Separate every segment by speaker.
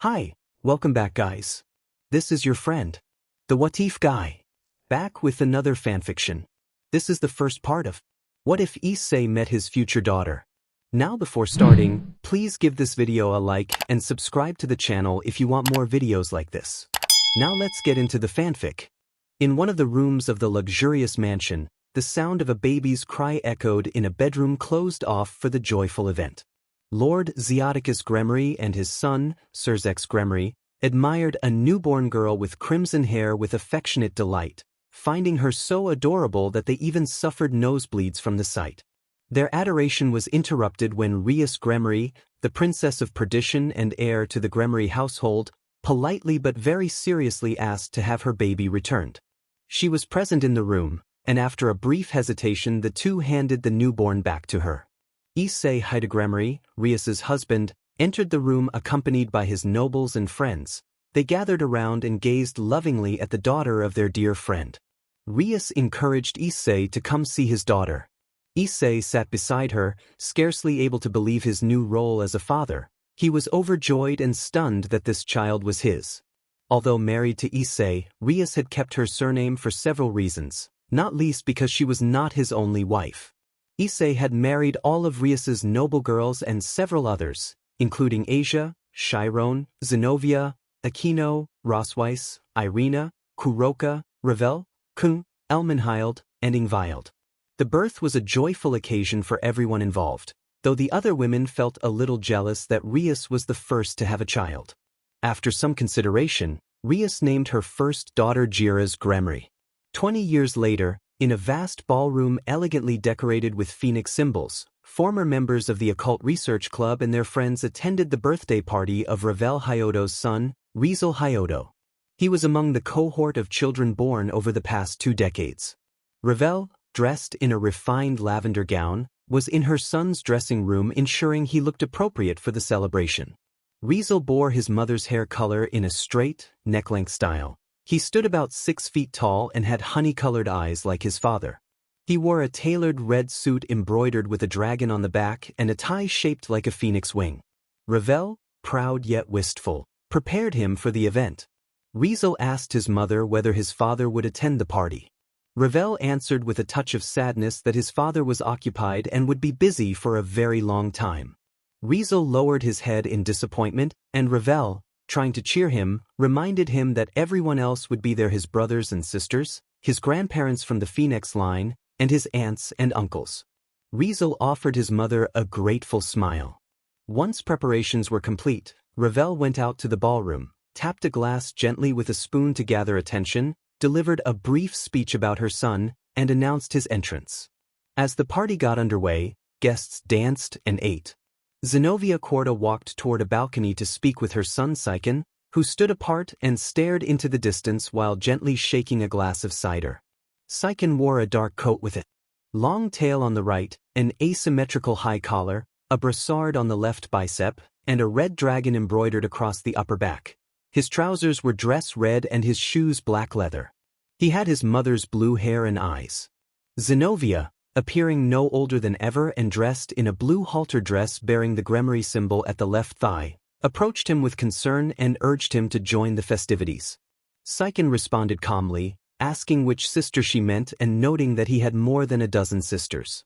Speaker 1: Hi, welcome back guys. This is your friend, the What If guy, back with another fanfiction. This is the first part of What If Issei Met His Future Daughter. Now before starting, please give this video a like and subscribe to the channel if you want more videos like this. Now let's get into the fanfic. In one of the rooms of the luxurious mansion, the sound of a baby's cry echoed in a bedroom closed off for the joyful event. Lord Zeoticus Gremory and his son, Serzex Gremory, admired a newborn girl with crimson hair with affectionate delight, finding her so adorable that they even suffered nosebleeds from the sight. Their adoration was interrupted when Rias Gremory, the princess of perdition and heir to the Gremory household, politely but very seriously asked to have her baby returned. She was present in the room, and after a brief hesitation the two handed the newborn back to her. Issei Hyodo Gremory, Rias's husband, entered the room accompanied by his nobles and friends. They gathered around and gazed lovingly at the daughter of their dear friend. Rias encouraged Issei to come see his daughter. Issei sat beside her, scarcely able to believe his new role as a father. He was overjoyed and stunned that this child was his. Although married to Issei, Rias had kept her surname for several reasons, not least because she was not his only wife. Issei had married all of Rias's noble girls and several others, including Asia, Chiron, Zenobia, Aquino, Rosweiss, Irina, Kuroka, Ravel, Kung, Elmenhild, and Ingvild. The birth was a joyful occasion for everyone involved, though the other women felt a little jealous that Rias was the first to have a child. After some consideration, Rias named her first daughter Jiras Gremory. 20 years later, in a vast ballroom elegantly decorated with phoenix symbols, former members of the Occult Research Club and their friends attended the birthday party of Ravel Hyodo's son, Issei Hyodo. He was among the cohort of children born over the past 2 decades. Ravel, dressed in a refined lavender gown, was in her son's dressing room ensuring he looked appropriate for the celebration. Issei bore his mother's hair color in a straight, neck-length style. He stood about 6 feet tall and had honey-colored eyes like his father. He wore a tailored red suit embroidered with a dragon on the back and a tie shaped like a phoenix wing. Ravel, proud yet wistful, prepared him for the event. Issei asked his mother whether his father would attend the party. Ravel answered with a touch of sadness that his father was occupied and would be busy for a very long time. Issei lowered his head in disappointment, and Ravel, trying to cheer him, reminded him that everyone else would be there: his brothers and sisters, his grandparents from the Phoenix line, and his aunts and uncles. Issei offered his mother a grateful smile. Once preparations were complete, Ravel went out to the ballroom, tapped a glass gently with a spoon to gather attention, delivered a brief speech about her son, and announced his entrance. As the party got underway, guests danced and ate. Zenobia Corda walked toward a balcony to speak with her son Saiken, who stood apart and stared into the distance while gently shaking a glass of cider. Saiken wore a dark coat with a long tail on the right, an asymmetrical high collar, a brassard on the left bicep, and a red dragon embroidered across the upper back. His trousers were dress red and his shoes black leather. He had his mother's blue hair and eyes. Zenobia, appearing no older than ever and dressed in a blue halter dress bearing the Gremory symbol at the left thigh, approached him with concern and urged him to join the festivities. Saiken responded calmly, asking which sister she meant and noting that he had more than a dozen sisters.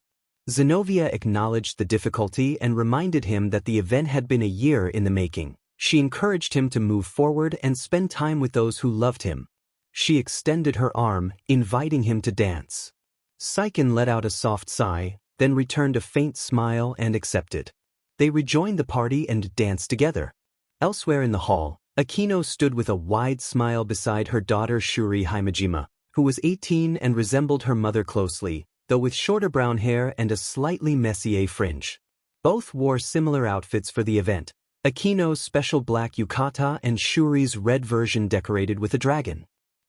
Speaker 1: Zenobia acknowledged the difficulty and reminded him that the event had been a year in the making. She encouraged him to move forward and spend time with those who loved him. She extended her arm, inviting him to dance. Saiken let out a soft sigh, then returned a faint smile and accepted. They rejoined the party and danced together. Elsewhere in the hall, Aquino stood with a wide smile beside her daughter Shuri Himejima, who was 18 and resembled her mother closely, though with shorter brown hair and a slightly messier fringe. Both wore similar outfits for the event, Aquino's special black yukata and Shuri's red version decorated with a dragon.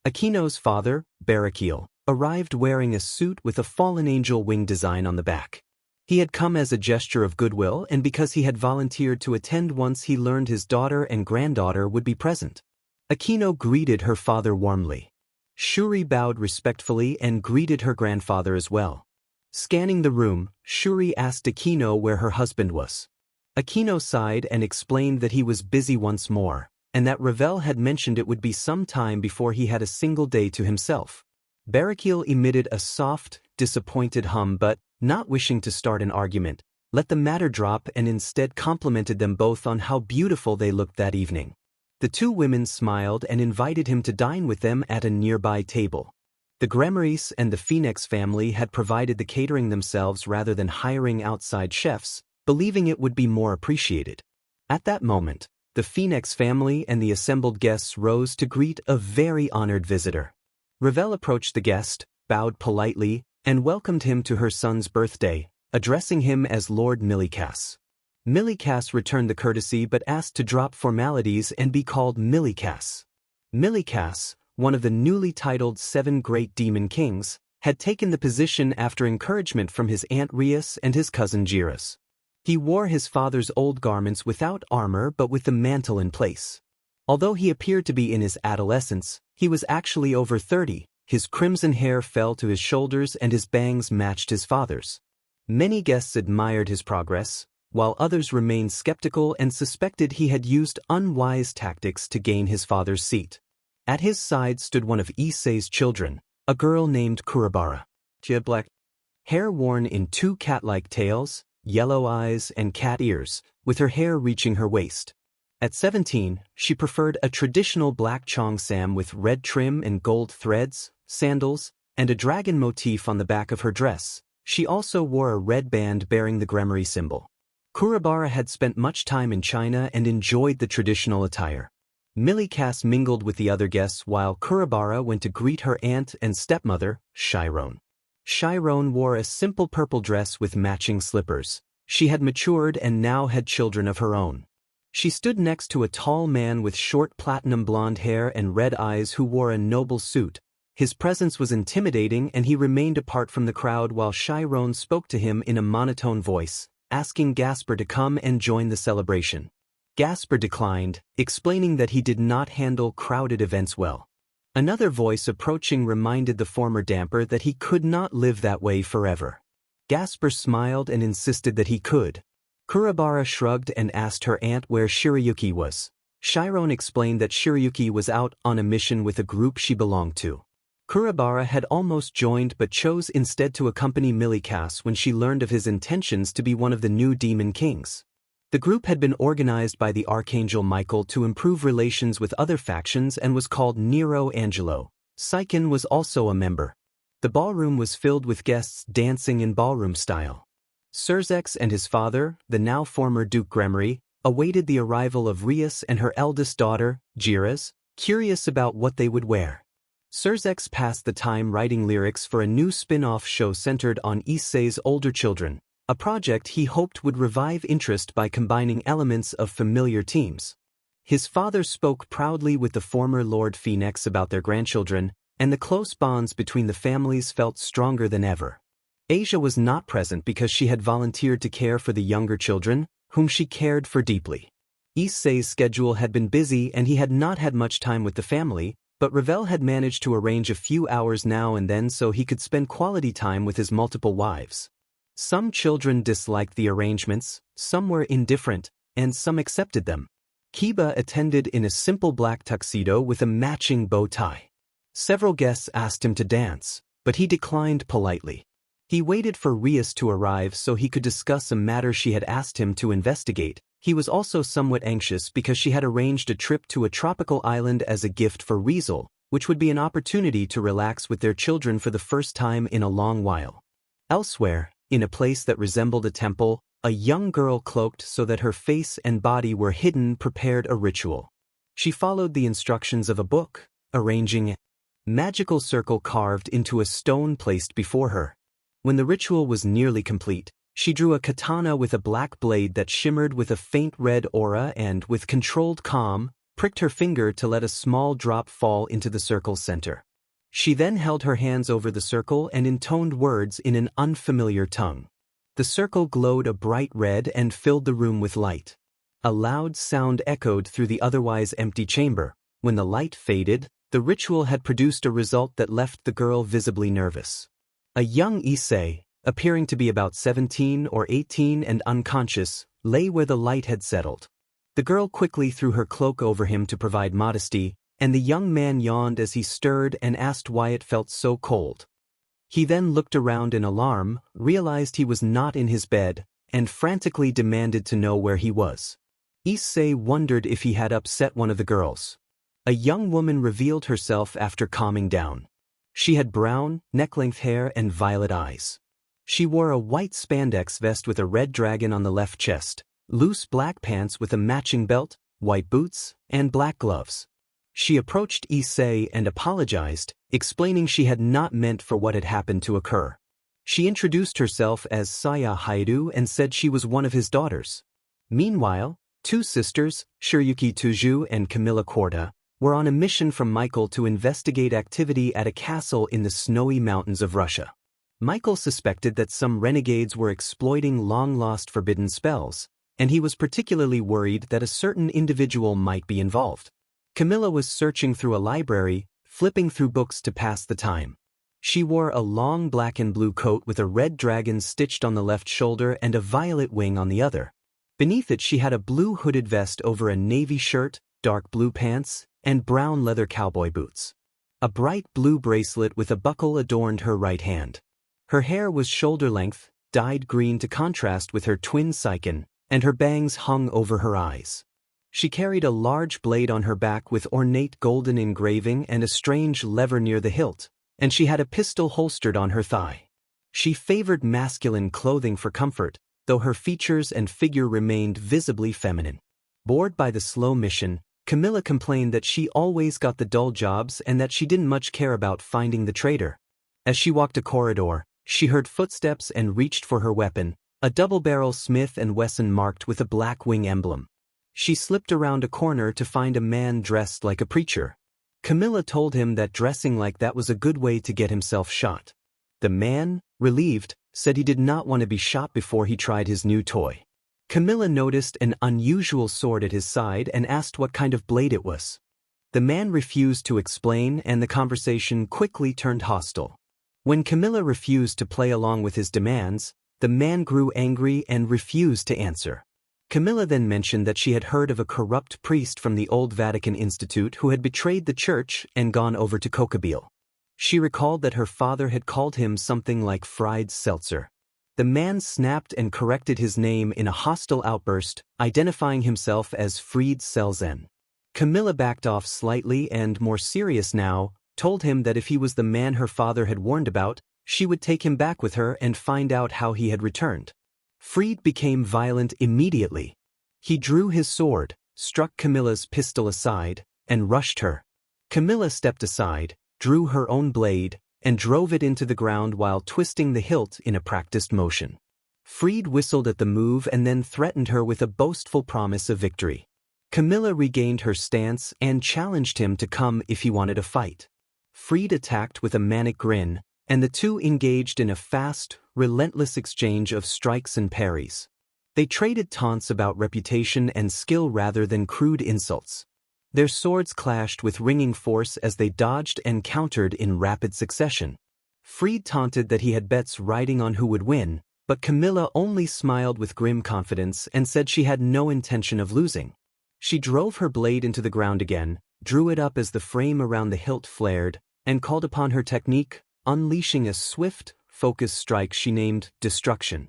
Speaker 1: Aquino's father, Barakiel, arrived wearing a suit with a fallen angel wing design on the back. He had come as a gesture of goodwill and because he had volunteered to attend once he learned his daughter and granddaughter would be present. Aquino greeted her father warmly. Shuri bowed respectfully and greeted her grandfather as well. Scanning the room, Shuri asked Aquino where her husband was. Aquino sighed and explained that he was busy once more, and that Ravel had mentioned it would be some time before he had a single day to himself. Barakiel emitted a soft, disappointed hum but, not wishing to start an argument, let the matter drop and instead complimented them both on how beautiful they looked that evening. The two women smiled and invited him to dine with them at a nearby table. The Gremaris and the Phoenix family had provided the catering themselves rather than hiring outside chefs, believing it would be more appreciated. At that moment, the Phoenix family and the assembled guests rose to greet a very honored visitor. Ravel approached the guest, bowed politely, and welcomed him to her son's birthday, addressing him as Lord Millikas. Millikas returned the courtesy but asked to drop formalities and be called Millikas. Millikas, one of the newly titled 7 Great Demon Kings, had taken the position after encouragement from his aunt Rias and his cousin Giras. He wore his father's old garments without armor but with the mantle in place. Although he appeared to be in his adolescence, he was actually over 30, his crimson hair fell to his shoulders and his bangs matched his father's. Many guests admired his progress, while others remained skeptical and suspected he had used unwise tactics to gain his father's seat. At his side stood one of Issei's children, a girl named Kurabara. She had black hair worn in 2 cat-like tails, yellow eyes and cat ears, with her hair reaching her waist. At 17, she preferred a traditional black cheongsam with red trim and gold threads, sandals, and a dragon motif on the back of her dress. She also wore a red band bearing the Gremari symbol. Kurabara had spent much time in China and enjoyed the traditional attire. Millikas mingled with the other guests while Kurabara went to greet her aunt and stepmother, Chiron. Chiron wore a simple purple dress with matching slippers. She had matured and now had children of her own. She stood next to a tall man with short platinum blonde hair and red eyes who wore a noble suit. His presence was intimidating and he remained apart from the crowd while Chiron spoke to him in a monotone voice, asking Gasper to come and join the celebration. Gasper declined, explaining that he did not handle crowded events well. Another voice approaching reminded the former damper that he could not live that way forever. Gasper smiled and insisted that he could. Kurabara shrugged and asked her aunt where Shirayuki was. Chiron explained that Shirayuki was out on a mission with a group she belonged to. Kurabara had almost joined but chose instead to accompany Millikas when she learned of his intentions to be one of the new Demon Kings. The group had been organized by the Archangel Michael to improve relations with other factions and was called Nero Angelo. Saiken was also a member. The ballroom was filled with guests dancing in ballroom style. Surzex and his father, the now former Duke Gremari, awaited the arrival of Rias and her eldest daughter, Giras, curious about what they would wear. Surzex passed the time writing lyrics for a new spin-off show centered on Issei's older children, a project he hoped would revive interest by combining elements of familiar themes. His father spoke proudly with the former Lord Phoenix about their grandchildren, and the close bonds between the families felt stronger than ever. Asia was not present because she had volunteered to care for the younger children, whom she cared for deeply. Issei's schedule had been busy and he had not had much time with the family, but Ravel had managed to arrange a few hours now and then so he could spend quality time with his multiple wives. Some children disliked the arrangements, some were indifferent, and some accepted them. Kiba attended in a simple black tuxedo with a matching bow tie. Several guests asked him to dance, but he declined politely. He waited for Rias to arrive so he could discuss a matter she had asked him to investigate. He was also somewhat anxious because she had arranged a trip to a tropical island as a gift for Riesel, which would be an opportunity to relax with their children for the first time in a long while. Elsewhere, in a place that resembled a temple, a young girl cloaked so that her face and body were hidden prepared a ritual. She followed the instructions of a book, arranging a magical circle carved into a stone placed before her. When the ritual was nearly complete, she drew a katana with a black blade that shimmered with a faint red aura and, with controlled calm, pricked her finger to let a small drop fall into the circle's center. She then held her hands over the circle and intoned words in an unfamiliar tongue. The circle glowed a bright red and filled the room with light. A loud sound echoed through the otherwise empty chamber. When the light faded, the ritual had produced a result that left the girl visibly nervous. A young Issei, appearing to be about 17 or 18 and unconscious, lay where the light had settled. The girl quickly threw her cloak over him to provide modesty, and the young man yawned as he stirred and asked why it felt so cold. He then looked around in alarm, realized he was not in his bed, and frantically demanded to know where he was. Issei wondered if he had upset one of the girls. A young woman revealed herself after calming down. She had brown, neck-length hair and violet eyes. She wore a white spandex vest with a red dragon on the left chest, loose black pants with a matching belt, white boots, and black gloves. She approached Issei and apologized, explaining she had not meant for what had happened to occur. She introduced herself as Issei Hyodo and said she was one of his daughters. Meanwhile, two sisters, Shiryuki Tuju and Camilla Quarta, were on a mission from Michael to investigate activity at a castle in the snowy mountains of Russia. Michael suspected that some renegades were exploiting long-lost forbidden spells, and he was particularly worried that a certain individual might be involved. Camilla was searching through a library, flipping through books to pass the time. She wore a long black and blue coat with a red dragon stitched on the left shoulder and a violet wing on the other. Beneath it she had a blue hooded vest over a navy shirt, dark blue pants, and brown leather cowboy boots. A bright blue bracelet with a buckle adorned her right hand. Her hair was shoulder-length, dyed green to contrast with her twin seiken, and her bangs hung over her eyes. She carried a large blade on her back with ornate golden engraving and a strange lever near the hilt, and she had a pistol holstered on her thigh. She favored masculine clothing for comfort, though her features and figure remained visibly feminine. Bored by the slow mission, Camilla complained that she always got the dull jobs and that she didn't much care about finding the traitor. As she walked a corridor, she heard footsteps and reached for her weapon, a double-barrel Smith & Wesson marked with a black wing emblem. She slipped around a corner to find a man dressed like a preacher. Camilla told him that dressing like that was a good way to get himself shot. The man, relieved, said he did not want to be shot before he tried his new toy. Camilla noticed an unusual sword at his side and asked what kind of blade it was. The man refused to explain and the conversation quickly turned hostile. When Camilla refused to play along with his demands, the man grew angry and refused to answer. Camilla then mentioned that she had heard of a corrupt priest from the old Vatican Institute who had betrayed the church and gone over to Kokabeel. She recalled that her father had called him something like fried seltzer. The man snapped and corrected his name in a hostile outburst, identifying himself as Fried Selzen. Camilla backed off slightly and, more serious now, told him that if he was the man her father had warned about, she would take him back with her and find out how he had returned. Fried became violent immediately. He drew his sword, struck Camilla's pistol aside, and rushed her. Camilla stepped aside, drew her own blade, and drove it into the ground while twisting the hilt in a practiced motion. Fried whistled at the move and then threatened her with a boastful promise of victory. Camilla regained her stance and challenged him to come if he wanted a fight. Fried attacked with a manic grin, and the two engaged in a fast, relentless exchange of strikes and parries. They traded taunts about reputation and skill rather than crude insults. Their swords clashed with ringing force as they dodged and countered in rapid succession. Fried taunted that he had bets riding on who would win, but Camilla only smiled with grim confidence and said she had no intention of losing. She drove her blade into the ground again, drew it up as the frame around the hilt flared, and called upon her technique, unleashing a swift, focused strike she named Destruction.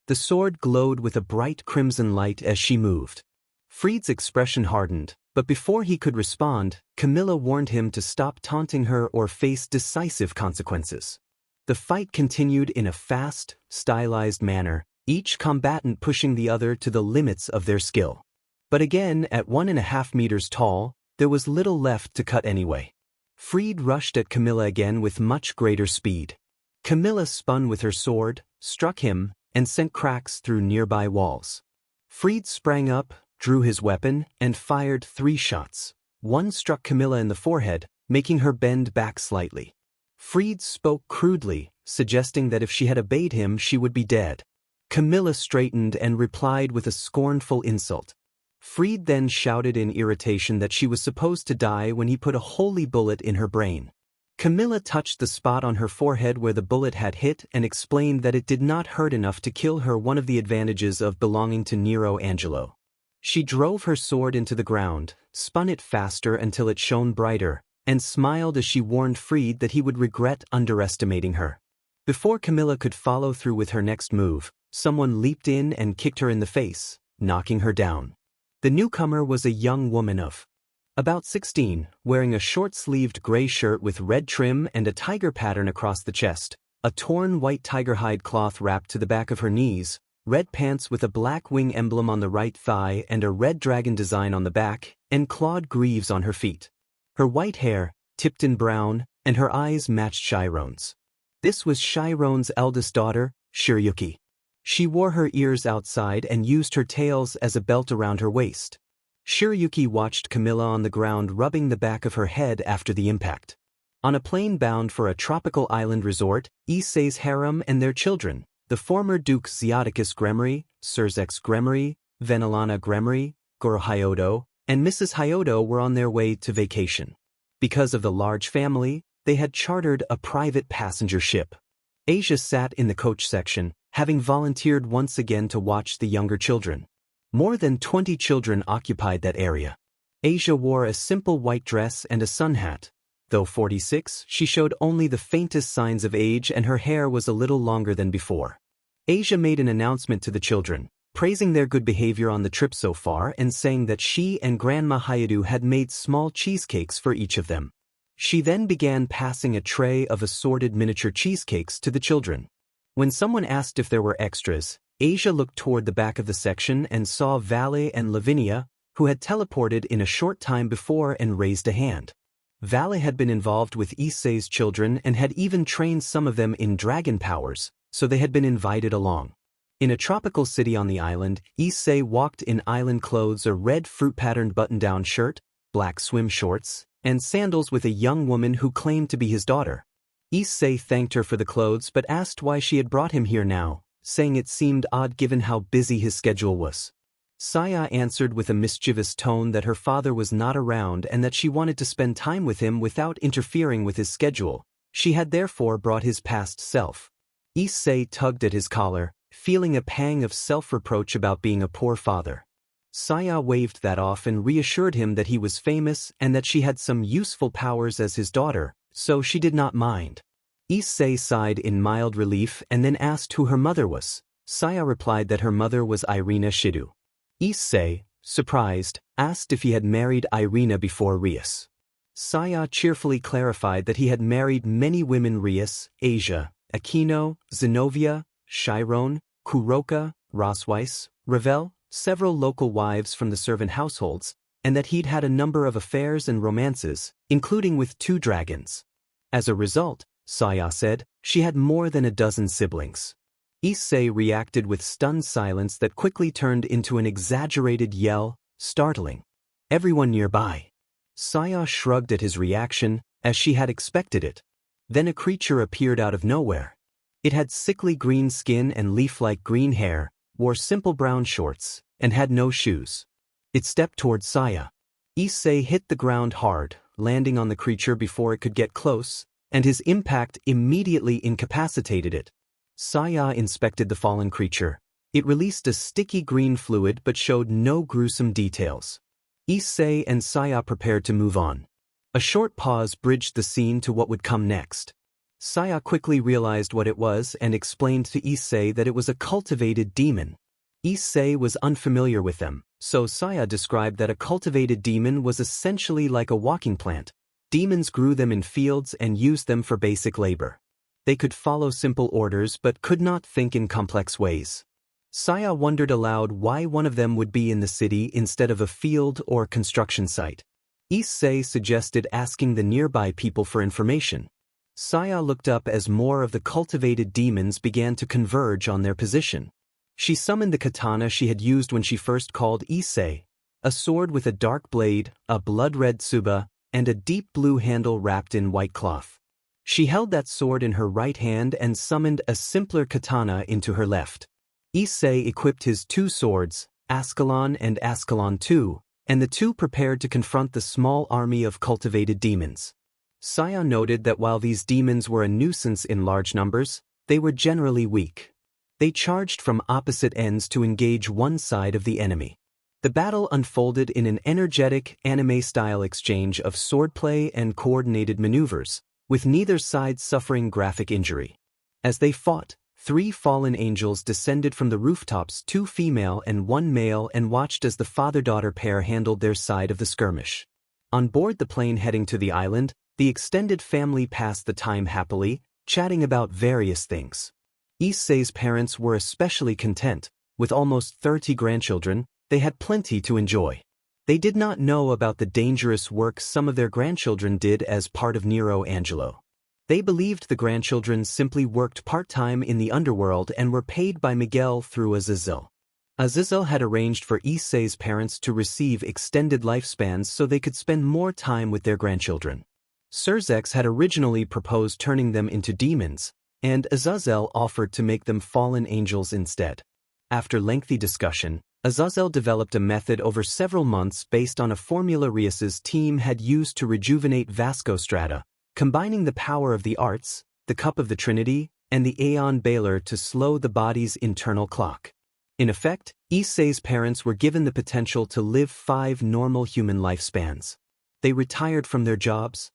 Speaker 1: The sword glowed with a bright crimson light as she moved. Fried's expression hardened, but before he could respond, Camilla warned him to stop taunting her or face decisive consequences. The fight continued in a fast, stylized manner, each combatant pushing the other to the limits of their skill. But again, at 1.5 meters tall, there was little left to cut anyway. Fried rushed at Camilla again with much greater speed. Camilla spun with her sword, struck him, and sent cracks through nearby walls. Fried sprang up, drew his weapon, and fired 3 shots. One struck Camilla in the forehead, making her bend back slightly. Fried spoke crudely, suggesting that if she had obeyed him she would be dead. Camilla straightened and replied with a scornful insult. Fried then shouted in irritation that she was supposed to die when he put a holy bullet in her brain. Camilla touched the spot on her forehead where the bullet had hit and explained that it did not hurt enough to kill her, one of the advantages of belonging to Nero Angelo. She drove her sword into the ground, spun it faster until it shone brighter, and smiled as she warned Fried that he would regret underestimating her. Before Camilla could follow through with her next move, someone leaped in and kicked her in the face, knocking her down. The newcomer was a young woman of about 16, wearing a short-sleeved gray shirt with red trim and a tiger pattern across the chest, a torn white tiger hide cloth wrapped to the back of her knees, red pants with a black wing emblem on the right thigh and a red dragon design on the back, and clawed greaves on her feet. Her white hair, tipped in brown, and her eyes matched Chiron's. This was Chiron's eldest daughter, Shiryuki. She wore her ears outside and used her tails as a belt around her waist. Shiryuki watched Camilla on the ground rubbing the back of her head after the impact. On a plane bound for a tropical island resort, Issei's harem and their children, the former Duke Xiaticus Gremory, Surzex Gremory, Venelana Gremory, Goro Hyodo, and Mrs. Hyodo were on their way to vacation. Because of the large family, they had chartered a private passenger ship. Asia sat in the coach section, having volunteered once again to watch the younger children. More than 20 children occupied that area. Asia wore a simple white dress and a sun hat. Though 46, she showed only the faintest signs of age and her hair was a little longer than before. Asia made an announcement to the children, praising their good behavior on the trip so far and saying that she and Grandma Hyodo had made small cheesecakes for each of them. She then began passing a tray of assorted miniature cheesecakes to the children. When someone asked if there were extras, Asia looked toward the back of the section and saw Vale and Lavinia, who had teleported in a short time before and raised a hand. Vale had been involved with Issei's children and had even trained some of them in dragon powers, so they had been invited along. In a tropical city on the island, Issei walked in island clothes, a red fruit-patterned button-down shirt, black swim shorts, and sandals with a young woman who claimed to be his daughter. Issei thanked her for the clothes but asked why she had brought him here now, saying it seemed odd given how busy his schedule was. Saya answered with a mischievous tone that her father was not around and that she wanted to spend time with him without interfering with his schedule. She had therefore brought his past self. Issei tugged at his collar, feeling a pang of self-reproach about being a poor father. Saya waved that off and reassured him that he was famous and that she had some useful powers as his daughter, so she did not mind. Issei sighed in mild relief and then asked who her mother was. Saya replied that her mother was Irina Shido. Issei, surprised, asked if he had married Irina before Rias. Saya cheerfully clarified that he had married many women: Rias, Asia, Aquino, Zenobia, Chiron, Kuroka, Rosweiss, Ravel, several local wives from the servant households, and that he'd had a number of affairs and romances, including with 2 dragons. As a result, Saya said, she had more than a dozen siblings. Issei reacted with stunned silence that quickly turned into an exaggerated yell, startling everyone nearby. Saya shrugged at his reaction, as she had expected it. Then a creature appeared out of nowhere. It had sickly green skin and leaf-like green hair, wore simple brown shorts, and had no shoes. It stepped toward Saya. Issei hit the ground hard, landing on the creature before it could get close, and his impact immediately incapacitated it. Saya inspected the fallen creature. It released a sticky green fluid but showed no gruesome details. Issei and Saya prepared to move on. A short pause bridged the scene to what would come next. Saya quickly realized what it was and explained to Issei that it was a cultivated demon. Issei was unfamiliar with them, so Saya described that a cultivated demon was essentially like a walking plant. Demons grew them in fields and used them for basic labor. They could follow simple orders but could not think in complex ways. Saya wondered aloud why one of them would be in the city instead of a field or construction site. Issei suggested asking the nearby people for information. Saya looked up as more of the cultivated demons began to converge on their position. She summoned the katana she had used when she first called Issei, a sword with a dark blade, a blood-red tsuba, and a deep blue handle wrapped in white cloth. She held that sword in her right hand and summoned a simpler katana into her left. Issei equipped his 2 swords, Ascalon and Ascalon II, and the 2 prepared to confront the small army of cultivated demons. Saya noted that while these demons were a nuisance in large numbers, they were generally weak. They charged from opposite ends to engage one side of the enemy. The battle unfolded in an energetic, anime-style exchange of swordplay and coordinated maneuvers, with neither side suffering graphic injury. As they fought, 3 fallen angels descended from the rooftops, 2 female and 1 male, and watched as the father-daughter pair handled their side of the skirmish. On board the plane heading to the island, the extended family passed the time happily, chatting about various things. Issei's parents were especially content. With almost 30 grandchildren, they had plenty to enjoy. They did not know about the dangerous work some of their grandchildren did as part of Nero Angelo. They believed the grandchildren simply worked part-time in the underworld and were paid by Miguel through Azazel. Azazel had arranged for Issei's parents to receive extended lifespans so they could spend more time with their grandchildren. Serzex had originally proposed turning them into demons, and Azazel offered to make them fallen angels instead. After lengthy discussion, Azazel developed a method over several months based on a formula Rias's team had used to rejuvenate Vasco Strata, combining the power of the arts, the Cup of the Trinity, and the Aeon Baler to slow the body's internal clock. In effect, Issei's parents were given the potential to live 5 normal human lifespans. They retired from their jobs,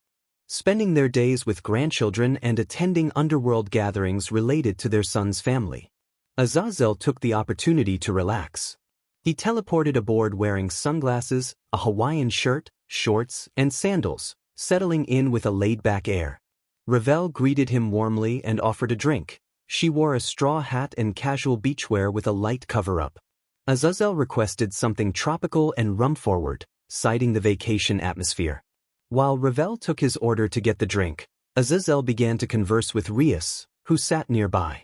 Speaker 1: spending their days with grandchildren and attending underworld gatherings related to their son's family. Azazel took the opportunity to relax. He teleported aboard wearing sunglasses, a Hawaiian shirt, shorts, and sandals, settling in with a laid-back air. Ravel greeted him warmly and offered a drink. She wore a straw hat and casual beachwear with a light cover-up. Azazel requested something tropical and rum-forward, citing the vacation atmosphere. While Ravel took his order to get the drink, Azazel began to converse with Rias, who sat nearby.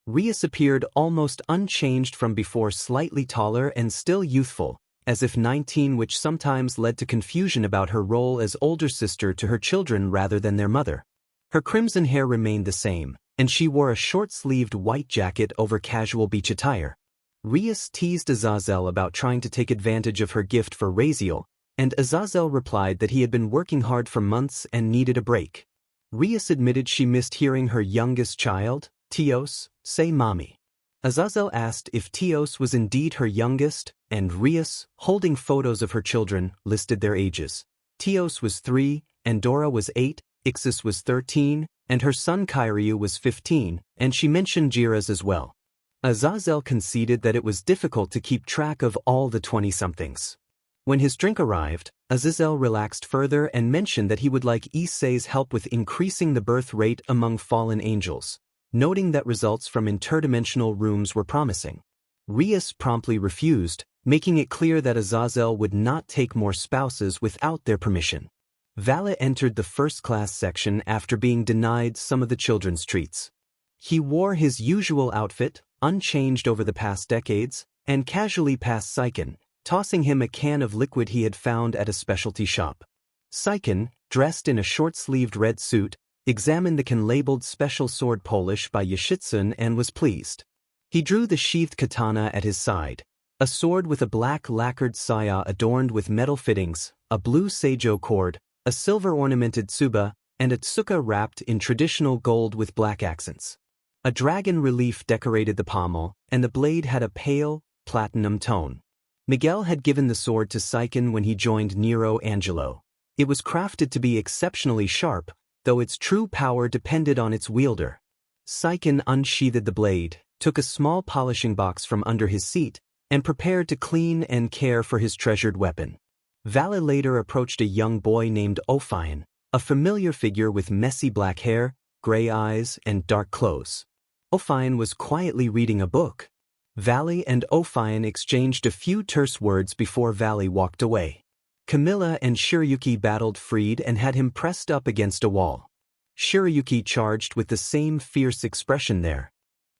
Speaker 1: Rias appeared almost unchanged from before, slightly taller and still youthful, as if 19, which sometimes led to confusion about her role as older sister to her children rather than their mother. Her crimson hair remained the same, and she wore a short-sleeved white jacket over casual beach attire. Rias teased Azazel about trying to take advantage of her gift for Raziel, and Azazel replied that he had been working hard for months and needed a break. Rias admitted she missed hearing her youngest child, Teos, say mommy. Azazel asked if Teos was indeed her youngest, and Rias, holding photos of her children, listed their ages. Teos was 3, Andorra was 8, Ixis was 13, and her son Kyreu was 15, and she mentioned Jiras as well. Azazel conceded that it was difficult to keep track of all the 20-somethings. When his drink arrived, Azazel relaxed further and mentioned that he would like Issei's help with increasing the birth rate among fallen angels, noting that results from interdimensional rooms were promising. Rias promptly refused, making it clear that Azazel would not take more spouses without their permission. Valle entered the first-class section after being denied some of the children's treats. He wore his usual outfit, unchanged over the past decades, and casually passed Saiken, tossing him a can of liquid he had found at a specialty shop. Saiken, dressed in a short-sleeved red suit, examined the can labeled Special Sword Polish by Yoshitsun and was pleased. He drew the sheathed katana at his side, a sword with a black lacquered saya adorned with metal fittings, a blue seijo cord, a silver-ornamented tsuba, and a tsuka wrapped in traditional gold with black accents. A dragon relief decorated the pommel, and the blade had a pale, platinum tone. Miguel had given the sword to Saiken when he joined Nero Angelo. It was crafted to be exceptionally sharp, though its true power depended on its wielder. Saiken unsheathed the blade, took a small polishing box from under his seat, and prepared to clean and care for his treasured weapon. Valle later approached a young boy named Ophion, a familiar figure with messy black hair, gray eyes, and dark clothes. Ophion was quietly reading a book. Valle and Ophion exchanged a few terse words before Valle walked away. Camilla and Shirayuki battled Freed and had him pressed up against a wall. Shirayuki charged with the same fierce expression there.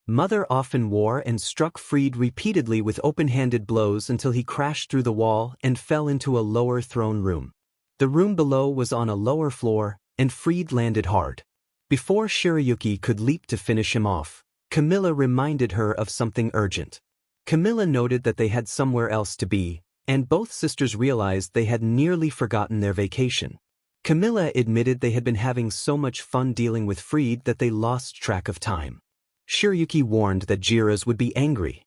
Speaker 1: Mother often wore and struck Freed repeatedly with open-handed blows until he crashed through the wall and fell into a lower throne room. The room below was on a lower floor, and Freed landed hard. Before Shirayuki could leap to finish him off, Camilla reminded her of something urgent. Camilla noted that they had somewhere else to be, and both sisters realized they had nearly forgotten their vacation. Camilla admitted they had been having so much fun dealing with Freed that they lost track of time. Shirayuki warned that Jiras would be angry.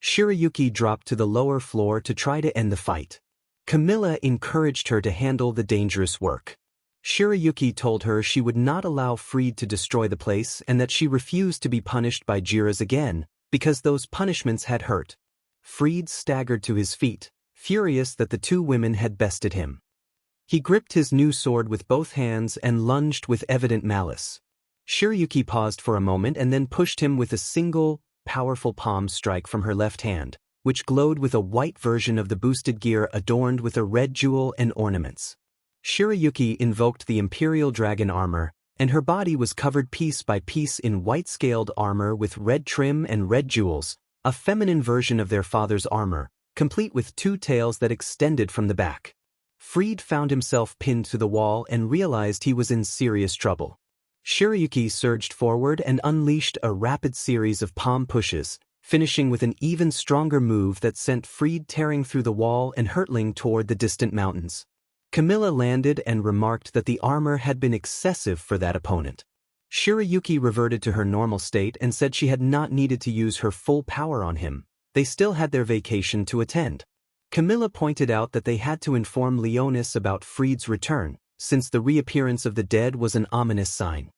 Speaker 1: Shirayuki dropped to the lower floor to try to end the fight. Camilla encouraged her to handle the dangerous work. Shirayuki told her she would not allow Fried to destroy the place and that she refused to be punished by Jiras again, because those punishments had hurt. Fried staggered to his feet, furious that the two women had bested him. He gripped his new sword with both hands and lunged with evident malice. Shirayuki paused for a moment and then pushed him with a single, powerful palm strike from her left hand, which glowed with a white version of the boosted gear adorned with a red jewel and ornaments. Shirayuki invoked the Imperial Dragon armor, and her body was covered piece by piece in white-scaled armor with red trim and red jewels, a feminine version of their father's armor, complete with two tails that extended from the back. Fried found himself pinned to the wall and realized he was in serious trouble. Shirayuki surged forward and unleashed a rapid series of palm pushes, finishing with an even stronger move that sent Fried tearing through the wall and hurtling toward the distant mountains. Camilla landed and remarked that the armor had been excessive for that opponent. Shirayuki reverted to her normal state and said she had not needed to use her full power on him. They still had their vacation to attend. Camilla pointed out that they had to inform Leonis about Fried's return, since the reappearance of the dead was an ominous sign.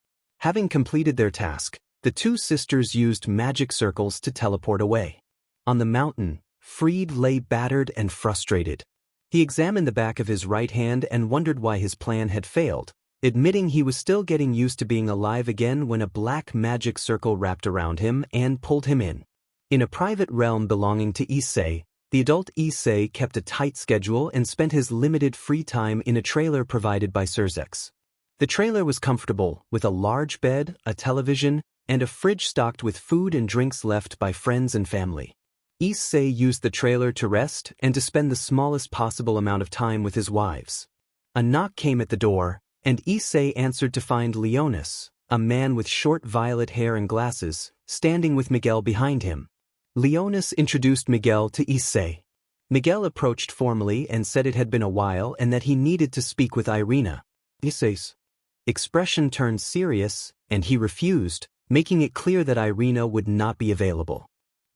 Speaker 1: Having completed their task, the two sisters used magic circles to teleport away. On the mountain, Fried lay battered and frustrated. He examined the back of his right hand and wondered why his plan had failed, admitting he was still getting used to being alive again when a black magic circle wrapped around him and pulled him in. In a private realm belonging to Issei, the adult Issei kept a tight schedule and spent his limited free time in a trailer provided by Surzex. The trailer was comfortable, with a large bed, a television, and a fridge stocked with food and drinks left by friends and family. Issei used the trailer to rest and to spend the smallest possible amount of time with his wives. A knock came at the door, and Issei answered to find Leonis, a man with short violet hair and glasses, standing with Miguel behind him. Leonis introduced Miguel to Issei. Miguel approached formally and said it had been a while and that he needed to speak with Irina. Issei's expression turned serious, and he refused, making it clear that Irina would not be available.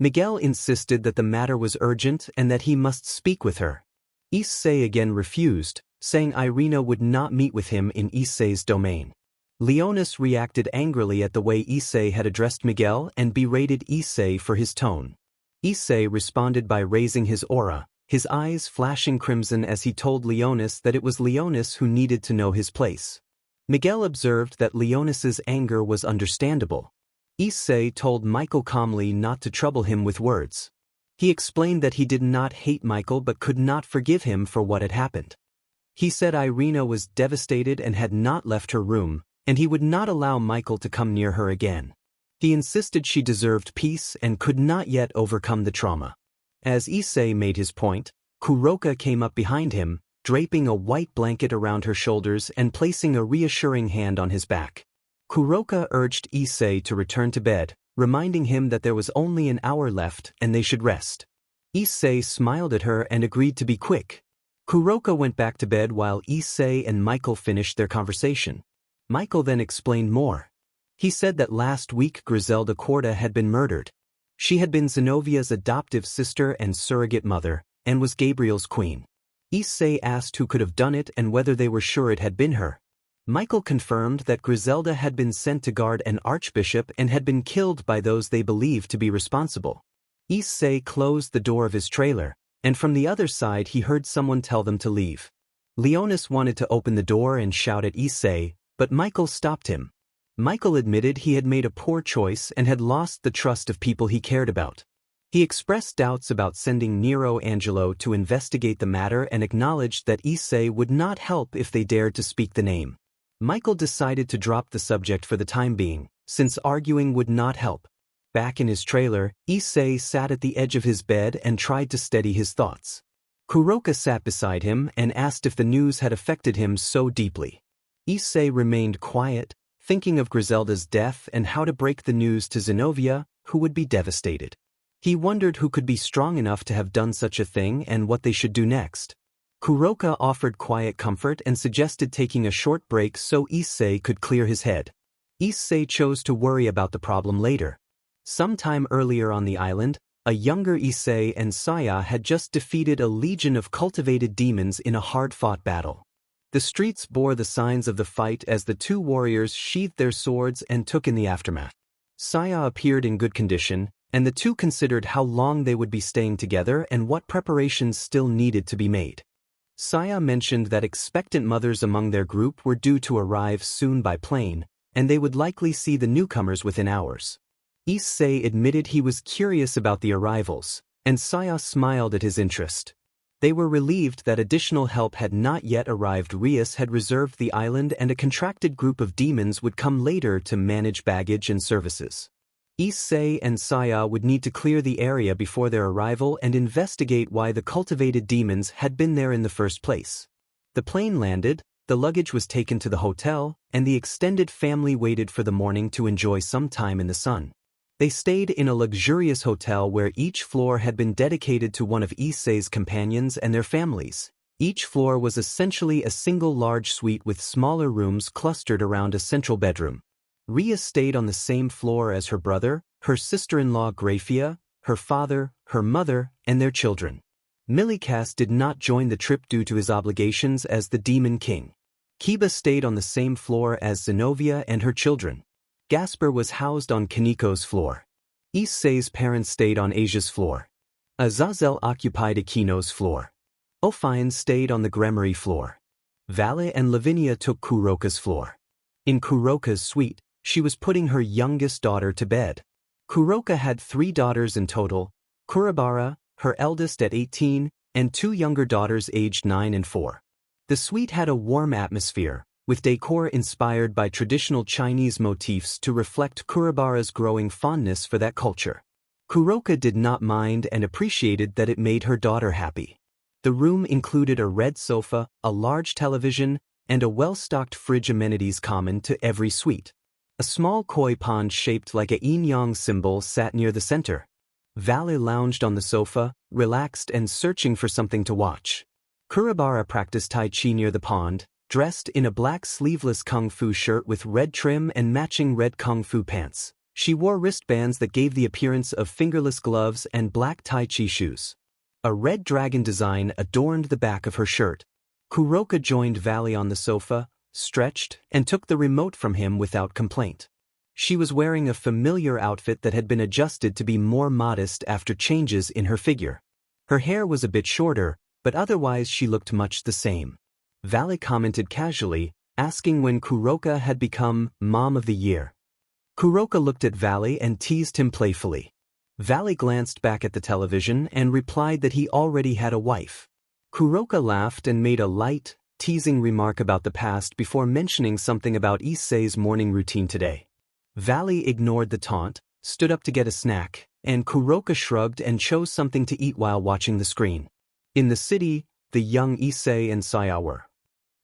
Speaker 1: Miguel insisted that the matter was urgent and that he must speak with her. Issei again refused, saying Irina would not meet with him in Issei's domain. Leonis reacted angrily at the way Issei had addressed Miguel and berated Issei for his tone. Issei responded by raising his aura, his eyes flashing crimson as he told Leonis that it was Leonis who needed to know his place. Miguel observed that Leonis's anger was understandable. Issei told Michael calmly not to trouble him with words. He explained that he did not hate Michael but could not forgive him for what had happened. He said Irina was devastated and had not left her room, and he would not allow Michael to come near her again. He insisted she deserved peace and could not yet overcome the trauma. As Issei made his point, Kuroka came up behind him, draping a white blanket around her shoulders and placing a reassuring hand on his back. Kuroka urged Issei to return to bed, reminding him that there was only an hour left and they should rest. Issei smiled at her and agreed to be quick. Kuroka went back to bed while Issei and Michael finished their conversation. Michael then explained more. He said that last week Griselda Corda had been murdered. She had been Zenovia's adoptive sister and surrogate mother, and was Gabriel's queen. Issei asked who could have done it and whether they were sure it had been her. Michael confirmed that Griselda had been sent to guard an archbishop and had been killed by those they believed to be responsible. Issei closed the door of his trailer, and from the other side he heard someone tell them to leave. Leonis wanted to open the door and shout at Issei, but Michael stopped him. Michael admitted he had made a poor choice and had lost the trust of people he cared about. He expressed doubts about sending Nero Angelo to investigate the matter and acknowledged that Issei would not help if they dared to speak the name. Michael decided to drop the subject for the time being, since arguing would not help. Back in his trailer, Issei sat at the edge of his bed and tried to steady his thoughts. Kuroka sat beside him and asked if the news had affected him so deeply. Issei remained quiet, thinking of Griselda's death and how to break the news to Zenovia, who would be devastated. He wondered who could be strong enough to have done such a thing and what they should do next. Kuroka offered quiet comfort and suggested taking a short break so Issei could clear his head. Issei chose to worry about the problem later. Sometime earlier on the island, A younger Issei and Saya had just defeated a legion of cultivated demons in a hard-fought battle. The streets bore the signs of the fight as the two warriors sheathed their swords and took in the aftermath. Saya appeared in good condition, and the two considered how long they would be staying together and what preparations still needed to be made. Saya mentioned that expectant mothers among their group were due to arrive soon by plane, and they would likely see the newcomers within hours. Issei admitted he was curious about the arrivals, and Saya smiled at his interest. They were relieved that additional help had not yet arrived. Rias had reserved the island and a contracted group of demons would come later to manage baggage and services. Issei and Saya would need to clear the area before their arrival and investigate why the cultivated demons had been there in the first place. The plane landed, the luggage was taken to the hotel, and the extended family waited for the morning to enjoy some time in the sun. They stayed in a luxurious hotel where each floor had been dedicated to one of Issei's companions and their families. Each floor was essentially a single large suite with smaller rooms clustered around a central bedroom. Ria stayed on the same floor as her brother, her sister-in-law Grafia, her father, her mother, and their children. Milikas did not join the trip due to his obligations as the Demon King. Kiba stayed on the same floor as Zenobia and her children. Gasper was housed on Kaniko's floor. Issei's parents stayed on Asia's floor. Azazel occupied Akino's floor. Ophine stayed on the Gremory floor. Valle and Lavinia took Kuroka's floor. In Kuroka's suite, she was putting her youngest daughter to bed. Kuroka had 3 daughters in total, Kurabara, her eldest at 18, and 2 younger daughters aged 9 and 4. The suite had a warm atmosphere, with decor inspired by traditional Chinese motifs to reflect Kurabara's growing fondness for that culture. Kuroka did not mind and appreciated that it made her daughter happy. The room included a red sofa, a large television, and a well-stocked fridge, amenities common to every suite. A small koi pond shaped like a yin-yang symbol sat near the center. Valle lounged on the sofa, relaxed and searching for something to watch. Kurabara practiced Tai Chi near the pond, dressed in a black sleeveless kung fu shirt with red trim and matching red kung fu pants. She wore wristbands that gave the appearance of fingerless gloves and black Tai Chi shoes. A red dragon design adorned the back of her shirt. Kuroka joined Valle on the sofa, stretched, and took the remote from him without complaint. She was wearing a familiar outfit that had been adjusted to be more modest after changes in her figure. Her hair was a bit shorter, but otherwise she looked much the same. Valle commented casually, asking when Kuroka had become Mom of the Year. Kuroka looked at Valle and teased him playfully. Valle glanced back at the television and replied that he already had a wife. Kuroka laughed and made a light, teasing remark about the past before mentioning something about Issei's morning routine today. Valle ignored the taunt, stood up to get a snack, and Kuroka shrugged and chose something to eat while watching the screen. In the city, the young Issei and Saya were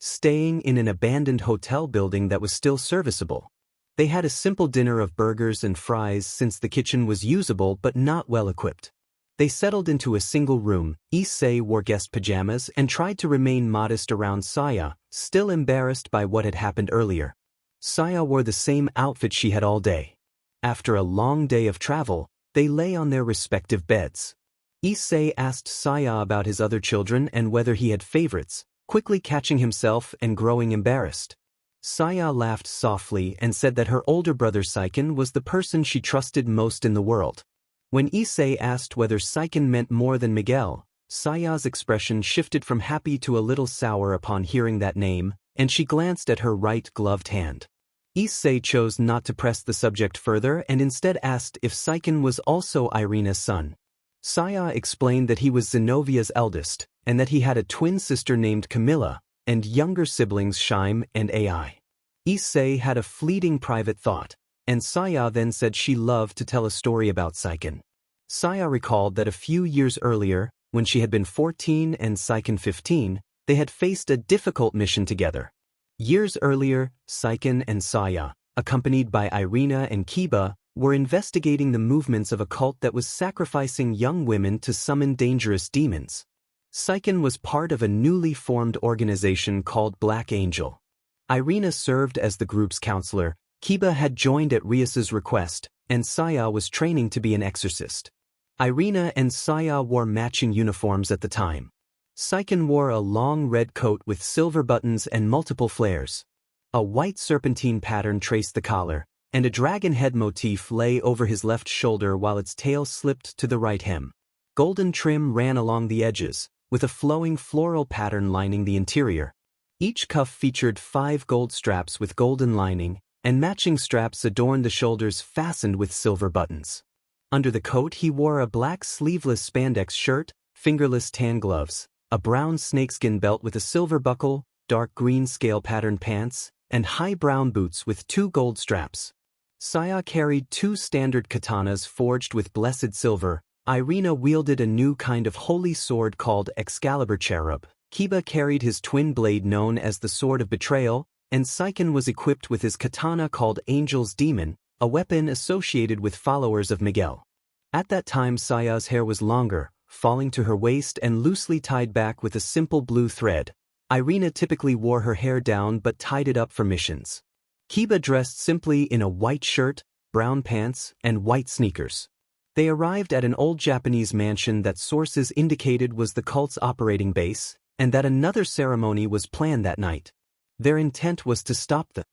Speaker 1: staying in an abandoned hotel building that was still serviceable. They had a simple dinner of burgers and fries since the kitchen was usable but not well equipped. They settled into a single room. Issei wore guest pajamas and tried to remain modest around Saya, still embarrassed by what had happened earlier. Saya wore the same outfit she had all day. After a long day of travel, they lay on their respective beds. Issei asked Saya about his other children and whether he had favorites, quickly catching himself and growing embarrassed. Saya laughed softly and said that her older brother Saiken was the person she trusted most in the world. When Issei asked whether Saiken meant more than Miguel, Saya's expression shifted from happy to a little sour upon hearing that name, and she glanced at her right gloved hand. Issei chose not to press the subject further and instead asked if Saiken was also Irina's son. Saya explained that he was Zenovia's eldest, and that he had a twin sister named Camilla, and younger siblings Shaim and Ai. Issei had a fleeting private thought, and Saya then said she loved to tell a story about Saiken. Saya recalled that a few years earlier, when she had been 14 and Saiken 15, they had faced a difficult mission together. Years earlier, Saiken and Saya, accompanied by Irina and Kiba, were investigating the movements of a cult that was sacrificing young women to summon dangerous demons. Saiken was part of a newly formed organization called Black Angel. Irina served as the group's counselor, Kiba had joined at Rias's request, and Saya was training to be an exorcist. Irina and Saya wore matching uniforms at the time. Saiken wore a long red coat with silver buttons and multiple flares. A white serpentine pattern traced the collar, and a dragon head motif lay over his left shoulder while its tail slipped to the right hem. Golden trim ran along the edges, with a flowing floral pattern lining the interior. Each cuff featured 5 gold straps with golden lining, and matching straps adorned the shoulders fastened with silver buttons. Under the coat he wore a black sleeveless spandex shirt, fingerless tan gloves, a brown snakeskin belt with a silver buckle, dark green scale-patterned pants, and high brown boots with 2 gold straps. Saya carried 2 standard katanas forged with blessed silver. Irina wielded a new kind of holy sword called Excalibur Cherub. Kiba carried his twin blade known as the Sword of Betrayal, and Saiken was equipped with his katana called Angel's Demon, a weapon associated with followers of Miguel. At that time Saya's hair was longer, falling to her waist and loosely tied back with a simple blue thread. Irina typically wore her hair down but tied it up for missions. Kiba dressed simply in a white shirt, brown pants, and white sneakers. They arrived at an old Japanese mansion that sources indicated was the cult's operating base, and that another ceremony was planned that night. Their intent was to stop the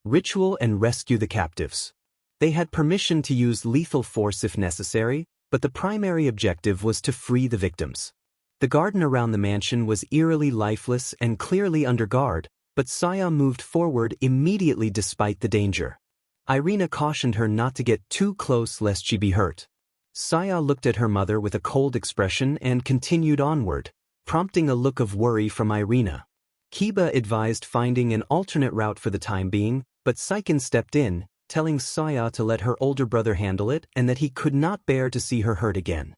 Speaker 1: ritual and rescue the captives. They had permission to use lethal force if necessary, but the primary objective was to free the victims. The garden around the mansion was eerily lifeless and clearly under guard, but Saya moved forward immediately despite the danger. Irina cautioned her not to get too close lest she be hurt. Saya looked at her mother with a cold expression and continued onward, prompting a look of worry from Irina. Kiba advised finding an alternate route for the time being, but Saiken stepped in, telling Saya to let her older brother handle it and that he could not bear to see her hurt again.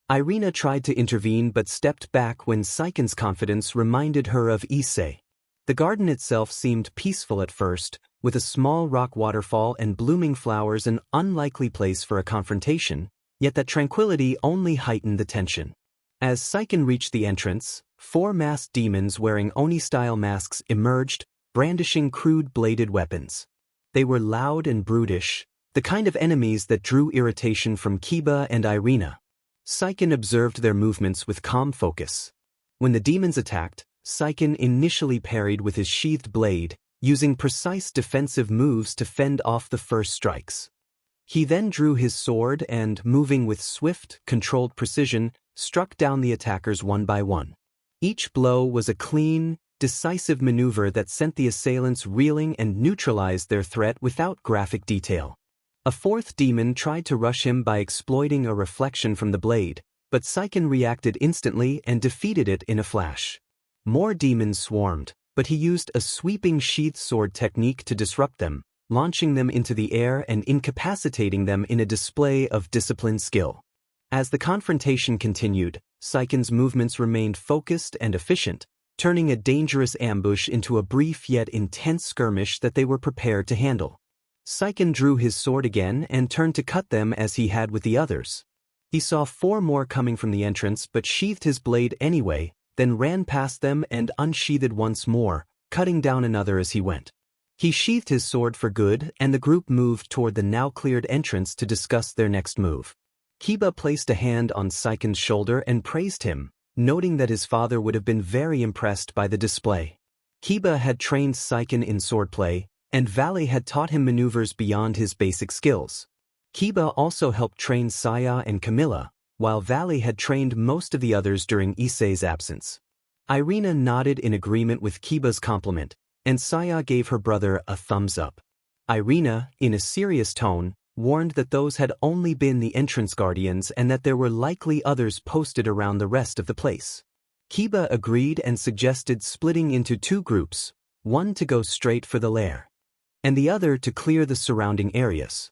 Speaker 1: Irina tried to intervene but stepped back when Saiken's confidence reminded her of Issei. The garden itself seemed peaceful at first, with a small rock waterfall and blooming flowers, an unlikely place for a confrontation, yet that tranquility only heightened the tension. As Saiken reached the entrance, 4 masked demons wearing Oni-style masks emerged, brandishing crude bladed weapons. They were loud and brutish, the kind of enemies that drew irritation from Kiba and Irina. Saiken observed their movements with calm focus. When the demons attacked, Saiken initially parried with his sheathed blade, using precise defensive moves to fend off the first strikes. He then drew his sword and, moving with swift, controlled precision, struck down the attackers one by one. Each blow was a clean, decisive maneuver that sent the assailants reeling and neutralized their threat without graphic detail. A 4th demon tried to rush him by exploiting a reflection from the blade, but Saiken reacted instantly and defeated it in a flash. More demons swarmed, but he used a sweeping sheath sword technique to disrupt them, launching them into the air and incapacitating them in a display of disciplined skill. As the confrontation continued, Saiken's movements remained focused and efficient, turning a dangerous ambush into a brief yet intense skirmish that they were prepared to handle. Saiken drew his sword again and turned to cut them as he had with the others. He saw 4 more coming from the entrance but sheathed his blade anyway, then ran past them and unsheathed once more, cutting down another as he went. He sheathed his sword for good, and the group moved toward the now cleared entrance to discuss their next move. Kiba placed a hand on Saiken's shoulder and praised him, noting that his father would have been very impressed by the display. Kiba had trained Saiken in swordplay, and Valley had taught him maneuvers beyond his basic skills. Kiba also helped train Saya and Camilla, while Valley had trained most of the others during Issei's absence. Irina nodded in agreement with Kiba's compliment, and Saya gave her brother a thumbs up. Irina, in a serious tone, warned that those had only been the entrance guardians and that there were likely others posted around the rest of the place. Kiba agreed and suggested splitting into 2 groups, one to go straight for the lair, and the other to clear the surrounding areas.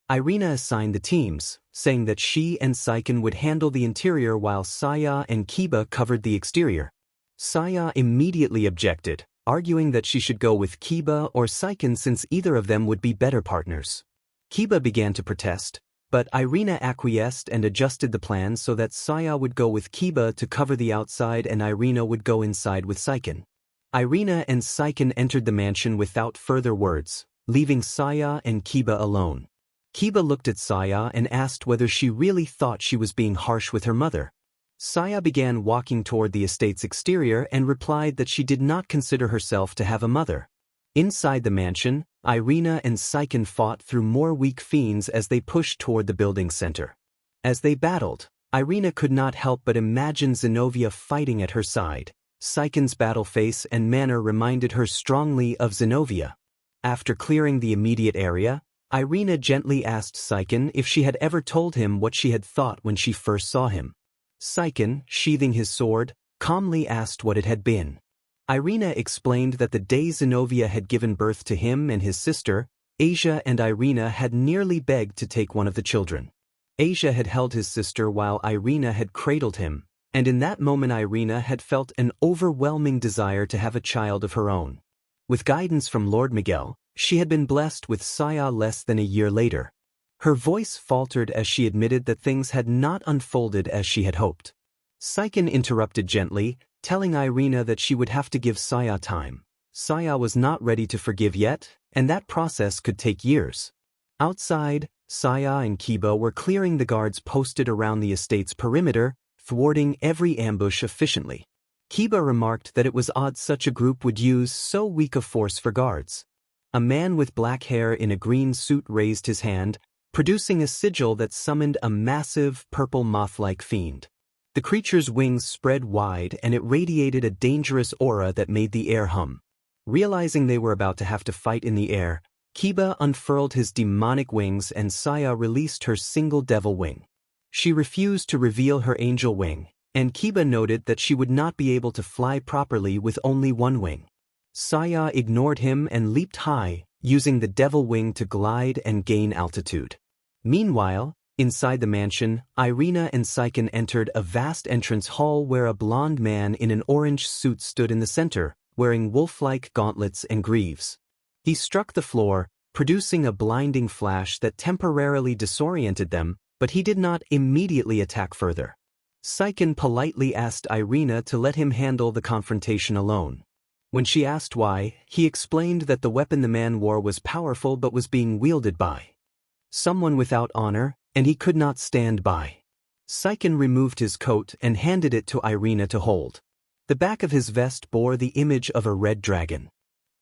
Speaker 1: Irina assigned the teams, saying that she and Saiken would handle the interior while Saya and Kiba covered the exterior. Saya immediately objected, arguing that she should go with Kiba or Saiken since either of them would be better partners. Kiba began to protest, but Irina acquiesced and adjusted the plan so that Saya would go with Kiba to cover the outside and Irina would go inside with Saiken. Irina and Saiken entered the mansion without further words, leaving Saya and Kiba alone. Kiba looked at Saya and asked whether she really thought she was being harsh with her mother. Saya began walking toward the estate's exterior and replied that she did not consider herself to have a mother. Inside the mansion, Irina and Saiken fought through more weak fiends as they pushed toward the building's center. As they battled, Irina could not help but imagine Zenobia fighting at her side. Saiken's battle face and manner reminded her strongly of Zenobia. After clearing the immediate area, Irina gently asked Saiken if she had ever told him what she had thought when she first saw him. Saiken, sheathing his sword, calmly asked what it had been. Irina explained that the day Zenobia had given birth to him and his sister, Asia and Irina had nearly begged to take one of the children. Asia had held his sister while Irina had cradled him, and in that moment Irina had felt an overwhelming desire to have a child of her own. With guidance from Lord Miguel, she had been blessed with Saya less than a year later. Her voice faltered as she admitted that things had not unfolded as she had hoped. Saiken interrupted gently, telling Irina that she would have to give Saya time. Saya was not ready to forgive yet, and that process could take years. Outside, Saya and Kiba were clearing the guards posted around the estate's perimeter, thwarting every ambush efficiently. Kiba remarked that it was odd such a group would use so weak a force for guards. A man with black hair in a green suit raised his hand, producing a sigil that summoned a massive, purple moth-like fiend. The creature's wings spread wide and it radiated a dangerous aura that made the air hum. Realizing they were about to have to fight in the air, Kiba unfurled his demonic wings and Saya released her single devil wing. She refused to reveal her angel wing, and Kiba noted that she would not be able to fly properly with only one wing. Saya ignored him and leaped high, using the devil wing to glide and gain altitude. Meanwhile, inside the mansion, Irina and Saiken entered a vast entrance hall where a blond man in an orange suit stood in the center, wearing wolf-like gauntlets and greaves. He struck the floor, producing a blinding flash that temporarily disoriented them, but he did not immediately attack further. Saiken politely asked Irina to let him handle the confrontation alone. When she asked why, he explained that the weapon the man wore was powerful but was being wielded by someone without honor, and he could not stand by. Saiken removed his coat and handed it to Irina to hold. The back of his vest bore the image of a red dragon.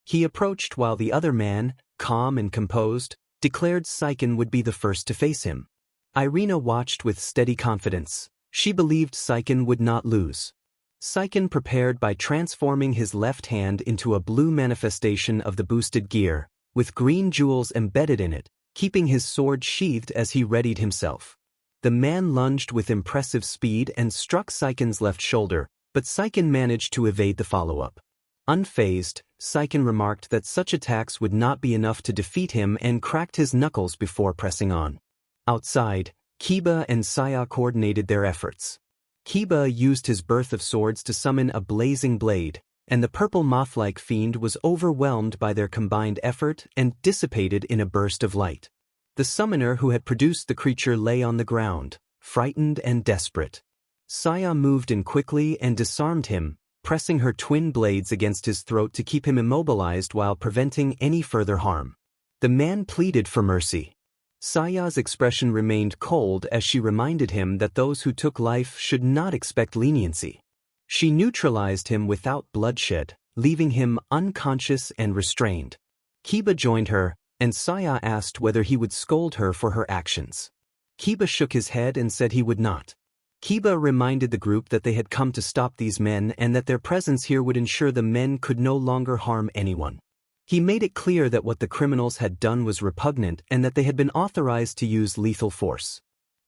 Speaker 1: He approached while the other man, calm and composed, declared Saiken would be the first to face him. Irina watched with steady confidence. She believed Saiken would not lose. Saiken prepared by transforming his left hand into a blue manifestation of the boosted gear, with green jewels embedded in it, keeping his sword sheathed as he readied himself. The man lunged with impressive speed and struck Saiken's left shoulder, but Saiken managed to evade the follow-up. Unfazed, Saiken remarked that such attacks would not be enough to defeat him and cracked his knuckles before pressing on. Outside, Kiba and Saya coordinated their efforts. Kiba used his birth of swords to summon a blazing blade, and the purple moth-like fiend was overwhelmed by their combined effort and dissipated in a burst of light. The summoner who had produced the creature lay on the ground, frightened and desperate. Saya moved in quickly and disarmed him, pressing her twin blades against his throat to keep him immobilized while preventing any further harm. The man pleaded for mercy. Saya's expression remained cold as she reminded him that those who took life should not expect leniency. She neutralized him without bloodshed, leaving him unconscious and restrained. Kiba joined her, and Saya asked whether he would scold her for her actions. Kiba shook his head and said he would not. Kiba reminded the group that they had come to stop these men and that their presence here would ensure the men could no longer harm anyone. He made it clear that what the criminals had done was repugnant and that they had been authorized to use lethal force.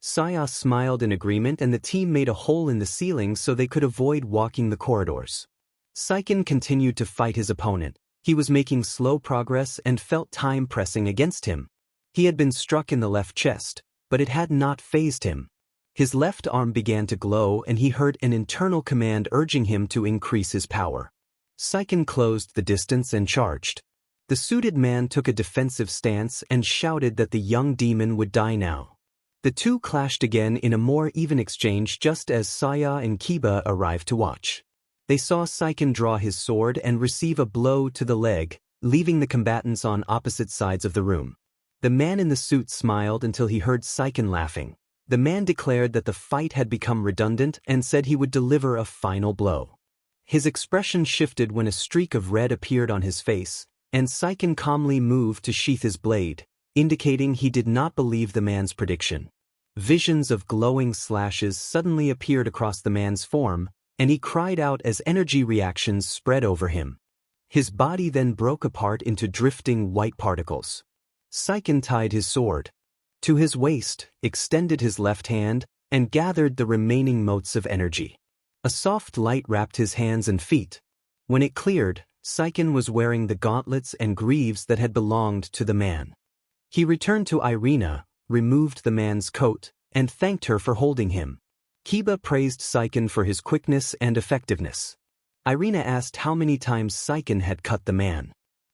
Speaker 1: Saya smiled in agreement and the team made a hole in the ceiling so they could avoid walking the corridors. Saiken continued to fight his opponent. He was making slow progress and felt time pressing against him. He had been struck in the left chest, but it had not fazed him. His left arm began to glow and he heard an internal command urging him to increase his power. Saiken closed the distance and charged. The suited man took a defensive stance and shouted that the young demon would die now. The two clashed again in a more even exchange just as Saya and Kiba arrived to watch. They saw Saiken draw his sword and receive a blow to the leg, leaving the combatants on opposite sides of the room. The man in the suit smiled until he heard Saiken laughing. The man declared that the fight had become redundant and said he would deliver a final blow. His expression shifted when a streak of red appeared on his face, and Saiken calmly moved to sheath his blade, indicating he did not believe the man's prediction. Visions of glowing slashes suddenly appeared across the man's form, and he cried out as energy reactions spread over him. His body then broke apart into drifting white particles. Saiken tied his sword to his waist, extended his left hand, and gathered the remaining motes of energy. A soft light wrapped his hands and feet. When it cleared, Saiken was wearing the gauntlets and greaves that had belonged to the man. He returned to Irina, removed the man's coat, and thanked her for holding him. Kiba praised Saiken for his quickness and effectiveness. Irina asked how many times Saiken had cut the man.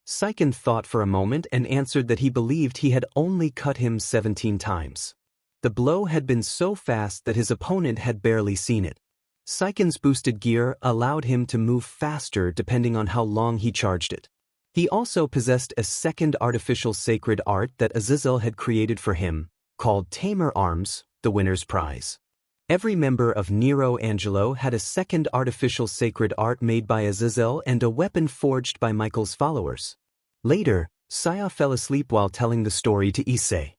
Speaker 1: Saiken thought for a moment and answered that he believed he had only cut him 17 times. The blow had been so fast that his opponent had barely seen it. Saiken's boosted gear allowed him to move faster depending on how long he charged it. He also possessed a second artificial sacred art that Azazel had created for him, called Tamer Arms, the winner's prize. Every member of Nero Angelo had a second artificial sacred art made by Azazel and a weapon forged by Michael's followers. Later, Saya fell asleep while telling the story to Issei.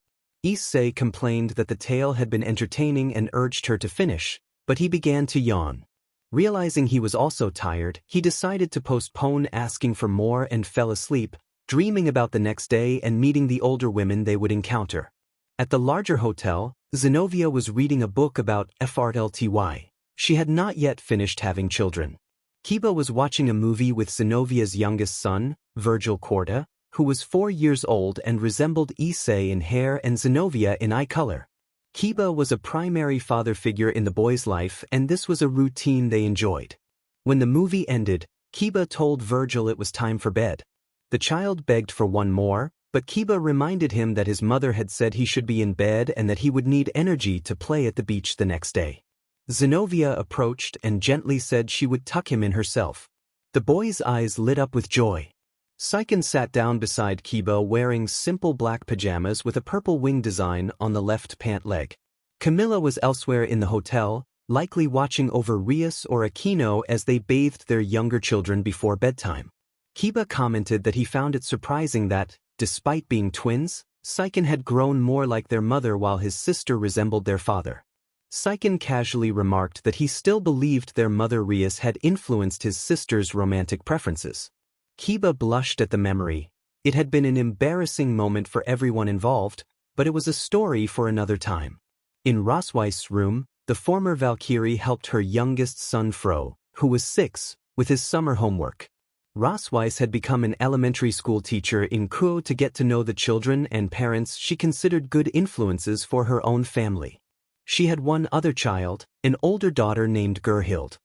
Speaker 1: Issei complained that the tale had been entertaining and urged her to finish, but he began to yawn. Realizing he was also tired, he decided to postpone asking for more and fell asleep, dreaming about the next day and meeting the older women they would encounter. At the larger hotel, Zenobia was reading a book about FRLTY. She had not yet finished having children. Kiba was watching a movie with Zenovia's youngest son, Virgil Corda, who was 4 years old and resembled Issei in hair and Zenovia in eye color. Kiba was a primary father figure in the boy's life, and this was a routine they enjoyed. When the movie ended, Kiba told Virgil it was time for bed. The child begged for one more, but Kiba reminded him that his mother had said he should be in bed and that he would need energy to play at the beach the next day. Zenovia approached and gently said she would tuck him in herself. The boy's eyes lit up with joy. Saiken sat down beside Kiba wearing simple black pajamas with a purple wing design on the left pant leg. Camilla was elsewhere in the hotel, likely watching over Rias or Aquino as they bathed their younger children before bedtime. Kiba commented that he found it surprising that, despite being twins, Saiken had grown more like their mother while his sister resembled their father. Saiken casually remarked that he still believed their mother Rias had influenced his sister's romantic preferences. Kiba blushed at the memory. It had been an embarrassing moment for everyone involved, but it was a story for another time. In Rosweiss's room, the former Valkyrie helped her youngest son Fro, who was 6, with his summer homework. Rosweiss had become an elementary school teacher in Kuo to get to know the children and parents she considered good influences for her own family. She had one other child, an older daughter named Gerhild.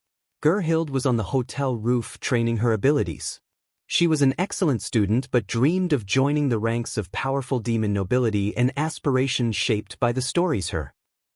Speaker 1: Gerhild was on the hotel roof training her abilities. She was an excellent student but dreamed of joining the ranks of powerful demon nobility, an aspiration shaped by the stories her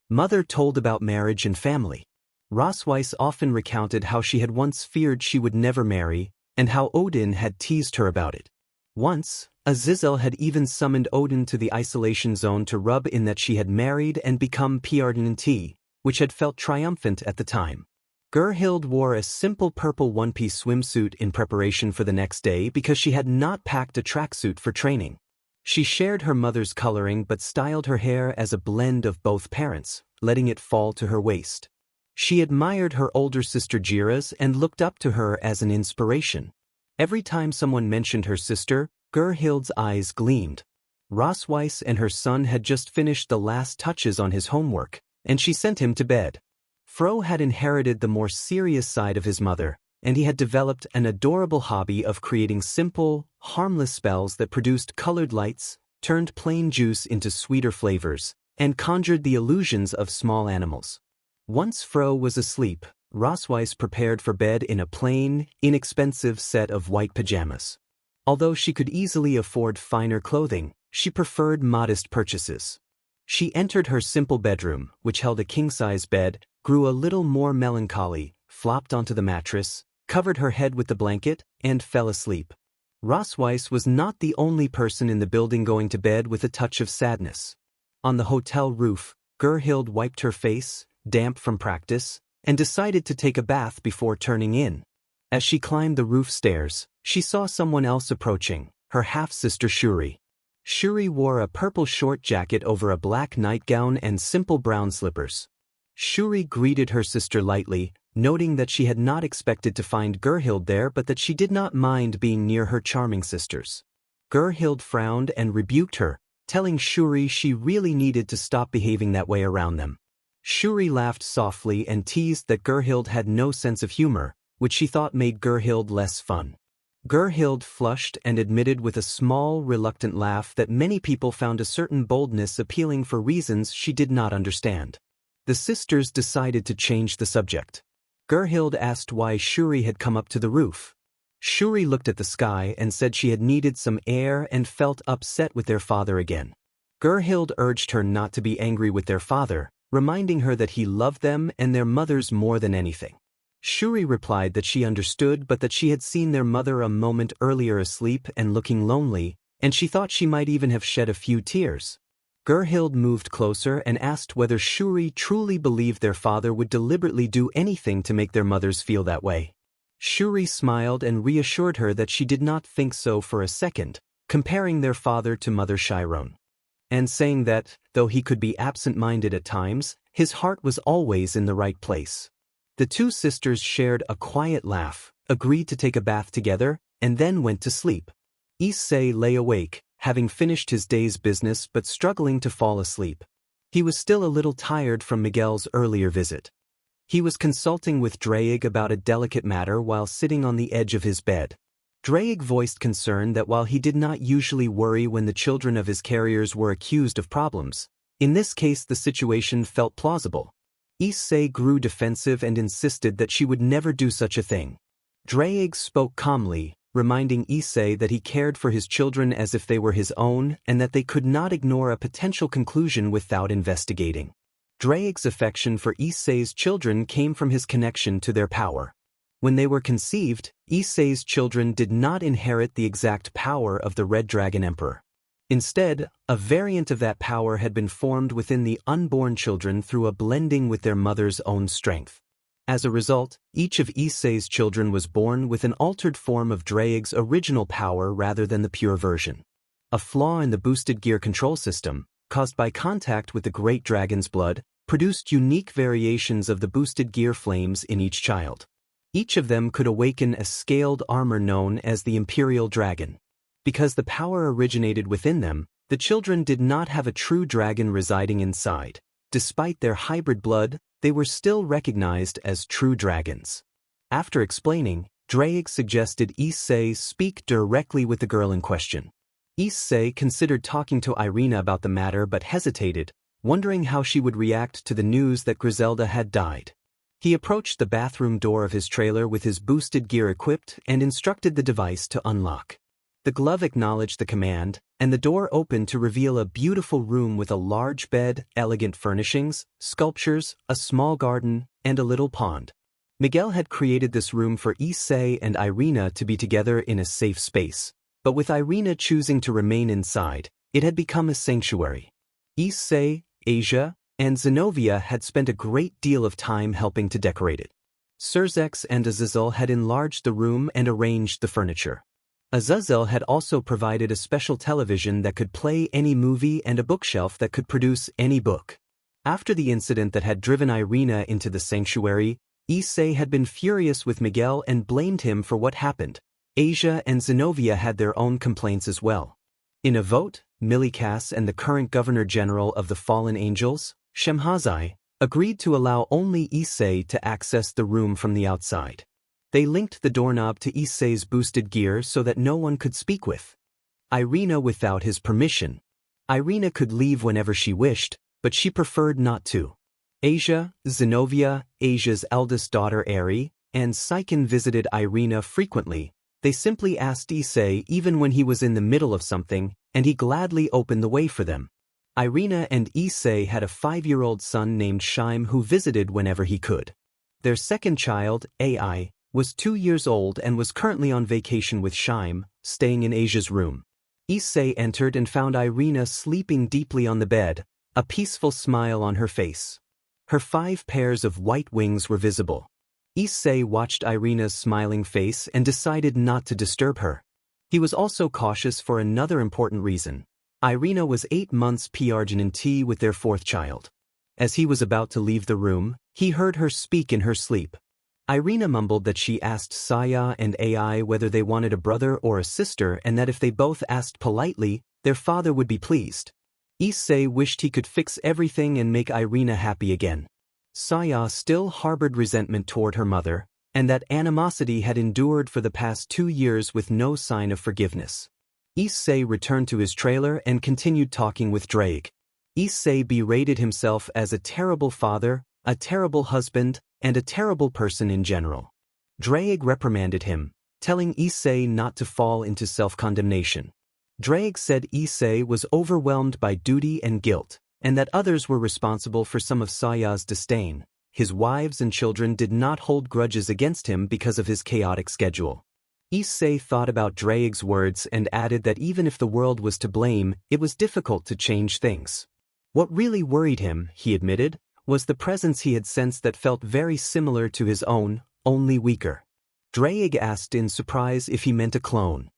Speaker 1: mother told about marriage and family. Rosweiss often recounted how she had once feared she would never marry, and how Odin had teased her about it. Once, Azazel had even summoned Odin to the isolation zone to rub in that she had married and become Prdnt, which had felt triumphant at the time. Gerhild wore a simple purple one-piece swimsuit in preparation for the next day because she had not packed a tracksuit for training. She shared her mother's coloring but styled her hair as a blend of both parents, letting it fall to her waist. She admired her older sister Jira's and looked up to her as an inspiration. Every time someone mentioned her sister, Gerhild's eyes gleamed. Rosweiss and her son had just finished the last touches on his homework, and she sent him to bed. Fro had inherited the more serious side of his mother, and he had developed an adorable hobby of creating simple, harmless spells that produced colored lights, turned plain juice into sweeter flavors, and conjured the illusions of small animals. Once Fro was asleep, Rosweiss prepared for bed in a plain, inexpensive set of white pajamas. Although she could easily afford finer clothing, she preferred modest purchases. She entered her simple bedroom, which held a king-size bed, grew a little more melancholy, flopped onto the mattress, covered her head with the blanket, and fell asleep. Rosweiss was not the only person in the building going to bed with a touch of sadness. On the hotel roof, Gerhild wiped her face, damp from practice, and decided to take a bath before turning in. As she climbed the roof stairs, she saw someone else approaching, her half-sister Shuri. Shuri wore a purple short jacket over a black nightgown and simple brown slippers. Shuri greeted her sister lightly, noting that she had not expected to find Gerhild there but that she did not mind being near her charming sisters. Gerhild frowned and rebuked her, telling Shuri she really needed to stop behaving that way around them. Shuri laughed softly and teased that Gerhild had no sense of humor, which she thought made Gerhild less fun. Gerhild flushed and admitted with a small, reluctant laugh that many people found a certain boldness appealing for reasons she did not understand. The sisters decided to change the subject. Gerhild asked why Shuri had come up to the roof. Shuri looked at the sky and said she had needed some air and felt upset with their father again. Gerhild urged her not to be angry with their father, reminding her that he loved them and their mothers more than anything. Shuri replied that she understood but that she had seen their mother a moment earlier asleep and looking lonely, and she thought she might even have shed a few tears. Gerhild moved closer and asked whether Shuri truly believed their father would deliberately do anything to make their mothers feel that way. Shuri smiled and reassured her that she did not think so for a second, comparing their father to Mother Chiron, and saying that, though he could be absent-minded at times, his heart was always in the right place. The two sisters shared a quiet laugh, agreed to take a bath together, and then went to sleep. Issei lay awake, having finished his day's business but struggling to fall asleep. He was still a little tired from Miguel's earlier visit. He was consulting with Draig about a delicate matter while sitting on the edge of his bed. Draig voiced concern that while he did not usually worry when the children of his carriers were accused of problems, in this case the situation felt plausible. Issei grew defensive and insisted that she would never do such a thing. Draig spoke calmly, reminding Issei that he cared for his children as if they were his own and that they could not ignore a potential conclusion without investigating. Draig's affection for Issei's children came from his connection to their power. When they were conceived, Issei's children did not inherit the exact power of the Red Dragon Emperor. Instead, a variant of that power had been formed within the unborn children through a blending with their mother's own strength. As a result, each of Issei's children was born with an altered form of Draig's original power rather than the pure version. A flaw in the boosted gear control system, caused by contact with the great dragon's blood, produced unique variations of the boosted gear flames in each child. Each of them could awaken a scaled armor known as the Imperial Dragon. Because the power originated within them, the children did not have a true dragon residing inside. Despite their hybrid blood, they were still recognized as true dragons. After explaining, Draig suggested Issei speak directly with the girl in question. Issei considered talking to Irina about the matter but hesitated, wondering how she would react to the news that Griselda had died. He approached the bathroom door of his trailer with his boosted gear equipped and instructed the device to unlock. The glove acknowledged the command, and the door opened to reveal a beautiful room with a large bed, elegant furnishings, sculptures, a small garden, and a little pond. Miguel had created this room for Issei and Irina to be together in a safe space, but with Irina choosing to remain inside, it had become a sanctuary. Issei, Asia, and Zenobia had spent a great deal of time helping to decorate it. Surzex and Azazel had enlarged the room and arranged the furniture. Azazel had also provided a special television that could play any movie and a bookshelf that could produce any book. After the incident that had driven Irina into the sanctuary, Issei had been furious with Miguel and blamed him for what happened. Asia and Zenobia had their own complaints as well. In a vote, Milikas and the current Governor-General of the Fallen Angels, Shemhazai, agreed to allow only Issei to access the room from the outside. They linked the doorknob to Issei's boosted gear so that no one could speak with Irina without his permission. Irina could leave whenever she wished, but she preferred not to. Asia, Zenobia, Asia's eldest daughter Eri, and Saiken visited Irina frequently. They simply asked Issei even when he was in the middle of something, and he gladly opened the way for them. Irina and Issei had a 5-year-old son named Shaim who visited whenever he could. Their second child, Ai, was 2 years old and was currently on vacation with Shaim, staying in Asia's room. Issei entered and found Irina sleeping deeply on the bed, a peaceful smile on her face. Her 5 pairs of white wings were visible. Issei watched Irina's smiling face and decided not to disturb her. He was also cautious for another important reason. Irina was 8 months pregnant with their 4th child. As he was about to leave the room, he heard her speak in her sleep. Irina mumbled that she asked Saya and Ai whether they wanted a brother or a sister and that if they both asked politely, their father would be pleased. Issei wished he could fix everything and make Irina happy again. Saya still harbored resentment toward her mother, and that animosity had endured for the past 2 years with no sign of forgiveness. Issei returned to his trailer and continued talking with Drake. Issei berated himself as a terrible father, a terrible husband, and a terrible person in general. Drake reprimanded him, telling Issei not to fall into self-condemnation. Drake said Issei was overwhelmed by duty and guilt, and that others were responsible for some of Saya's disdain. His wives and children did not hold grudges against him because of his chaotic schedule. Issei thought about Drake's words and added that even if the world was to blame, it was difficult to change things. What really worried him, he admitted, was the presence he had sensed that felt very similar to his own, only weaker. Drake asked in surprise if he meant a clone.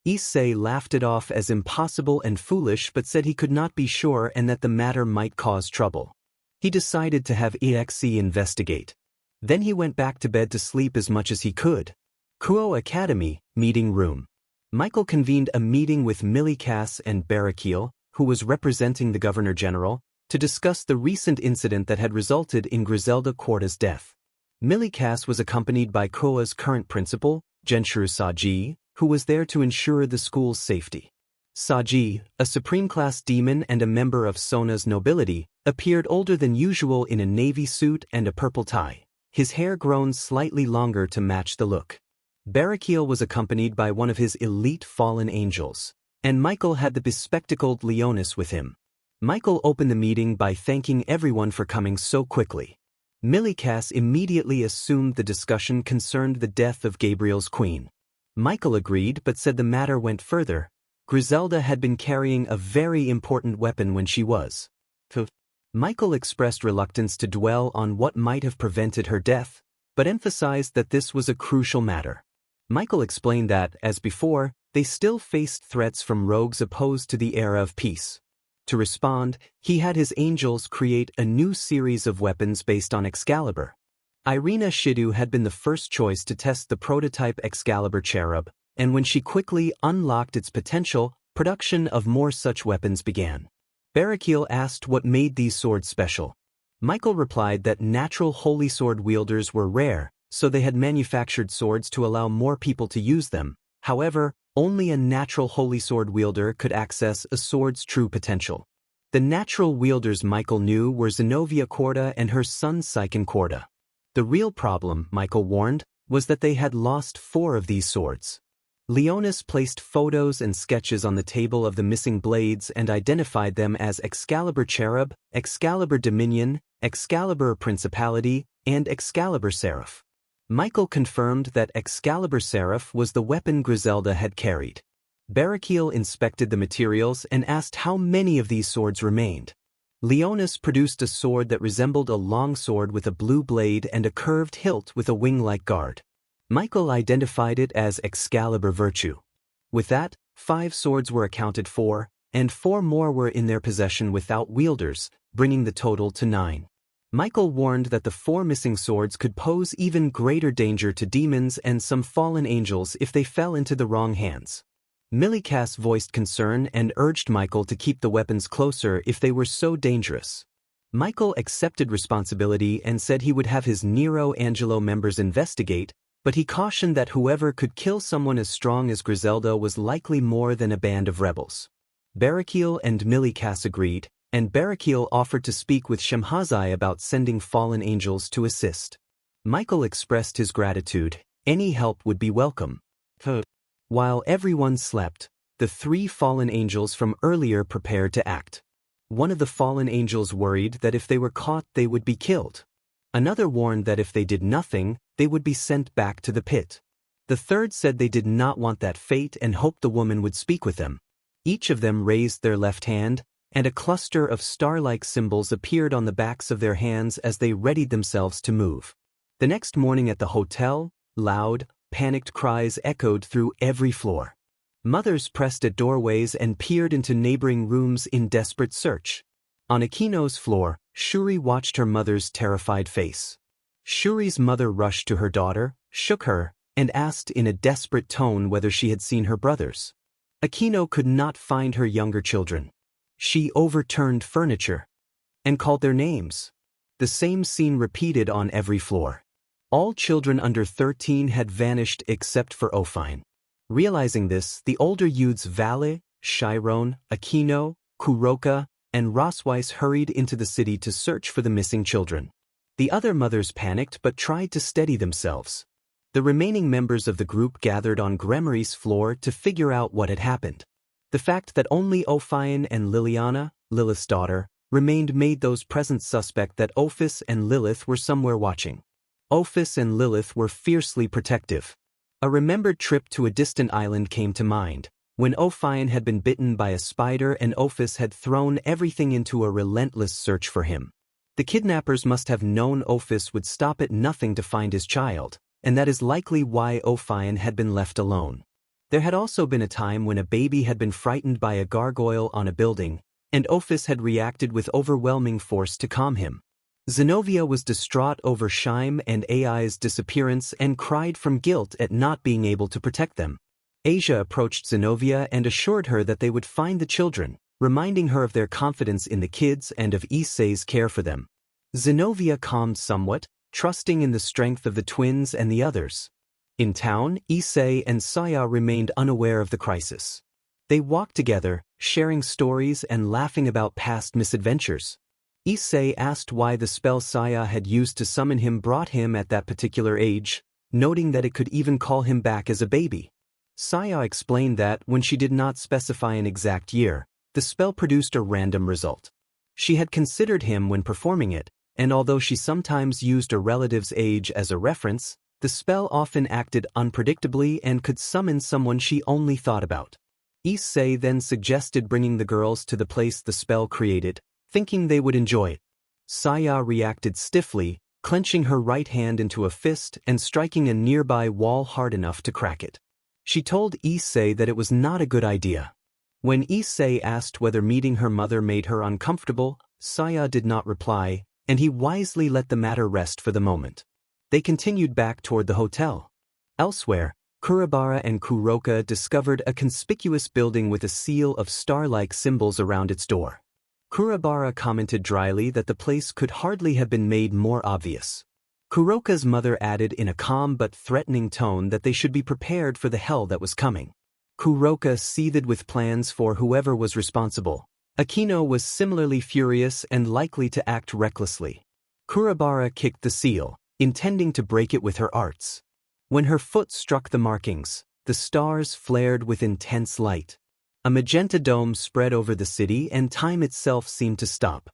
Speaker 1: Issei laughed it off as impossible and foolish but said he could not be sure and that the matter might cause trouble. He decided to have EXE investigate. Then he went back to bed to sleep as much as he could. Kuo Academy, meeting room. Michael convened a meeting with Milikas and Barakiel, who was representing the Governor General, to discuss the recent incident that had resulted in Griselda Quarta's death. Milikas was accompanied by Kuo's current principal, Genshuru Saji, who was there to ensure the school's safety. Saji, a supreme-class demon and a member of Sona's nobility, appeared older than usual in a navy suit and a purple tie, his hair grown slightly longer to match the look. Barakiel was accompanied by one of his elite fallen angels, and Michael had the bespectacled Leonis with him. Michael opened the meeting by thanking everyone for coming so quickly. Milikas immediately assumed the discussion concerned the death of Gabriel's queen. Michael agreed but said the matter went further. Griselda had been carrying a very important weapon when she was. Michael expressed reluctance to dwell on what might have prevented her death, but emphasized that this was a crucial matter. Michael explained that, as before, they still faced threats from rogues opposed to the era of peace. To respond, he had his angels create a new series of weapons based on Excalibur. Irina Shidu had been the first choice to test the prototype Excalibur Cherub, and when she quickly unlocked its potential, production of more such weapons began. Barakiel asked what made these swords special. Michael replied that natural holy sword wielders were rare, so they had manufactured swords to allow more people to use them. However, only a natural holy sword wielder could access a sword's true potential. The natural wielders Michael knew were Zenobia Quarta and her son Psyken Quarta. The real problem, Michael warned, was that they had lost 4 of these swords. Leonis placed photos and sketches on the table of the missing blades and identified them as Excalibur Cherub, Excalibur Dominion, Excalibur Principality, and Excalibur Seraph. Michael confirmed that Excalibur Seraph was the weapon Griselda had carried. Barakiel inspected the materials and asked how many of these swords remained. Leonis produced a sword that resembled a long sword with a blue blade and a curved hilt with a wing-like guard. Michael identified it as Excalibur Virtue. With that, 5 swords were accounted for, and 4 more were in their possession without wielders, bringing the total to 9. Michael warned that the 4 missing swords could pose even greater danger to demons and some fallen angels if they fell into the wrong hands. Milikas voiced concern and urged Michael to keep the weapons closer if they were so dangerous. Michael accepted responsibility and said he would have his Nero Angelo members investigate, but he cautioned that whoever could kill someone as strong as Griselda was likely more than a band of rebels. Barakiel and Milikas agreed, and Barakiel offered to speak with Shemhazai about sending fallen angels to assist. Michael expressed his gratitude. Any help would be welcome. While everyone slept, the 3 fallen angels from earlier prepared to act. One of the fallen angels worried that if they were caught they would be killed. Another warned that if they did nothing, they would be sent back to the pit. The third said they did not want that fate and hoped the woman would speak with them. Each of them raised their left hand, and a cluster of star-like symbols appeared on the backs of their hands as they readied themselves to move. The next morning at the hotel, loud, panicked cries echoed through every floor. Mothers pressed at doorways and peered into neighboring rooms in desperate search. On Akino's floor, Shuri watched her mother's terrified face. Shuri's mother rushed to her daughter, shook her, and asked in a desperate tone whether she had seen her brothers. Akino could not find her younger children. She overturned furniture and called their names. The same scene repeated on every floor. All children under 13 had vanished except for Ofine. Realizing this, the older youths Vale, Chiron, Akino, Kuroka, and Rosweiss hurried into the city to search for the missing children. The other mothers panicked but tried to steady themselves. The remaining members of the group gathered on Gremory's floor to figure out what had happened. The fact that only Ofine and Liliana, Lilith's daughter, remained made those present suspect that Ophis and Lilith were somewhere watching. Ophis and Lilith were fiercely protective. A remembered trip to a distant island came to mind, when Ofine had been bitten by a spider and Ophis had thrown everything into a relentless search for him. The kidnappers must have known Ophis would stop at nothing to find his child, and that is likely why Ofine had been left alone. There had also been a time when a baby had been frightened by a gargoyle on a building, and Ophis had reacted with overwhelming force to calm him. Zenobia was distraught over Shaim and Ai's disappearance and cried from guilt at not being able to protect them. Asia approached Zenobia and assured her that they would find the children, reminding her of their confidence in the kids and of Issei's care for them. Zenobia calmed somewhat, trusting in the strength of the twins and the others. In town, Issei and Saya remained unaware of the crisis. They walked together, sharing stories and laughing about past misadventures. Issei asked why the spell Saya had used to summon him brought him at that particular age, noting that it could even call him back as a baby. Saya explained that, when she did not specify an exact year, the spell produced a random result. She had considered him when performing it, and although she sometimes used a relative's age as a reference, the spell often acted unpredictably and could summon someone she only thought about. Issei then suggested bringing the girls to the place the spell created, thinking they would enjoy it. Saya reacted stiffly, clenching her right hand into a fist and striking a nearby wall hard enough to crack it. She told Issei that it was not a good idea. When Issei asked whether meeting her mother made her uncomfortable, Saya did not reply, and he wisely let the matter rest for the moment. They continued back toward the hotel. Elsewhere, Kurabara and Kuroka discovered a conspicuous building with a seal of star-like symbols around its door. Kurabara commented dryly that the place could hardly have been made more obvious. Kuroka's mother added in a calm but threatening tone that they should be prepared for the hell that was coming. Kuroka seethed with plans for whoever was responsible. Akino was similarly furious and likely to act recklessly. Kurabara kicked the seal, intending to break it with her arts. When her foot struck the markings, the stars flared with intense light. A magenta dome spread over the city and time itself seemed to stop.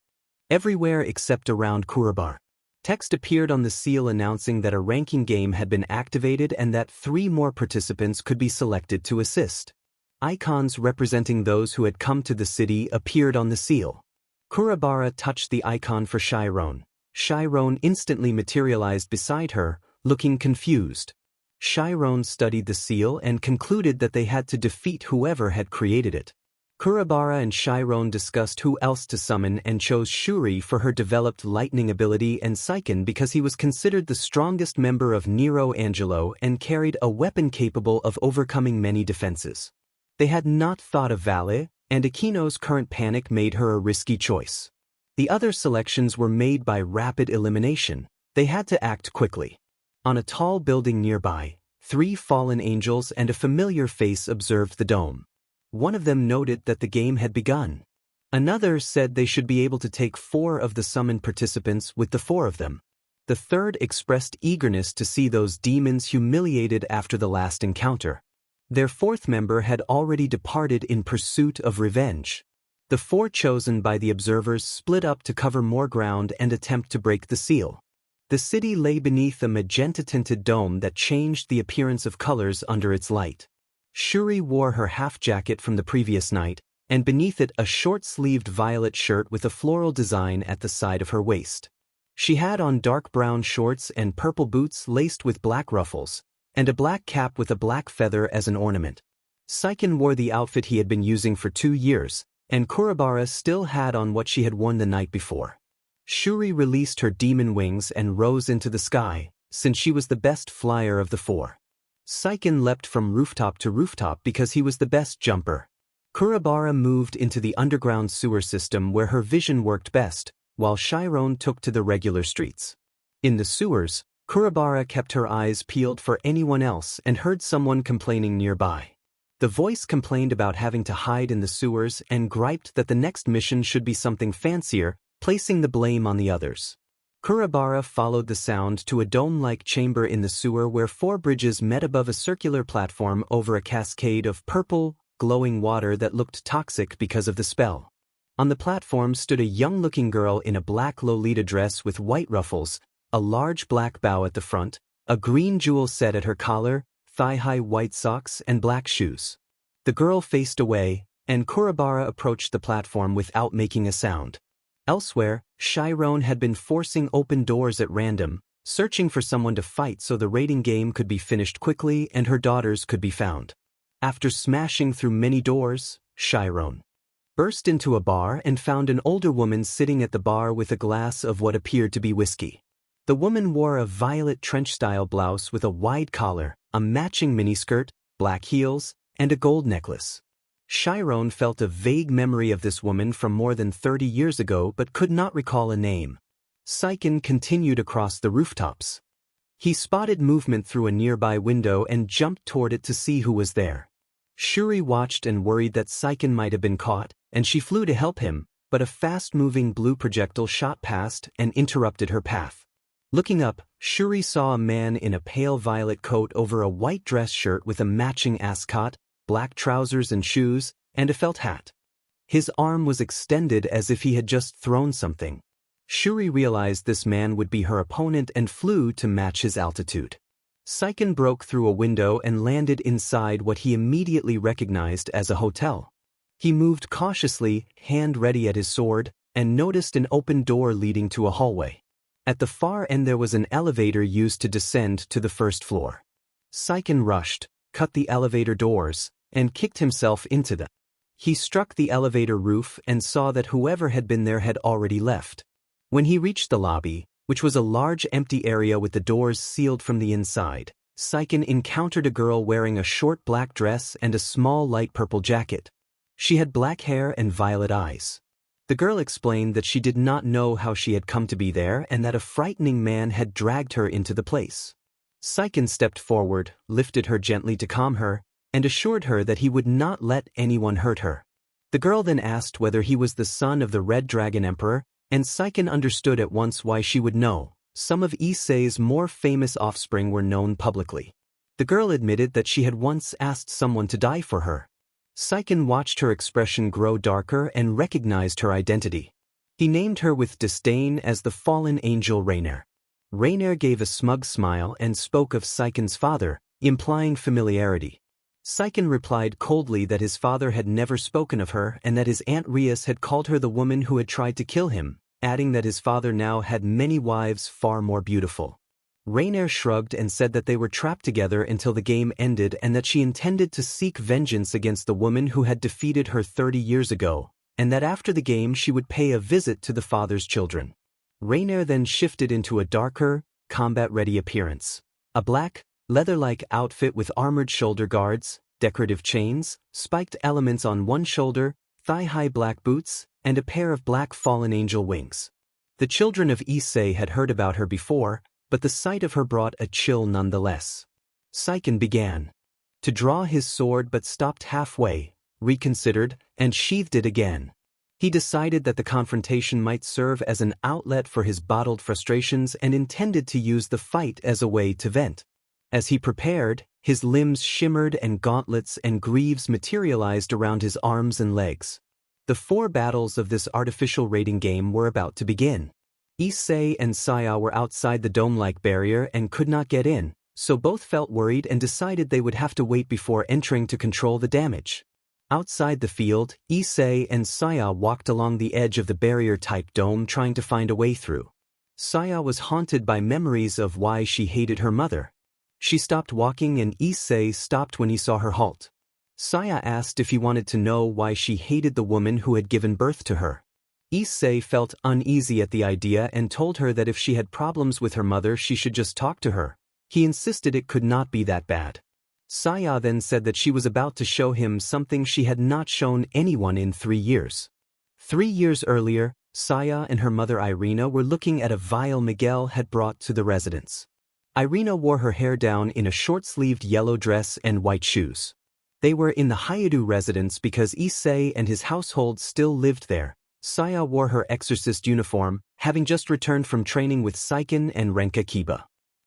Speaker 1: Everywhere except around Kurabara. Text appeared on the seal announcing that a ranking game had been activated and that 3 more participants could be selected to assist. Icons representing those who had come to the city appeared on the seal. Kurabara touched the icon for Chiron. Chiron instantly materialized beside her, looking confused. Chiron studied the seal and concluded that they had to defeat whoever had created it. Kurabara and Chiron discussed who else to summon and chose Shuri for her developed lightning ability and Seiken because he was considered the strongest member of Nero Angelo and carried a weapon capable of overcoming many defenses. They had not thought of Vale, and Akino's current panic made her a risky choice. The other selections were made by rapid elimination. They had to act quickly. On a tall building nearby, 3 fallen angels and a familiar face observed the dome. One of them noted that the game had begun. Another said they should be able to take 4 of the summoned participants with the 4 of them. The third expressed eagerness to see those demons humiliated after the last encounter. Their 4th member had already departed in pursuit of revenge. The 4 chosen by the observers split up to cover more ground and attempt to break the seal. The city lay beneath a magenta-tinted dome that changed the appearance of colors under its light. Shuri wore her half-jacket from the previous night, and beneath it a short-sleeved violet shirt with a floral design at the side of her waist. She had on dark brown shorts and purple boots laced with black ruffles, and a black cap with a black feather as an ornament. Seiken wore the outfit he had been using for 2 years, and Kurabara still had on what she had worn the night before. Shuri released her demon wings and rose into the sky, since she was the best flyer of the 4. Seiken leapt from rooftop to rooftop because he was the best jumper. Kurabara moved into the underground sewer system where her vision worked best, while Chiron took to the regular streets. In the sewers, Kurabara kept her eyes peeled for anyone else and heard someone complaining nearby. The voice complained about having to hide in the sewers and griped that the next mission should be something fancier, placing the blame on the others. Kurabara followed the sound to a dome-like chamber in the sewer where 4 bridges met above a circular platform over a cascade of purple, glowing water that looked toxic because of the spell. On the platform stood a young-looking girl in a black Lolita dress with white ruffles, a large black bow at the front, a green jewel set at her collar, thigh-high white socks, and black shoes. The girl faced away, and Kurabara approached the platform without making a sound. Elsewhere, Chiron had been forcing open doors at random, searching for someone to fight so the raiding game could be finished quickly and her daughters could be found. After smashing through many doors, Chiron burst into a bar and found an older woman sitting at the bar with a glass of what appeared to be whiskey. The woman wore a violet trench-style blouse with a wide collar, a matching miniskirt, black heels, and a gold necklace. Chiron felt a vague memory of this woman from more than 30 years ago but could not recall a name. Seiken continued across the rooftops. He spotted movement through a nearby window and jumped toward it to see who was there. Shuri watched and worried that Seiken might have been caught, and she flew to help him, but a fast-moving blue projectile shot past and interrupted her path. Looking up, Shuri saw a man in a pale violet coat over a white dress shirt with a matching ascot, black trousers and shoes, and a felt hat. His arm was extended as if he had just thrown something. Shuri realized this man would be her opponent and flew to match his altitude. Seiken broke through a window and landed inside what he immediately recognized as a hotel. He moved cautiously, hand ready at his sword, and noticed an open door leading to a hallway. At the far end there was an elevator used to descend to the first floor. Seiken rushed, cut the elevator doors, and kicked himself into them. He struck the elevator roof and saw that whoever had been there had already left. When he reached the lobby, which was a large empty area with the doors sealed from the inside, Seiken encountered a girl wearing a short black dress and a small light purple jacket. She had black hair and violet eyes. The girl explained that she did not know how she had come to be there and that a frightening man had dragged her into the place. Seiken stepped forward, lifted her gently to calm her, and assured her that he would not let anyone hurt her. The girl then asked whether he was the son of the Red Dragon Emperor, and Seiken understood at once why she would know. Some of Issei's more famous offspring were known publicly. The girl admitted that she had once asked someone to die for her. Seiken watched her expression grow darker and recognized her identity. He named her with disdain as the fallen angel Rainer. Rainer gave a smug smile and spoke of Seiken's father, implying familiarity. Seiken replied coldly that his father had never spoken of her and that his aunt Rias had called her the woman who had tried to kill him, adding that his father now had many wives far more beautiful. Rainer shrugged and said that they were trapped together until the game ended and that she intended to seek vengeance against the woman who had defeated her 30 years ago, and that after the game she would pay a visit to the father's children. Rainer then shifted into a darker, combat-ready appearance. A black, leather-like outfit with armored shoulder guards, decorative chains, spiked elements on one shoulder, thigh-high black boots, and a pair of black fallen angel wings. The children of Issei had heard about her before, but the sight of her brought a chill nonetheless. Seiken began to draw his sword but stopped halfway, reconsidered, and sheathed it again. He decided that the confrontation might serve as an outlet for his bottled frustrations and intended to use the fight as a way to vent. As he prepared, his limbs shimmered and gauntlets and greaves materialized around his arms and legs. The 4 battles of this artificial raiding game were about to begin. Issei and Saya were outside the dome-like barrier and could not get in, so both felt worried and decided they would have to wait before entering to control the damage. Outside the field, Issei and Saya walked along the edge of the barrier-type dome trying to find a way through. Saya was haunted by memories of why she hated her mother. She stopped walking and Issei stopped when he saw her halt. Saya asked if he wanted to know why she hated the woman who had given birth to her. Issei felt uneasy at the idea and told her that if she had problems with her mother she should just talk to her. He insisted it could not be that bad. Saya then said that she was about to show him something she had not shown anyone in 3 years. 3 years earlier, Saya and her mother Irina were looking at a vial Miguel had brought to the residence. Irina wore her hair down in a short-sleeved yellow dress and white shoes. They were in the Hyodo residence because Issei and his household still lived there. Saya wore her exorcist uniform, having just returned from training with Seiken and Renka Kiba.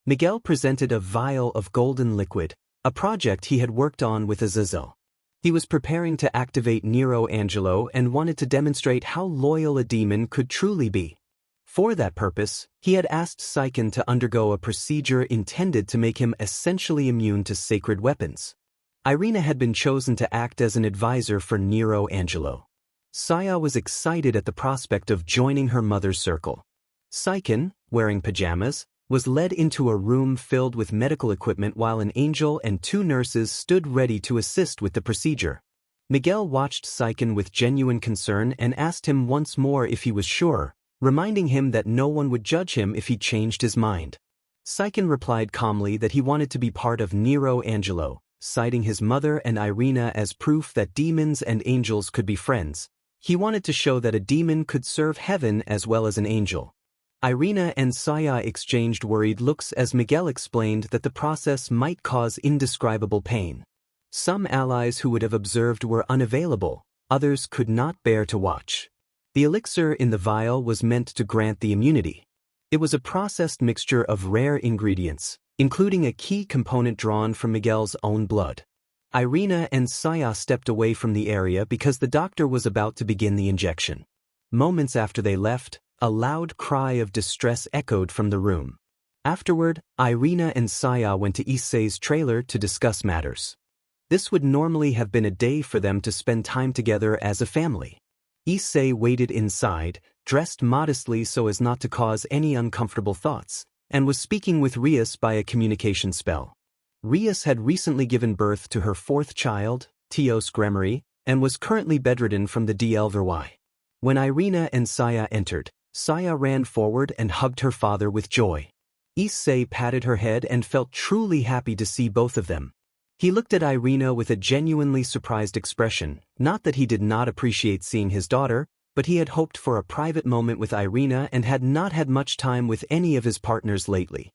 Speaker 1: Miguel presented a vial of golden liquid, a project he had worked on with Azazel. He was preparing to activate Nero Angelo and wanted to demonstrate how loyal a demon could truly be. For that purpose, he had asked Seiken to undergo a procedure intended to make him essentially immune to sacred weapons. Irina had been chosen to act as an advisor for Nero Angelo. Saya was excited at the prospect of joining her mother's circle. Seiken, wearing pajamas, was led into a room filled with medical equipment while an angel and 2 nurses stood ready to assist with the procedure. Miguel watched Seiken with genuine concern and asked him once more if he was sure, reminding him that no one would judge him if he changed his mind. Seiken replied calmly that he wanted to be part of Nero Angelo, citing his mother and Irina as proof that demons and angels could be friends. He wanted to show that a demon could serve heaven as well as an angel. Irina and Saya exchanged worried looks as Miguel explained that the process might cause indescribable pain. Some allies who would have observed were unavailable, others could not bear to watch. The elixir in the vial was meant to grant the immunity. It was a processed mixture of rare ingredients, including a key component drawn from Miguel's own blood. Irina and Saya stepped away from the area because the doctor was about to begin the injection. Moments after they left, a loud cry of distress echoed from the room. Afterward, Irina and Saya went to Issei's trailer to discuss matters. This would normally have been a day for them to spend time together as a family. Issei waited inside, dressed modestly so as not to cause any uncomfortable thoughts, and was speaking with Rias by a communication spell. Rias had recently given birth to her 4th child, Teos Gremory, and was currently bedridden from the DLVY. When Irina and Saya entered, Saya ran forward and hugged her father with joy. Issei patted her head and felt truly happy to see both of them. He looked at Irina with a genuinely surprised expression, not that he did not appreciate seeing his daughter, but he had hoped for a private moment with Irina and had not had much time with any of his partners lately.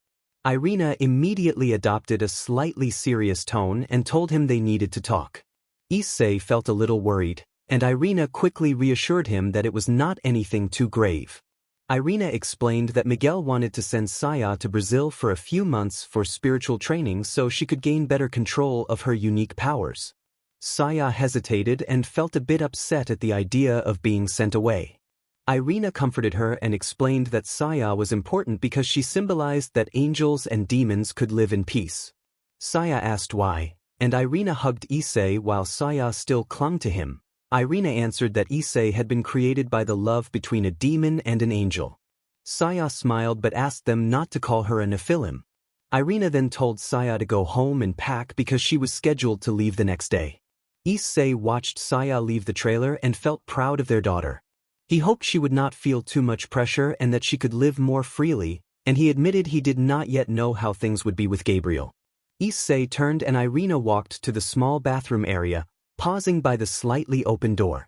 Speaker 1: Irina immediately adopted a slightly serious tone and told him they needed to talk. Issei felt a little worried, and Irina quickly reassured him that it was not anything too grave. Irina explained that Miguel wanted to send Saya to Brazil for a few months for spiritual training so she could gain better control of her unique powers. Saya hesitated and felt a bit upset at the idea of being sent away. Irina comforted her and explained that Saya was important because she symbolized that angels and demons could live in peace. Saya asked why, and Irina hugged Issei while Saya still clung to him. Irina answered that Issei had been created by the love between a demon and an angel. Saya smiled but asked them not to call her a Nephilim. Irina then told Saya to go home and pack because she was scheduled to leave the next day. Issei watched Saya leave the trailer and felt proud of their daughter. He hoped she would not feel too much pressure and that she could live more freely, and he admitted he did not yet know how things would be with Gabriel. Issei turned and Irina walked to the small bathroom area, pausing by the slightly open door.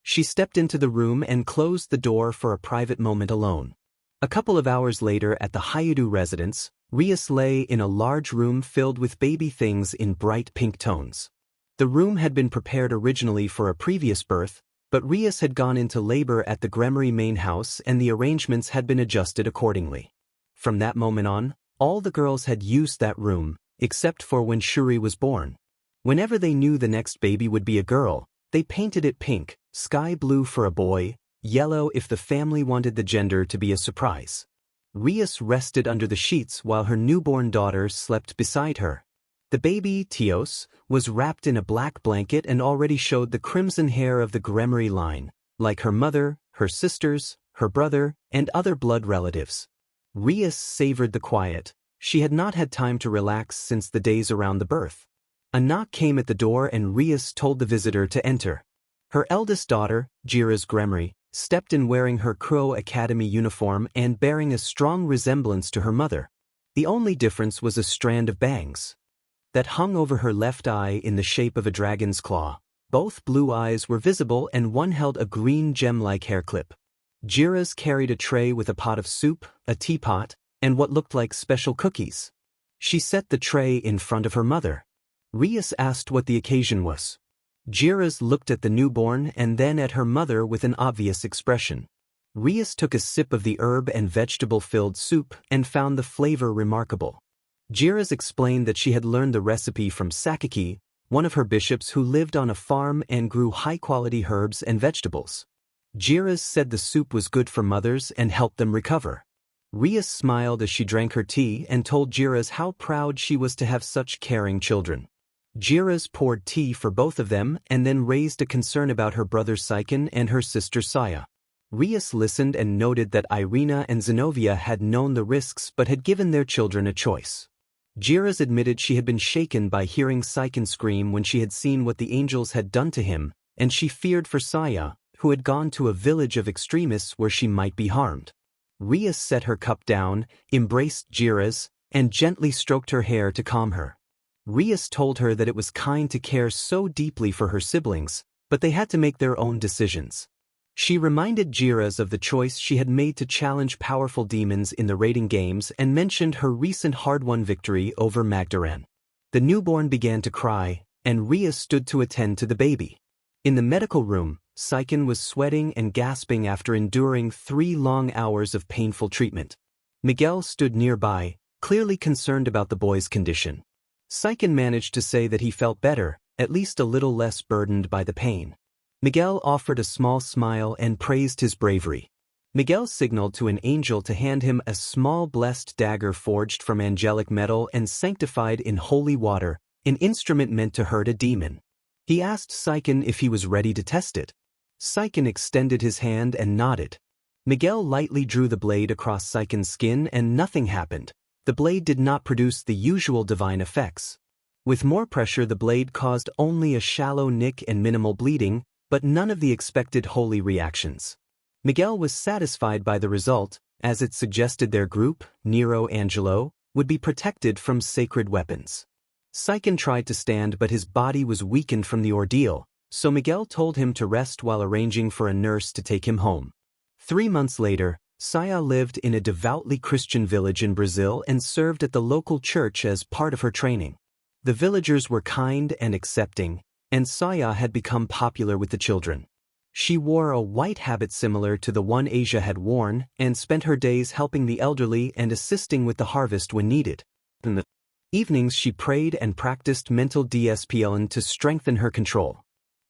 Speaker 1: She stepped into the room and closed the door for a private moment alone. A couple of hours later at the Hyodo residence, Rias lay in a large room filled with baby things in bright pink tones. The room had been prepared originally for a previous birth, but Rias had gone into labor at the Gremory main house and the arrangements had been adjusted accordingly. From that moment on, all the girls had used that room, except for when Shuri was born. Whenever they knew the next baby would be a girl, they painted it pink, sky blue for a boy, yellow if the family wanted the gender to be a surprise. Rias rested under the sheets while her newborn daughter slept beside her. The baby, Teos, was wrapped in a black blanket and already showed the crimson hair of the Gremory line, like her mother, her sisters, her brother, and other blood relatives. Rias savored the quiet. She had not had time to relax since the days around the birth. A knock came at the door and Rias told the visitor to enter. Her eldest daughter, Jira's Gremory, stepped in wearing her Crow Academy uniform and bearing a strong resemblance to her mother. The only difference was a strand of bangs that hung over her left eye in the shape of a dragon's claw. Both blue eyes were visible and one held a green gem-like hair clip. Jira's carried a tray with a pot of soup, a teapot, and what looked like special cookies. She set the tray in front of her mother. Rias asked what the occasion was. Jira's looked at the newborn and then at her mother with an obvious expression. Rias took a sip of the herb and vegetable-filled soup and found the flavor remarkable. Jira's explained that she had learned the recipe from Sakaki, one of her bishops who lived on a farm and grew high-quality herbs and vegetables. Jira's said the soup was good for mothers and helped them recover. Rias smiled as she drank her tea and told Jira's how proud she was to have such caring children. Jira's poured tea for both of them and then raised a concern about her brother Saiken and her sister Saya. Rias listened and noted that Irina and Zenobia had known the risks but had given their children a choice. Jira's admitted she had been shaken by hearing Saiken scream when she had seen what the angels had done to him, and she feared for Saya, who had gone to a village of extremists where she might be harmed. Rias set her cup down, embraced Jira's, and gently stroked her hair to calm her. Rias told her that it was kind to care so deeply for her siblings, but they had to make their own decisions. She reminded Jira's of the choice she had made to challenge powerful demons in the raiding games and mentioned her recent hard-won victory over Magdaran. The newborn began to cry, and Rias stood to attend to the baby. In the medical room, Saiken was sweating and gasping after enduring 3 long hours of painful treatment. Miguel stood nearby, clearly concerned about the boy's condition. Saiken managed to say that he felt better, at least a little less burdened by the pain. Miguel offered a small smile and praised his bravery. Miguel signaled to an angel to hand him a small blessed dagger forged from angelic metal and sanctified in holy water, an instrument meant to hurt a demon. He asked Saiken if he was ready to test it. Saiken extended his hand and nodded. Miguel lightly drew the blade across Saiken's skin and nothing happened. The blade did not produce the usual divine effects. With more pressure, the blade caused only a shallow nick and minimal bleeding, but none of the expected holy reactions. Miguel was satisfied by the result, as it suggested their group, Nero Angelo, would be protected from sacred weapons. Saiken tried to stand but his body was weakened from the ordeal, so Miguel told him to rest while arranging for a nurse to take him home. 3 months later, Saya lived in a devoutly Christian village in Brazil and served at the local church as part of her training. The villagers were kind and accepting, and Saya had become popular with the children. She wore a white habit similar to the one Asia had worn and spent her days helping the elderly and assisting with the harvest when needed. In the evenings she prayed and practiced mental discipline to strengthen her control.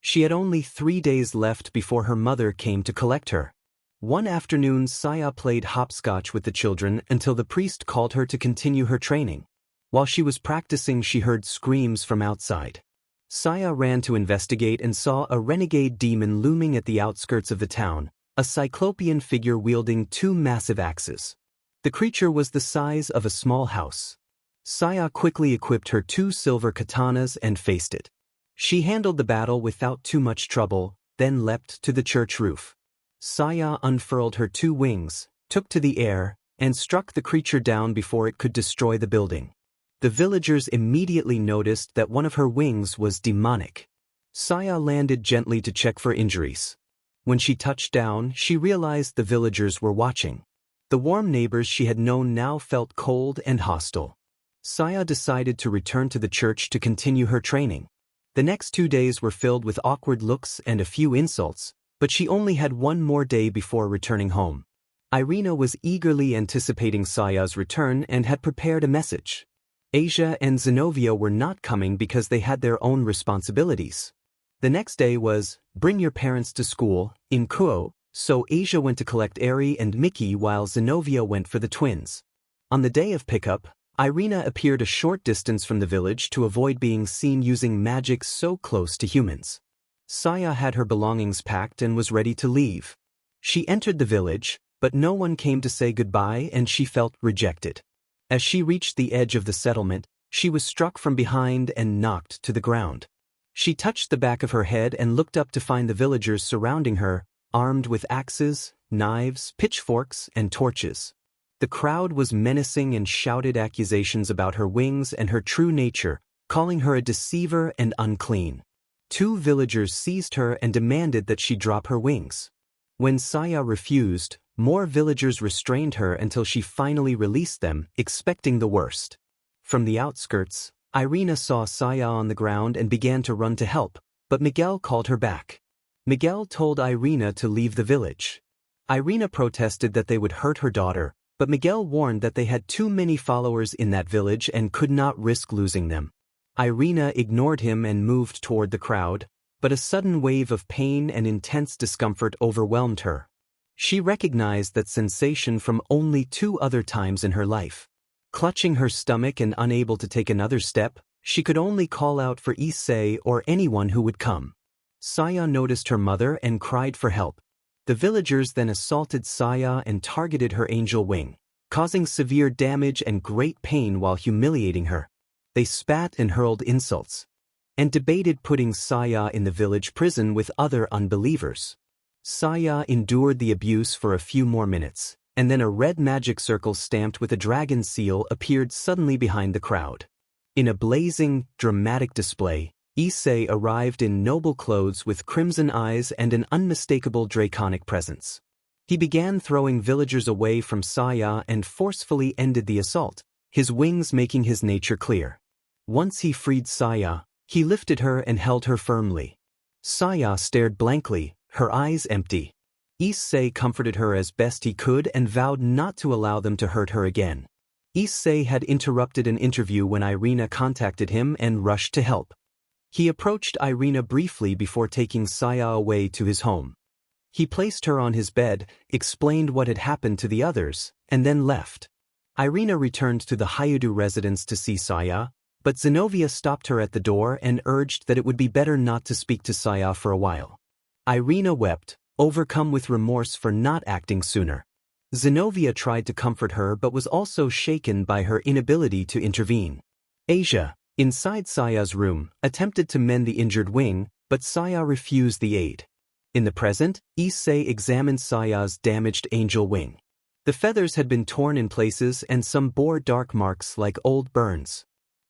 Speaker 1: She had only 3 days left before her mother came to collect her. One afternoon Saya played hopscotch with the children until the priest called her to continue her training. While she was practicing she heard screams from outside. Saya ran to investigate and saw a renegade demon looming at the outskirts of the town, a cyclopean figure wielding 2 massive axes. The creature was the size of a small house. Saya quickly equipped her 2 silver katanas and faced it. She handled the battle without too much trouble, then leapt to the church roof. Saya unfurled her 2 wings, took to the air, and struck the creature down before it could destroy the building. The villagers immediately noticed that one of her wings was demonic. Saya landed gently to check for injuries. When she touched down, she realized the villagers were watching. The warm neighbors she had known now felt cold and hostile. Saya decided to return to the church to continue her training. The next 2 days were filled with awkward looks and a few insults, but she only had 1 more day before returning home. Irina was eagerly anticipating Saya's return and had prepared a message. Asia and Zenobia were not coming because they had their own responsibilities. The next day was, "Bring your parents to school," in Kuo, So Asia went to collect Eri and Mickey while Zenobia went for the twins. On the day of pickup, Irina appeared a short distance from the village to avoid being seen using magic so close to humans. Saya had her belongings packed and was ready to leave. She entered the village, but no one came to say goodbye and she felt rejected. As she reached the edge of the settlement, she was struck from behind and knocked to the ground. She touched the back of her head and looked up to find the villagers surrounding her, armed with axes, knives, pitchforks, and torches. The crowd was menacing and shouted accusations about her wings and her true nature, calling her a deceiver and unclean. 2 villagers seized her and demanded that she drop her wings. When Saya refused, more villagers restrained her until she finally released them, expecting the worst. From the outskirts, Irina saw Saya on the ground and began to run to help, but Miguel called her back. Miguel told Irina to leave the village. Irina protested that they would hurt her daughter, but Miguel warned that they had too many followers in that village and could not risk losing them. Irina ignored him and moved toward the crowd, but a sudden wave of pain and intense discomfort overwhelmed her. She recognized that sensation from only 2 other times in her life. Clutching her stomach and unable to take another step, she could only call out for Issei or anyone who would come. Saya noticed her mother and cried for help. The villagers then assaulted Saya and targeted her angel wing, causing severe damage and great pain while humiliating her. They spat and hurled insults, and debated putting Saya in the village prison with other unbelievers. Saya endured the abuse for a few more minutes, and then a red magic circle stamped with a dragon seal appeared suddenly behind the crowd. In a blazing, dramatic display, Issei arrived in noble clothes with crimson eyes and an unmistakable draconic presence. He began throwing villagers away from Saya and forcefully ended the assault, his wings making his nature clear. Once he freed Saya, he lifted her and held her firmly. Saya stared blankly, her eyes empty. Issei comforted her as best he could and vowed not to allow them to hurt her again. Issei had interrupted an interview when Irina contacted him and rushed to help. He approached Irina briefly before taking Saya away to his home. He placed her on his bed, explained what had happened to the others, and then left. Irina returned to the Hyodo residence to see Saya, but Zenobia stopped her at the door and urged that it would be better not to speak to Saya for a while. Irina wept, overcome with remorse for not acting sooner. Zenobia tried to comfort her but was also shaken by her inability to intervene. Asia, inside Saya's room, attempted to mend the injured wing, but Saya refused the aid. In the present, Issei examined Saya's damaged angel wing. The feathers had been torn in places and some bore dark marks like old burns.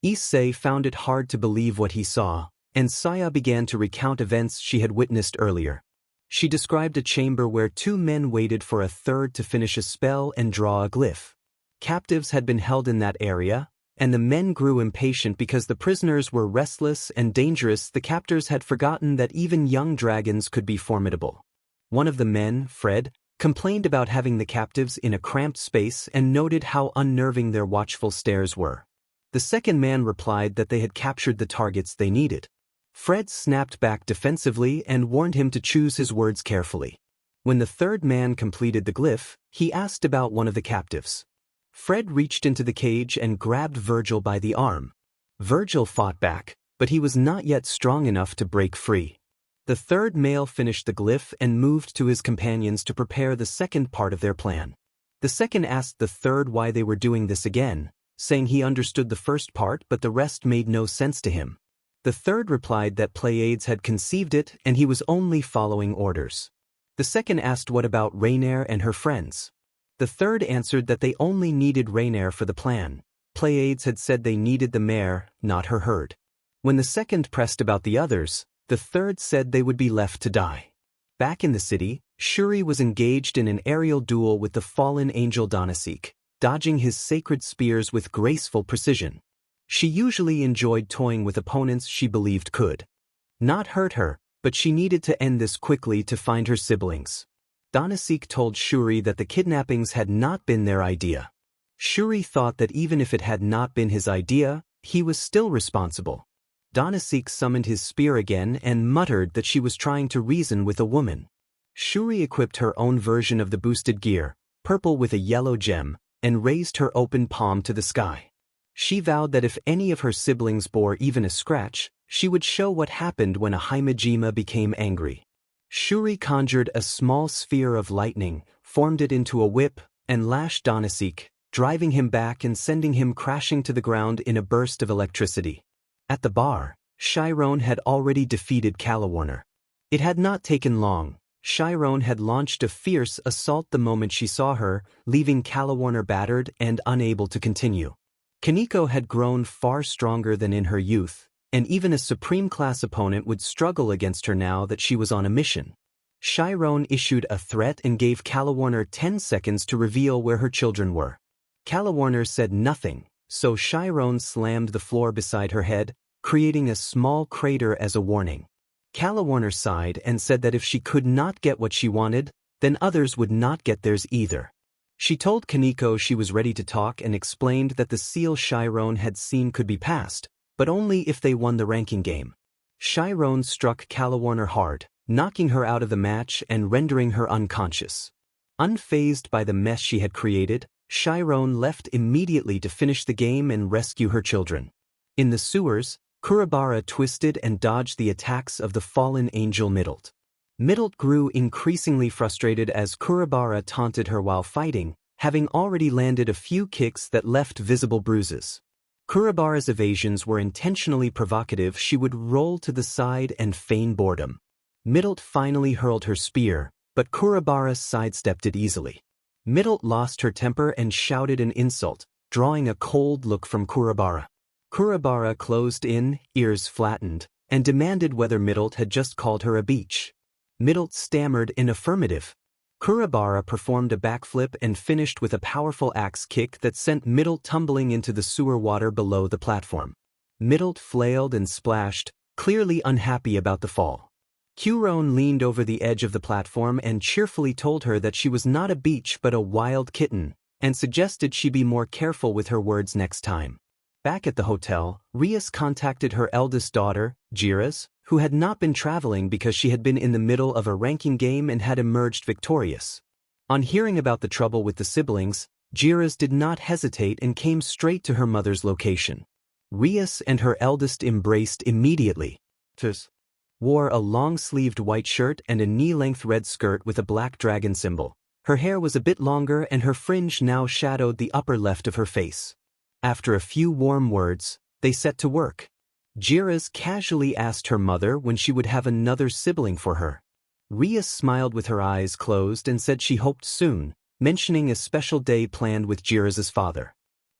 Speaker 1: Issei found it hard to believe what he saw, and Saya began to recount events she had witnessed earlier. She described a chamber where 2 men waited for a third to finish a spell and draw a glyph. Captives had been held in that area, and the men grew impatient because the prisoners were restless and dangerous. The captors had forgotten that even young dragons could be formidable. One of the men, Fred, complained about having the captives in a cramped space and noted how unnerving their watchful stares were. The second man replied that they had captured the targets they needed. Fred snapped back defensively and warned him to choose his words carefully. When the third man completed the glyph, he asked about one of the captives. Fred reached into the cage and grabbed Virgil by the arm. Virgil fought back, but he was not yet strong enough to break free. The third male finished the glyph and moved to his companions to prepare the second part of their plan. The second asked the third why they were doing this again, saying he understood the first part but the rest made no sense to him. The third replied that Pleiades had conceived it and he was only following orders. The second asked what about Rainier and her friends. The third answered that they only needed Rainier for the plan. Pleiades had said they needed the mare, not her herd. When the second pressed about the others, the third said they would be left to die. Back in the city, Shuri was engaged in an aerial duel with the fallen angel Donasik, dodging his sacred spears with graceful precision. She usually enjoyed toying with opponents she believed could not hurt her, but she needed to end this quickly to find her siblings. Donasik told Shuri that the kidnappings had not been their idea. Shuri thought that even if it had not been his idea, he was still responsible. Donasik summoned his spear again and muttered that she was trying to reason with a woman. Shuri equipped her own version of the boosted gear, purple with a yellow gem, and raised her open palm to the sky. She vowed that if any of her siblings bore even a scratch, she would show what happened when a Himejima became angry. Shuri conjured a small sphere of lightning, formed it into a whip, and lashed Donasek, driving him back and sending him crashing to the ground in a burst of electricity. At the bar, Chiron had already defeated Calawarner. It had not taken long. Chiron had launched a fierce assault the moment she saw her, leaving Calawarner battered and unable to continue. Kaneko had grown far stronger than in her youth, and even a supreme-class opponent would struggle against her now that she was on a mission. Chiron issued a threat and gave Calawarner 10 seconds to reveal where her children were. Calawarner said nothing, so Chiron slammed the floor beside her head, creating a small crater as a warning. Calawarner sighed and said that if she could not get what she wanted, then others would not get theirs either. She told Kaneko she was ready to talk and explained that the seal Chiron had seen could be passed, but only if they won the ranking game. Chiron struck Calawarner hard, knocking her out of the match and rendering her unconscious. Unfazed by the mess she had created, Chiron left immediately to finish the game and rescue her children. In the sewers, Kurabara twisted and dodged the attacks of the fallen angel Middlet. Middlet grew increasingly frustrated as Kurabara taunted her while fighting, having already landed a few kicks that left visible bruises. Kurabara's evasions were intentionally provocative. She would roll to the side and feign boredom. Middlet finally hurled her spear, but Kurabara sidestepped it easily. Middlet lost her temper and shouted an insult, drawing a cold look from Kurabara. Kurabara closed in, ears flattened, and demanded whether Middlet had just called her a beach. Middlet stammered in affirmative. Kurabara performed a backflip and finished with a powerful axe kick that sent Middlet tumbling into the sewer water below the platform. Middlet flailed and splashed, clearly unhappy about the fall. Curon leaned over the edge of the platform and cheerfully told her that she was not a beach but a wild kitten, and suggested she be more careful with her words next time. Back at the hotel, Rias contacted her eldest daughter, Jiras, who had not been traveling because she had been in the middle of a ranking game and had emerged victorious. On hearing about the trouble with the siblings, Jiras did not hesitate and came straight to her mother's location. Rias and her eldest embraced immediately. Tis wore a long-sleeved white shirt and a knee-length red skirt with a black dragon symbol. Her hair was a bit longer and her fringe now shadowed the upper left of her face. After a few warm words, they set to work. Jiras casually asked her mother when she would have another sibling for her. Rias smiled with her eyes closed and said she hoped soon, mentioning a special day planned with Jiras's father.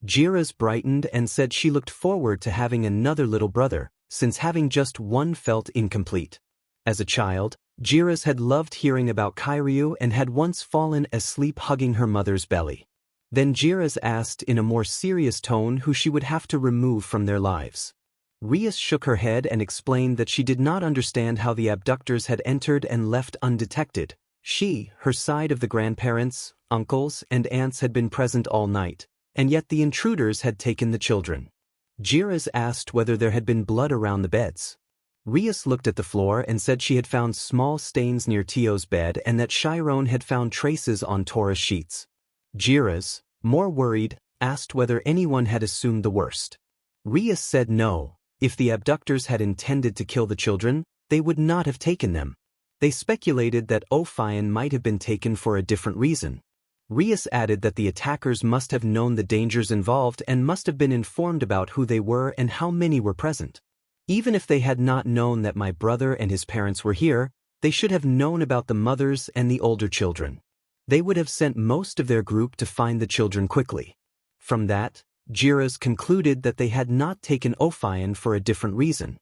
Speaker 1: Jiras brightened and said she looked forward to having another little brother, since having just one felt incomplete. As a child, Jiras had loved hearing about Kairyu and had once fallen asleep hugging her mother's belly. Then Jiras asked in a more serious tone who she would have to remove from their lives. Rias shook her head and explained that she did not understand how the abductors had entered and left undetected. She, her side of the grandparents, uncles, and aunts had been present all night, and yet the intruders had taken the children. Jiras asked whether there had been blood around the beds. Rias looked at the floor and said she had found small stains near Tio's bed and that Chiron had found traces on Tora's sheets. Jiras, more worried, asked whether anyone had assumed the worst. Rias said no. If the abductors had intended to kill the children, they would not have taken them. They speculated that Ophion might have been taken for a different reason. Rias added that the attackers must have known the dangers involved and must have been informed about who they were and how many were present. Even if they had not known that my brother and his parents were here, they should have known about the mothers and the older children. They would have sent most of their group to find the children quickly. From that, Jiras concluded that they had not taken Ophion for a different reason.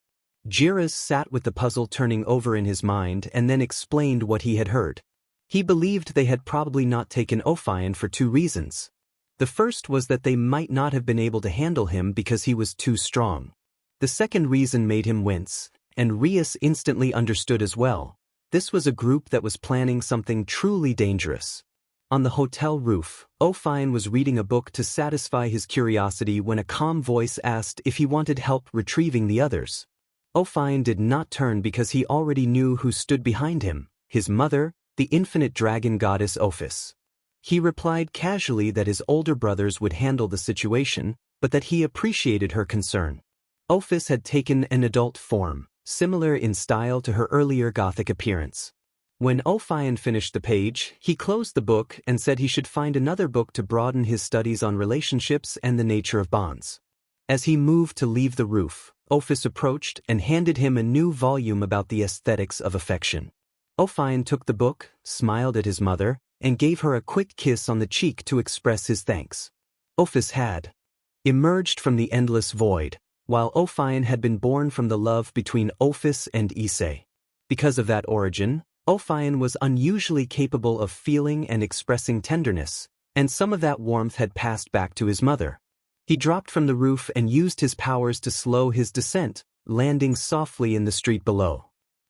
Speaker 1: Jiras sat with the puzzle turning over in his mind and then explained what he had heard. He believed they had probably not taken Ophion for two reasons. The first was that they might not have been able to handle him because he was too strong. The second reason made him wince, and Rias instantly understood as well. This was a group that was planning something truly dangerous. On the hotel roof, Ophion was reading a book to satisfy his curiosity when a calm voice asked if he wanted help retrieving the others. Ophion did not turn because he already knew who stood behind him, his mother, the infinite dragon goddess Ophis. He replied casually that his older brothers would handle the situation, but that he appreciated her concern. Ophis had taken an adult form, similar in style to her earlier Gothic appearance. When Ophion finished the page, he closed the book and said he should find another book to broaden his studies on relationships and the nature of bonds. As he moved to leave the roof, Ophis approached and handed him a new volume about the aesthetics of affection. Ophion took the book, smiled at his mother, and gave her a quick kiss on the cheek to express his thanks. Ophis had emerged from the endless void, while Ophion had been born from the love between Ophis and Issei. Because of that origin, Ophion was unusually capable of feeling and expressing tenderness, and some of that warmth had passed back to his mother. He dropped from the roof and used his powers to slow his descent, landing softly in the street below.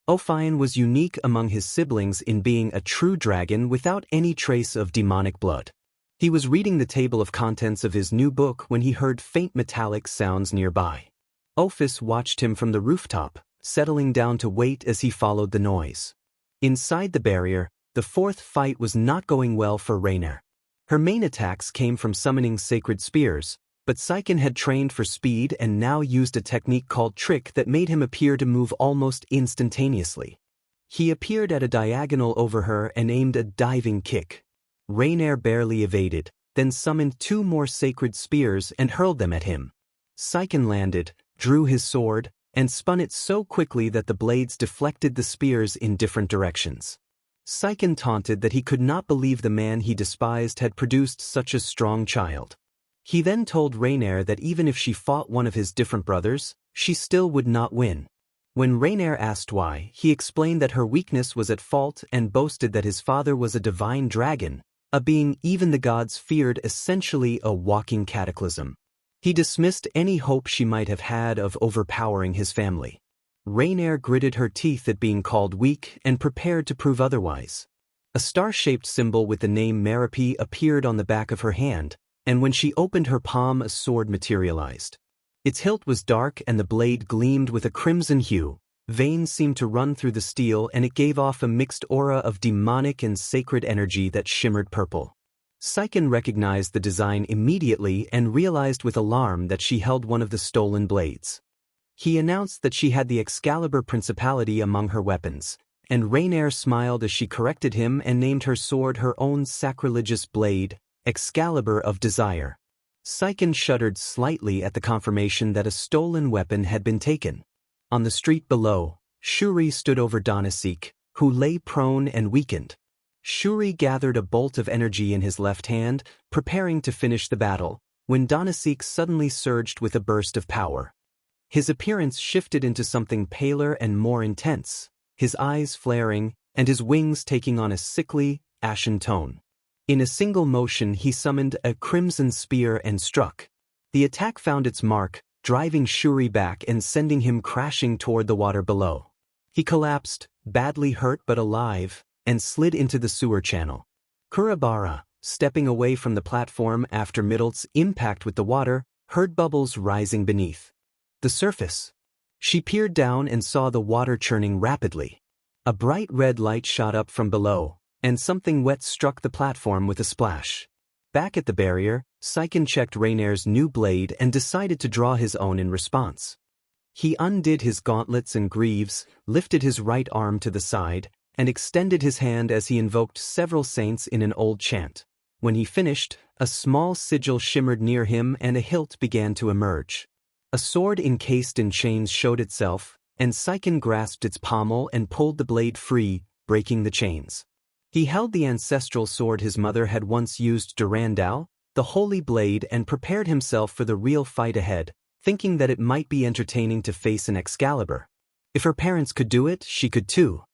Speaker 1: Ophion was unique among his siblings in being a true dragon without any trace of demonic blood. He was reading the table of contents of his new book when he heard faint metallic sounds nearby. Ophis watched him from the rooftop, settling down to wait as he followed the noise. Inside the barrier, the fourth fight was not going well for Rainier. Her main attacks came from summoning sacred spears, but Saiken had trained for speed and now used a technique called trick that made him appear to move almost instantaneously. He appeared at a diagonal over her and aimed a diving kick. Rainier barely evaded, then summoned 2 more sacred spears and hurled them at him. Saiken landed, drew his sword, and spun it so quickly that the blades deflected the spears in different directions. Saiken taunted that he could not believe the man he despised had produced such a strong child. He then told Rainier that even if she fought one of his different brothers, she still would not win. When Rainier asked why, he explained that her weakness was at fault and boasted that his father was a divine dragon, a being even the gods feared, essentially a walking cataclysm. He dismissed any hope she might have had of overpowering his family. Rainier gritted her teeth at being called weak and prepared to prove otherwise. A star-shaped symbol with the name Merope appeared on the back of her hand, and when she opened her palm a sword materialized. Its hilt was dark and the blade gleamed with a crimson hue. Veins seemed to run through the steel and it gave off a mixed aura of demonic and sacred energy that shimmered purple. Saiken recognized the design immediately and realized with alarm that she held one of the stolen blades. He announced that she had the Excalibur Principality among her weapons, and Rainier smiled as she corrected him and named her sword her own sacrilegious blade, Excalibur of Desire. Saiken shuddered slightly at the confirmation that a stolen weapon had been taken. On the street below, Shuri stood over Donasik, who lay prone and weakened. Shuri gathered a bolt of energy in his left hand, preparing to finish the battle, when Donasik suddenly surged with a burst of power. His appearance shifted into something paler and more intense, his eyes flaring, and his wings taking on a sickly, ashen tone. In a single motion he summoned a crimson spear and struck. The attack found its mark, driving Shuri back and sending him crashing toward the water below. He collapsed, badly hurt but alive, and slid into the sewer channel. Kurabara, stepping away from the platform after Middle's impact with the water, heard bubbles rising beneath the surface. She peered down and saw the water churning rapidly. A bright red light shot up from below, and something wet struck the platform with a splash. Back at the barrier, Saiken checked Rainier's new blade and decided to draw his own in response. He undid his gauntlets and greaves, lifted his right arm to the side, and extended his hand as he invoked several saints in an old chant. When he finished, a small sigil shimmered near him and a hilt began to emerge. A sword encased in chains showed itself, and Saiken grasped its pommel and pulled the blade free, breaking the chains. He held the ancestral sword his mother had once used, Durandal, the holy blade, and prepared himself for the real fight ahead, thinking that it might be entertaining to face an Excalibur. If her parents could do it, she could too.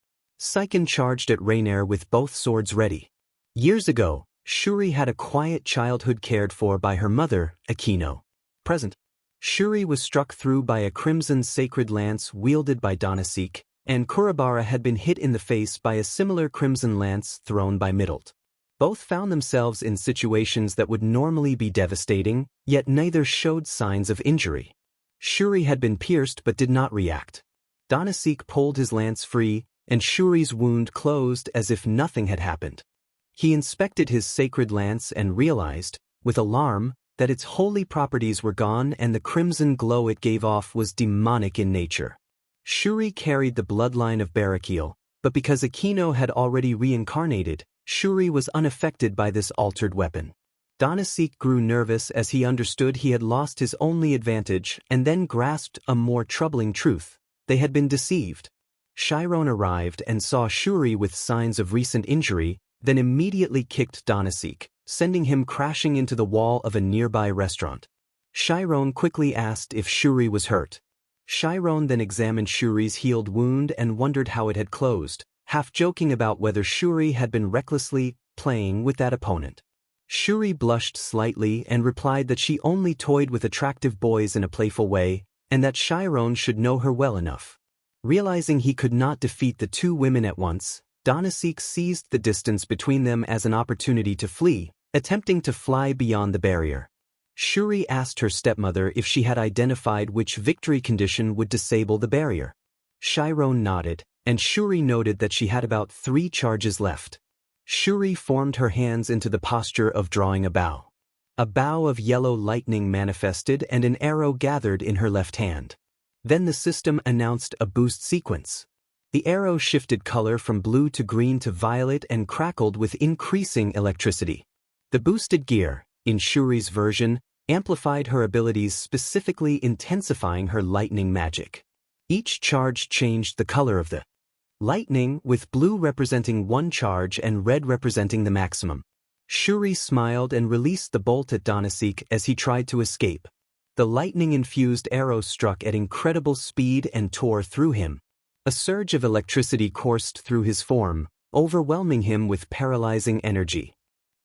Speaker 1: Saiken charged at Rainier with both swords ready. Years ago, Shuri had a quiet childhood cared for by her mother, Akino. Present. Shuri was struck through by a crimson sacred lance wielded by Donasik, and Kurabara had been hit in the face by a similar crimson lance thrown by Middle. Both found themselves in situations that would normally be devastating, yet neither showed signs of injury. Shuri had been pierced but did not react. Donasik pulled his lance free, and Shuri's wound closed as if nothing had happened. He inspected his sacred lance and realized, with alarm, that its holy properties were gone and the crimson glow it gave off was demonic in nature. Shuri carried the bloodline of Barakiel, but because Akino had already reincarnated, Shuri was unaffected by this altered weapon. Danasik grew nervous as he understood he had lost his only advantage and then grasped a more troubling truth. They had been deceived. Chiron arrived and saw Shuri with signs of recent injury, then immediately kicked Danasik, sending him crashing into the wall of a nearby restaurant. Chiron quickly asked if Shuri was hurt. Chiron then examined Shuri's healed wound and wondered how it had closed, half joking about whether Shuri had been recklessly playing with that opponent. Shuri blushed slightly and replied that she only toyed with attractive boys in a playful way, and that Chiron should know her well enough. Realizing he could not defeat the two women at once, Danasik seized the distance between them as an opportunity to flee, attempting to fly beyond the barrier. Shuri asked her stepmother if she had identified which victory condition would disable the barrier. Chiron nodded, and Shuri noted that she had about 3 charges left. Shuri formed her hands into the posture of drawing a bow. A bow of yellow lightning manifested and an arrow gathered in her left hand. Then the system announced a boost sequence. The arrow shifted color from blue to green to violet and crackled with increasing electricity. The boosted gear, in Shuri's version, amplified her abilities, specifically intensifying her lightning magic. Each charge changed the color of the lightning, with blue representing 1 charge and red representing the maximum. Shuri smiled and released the bolt at Danasik as he tried to escape. The lightning-infused arrow struck at incredible speed and tore through him. A surge of electricity coursed through his form, overwhelming him with paralyzing energy.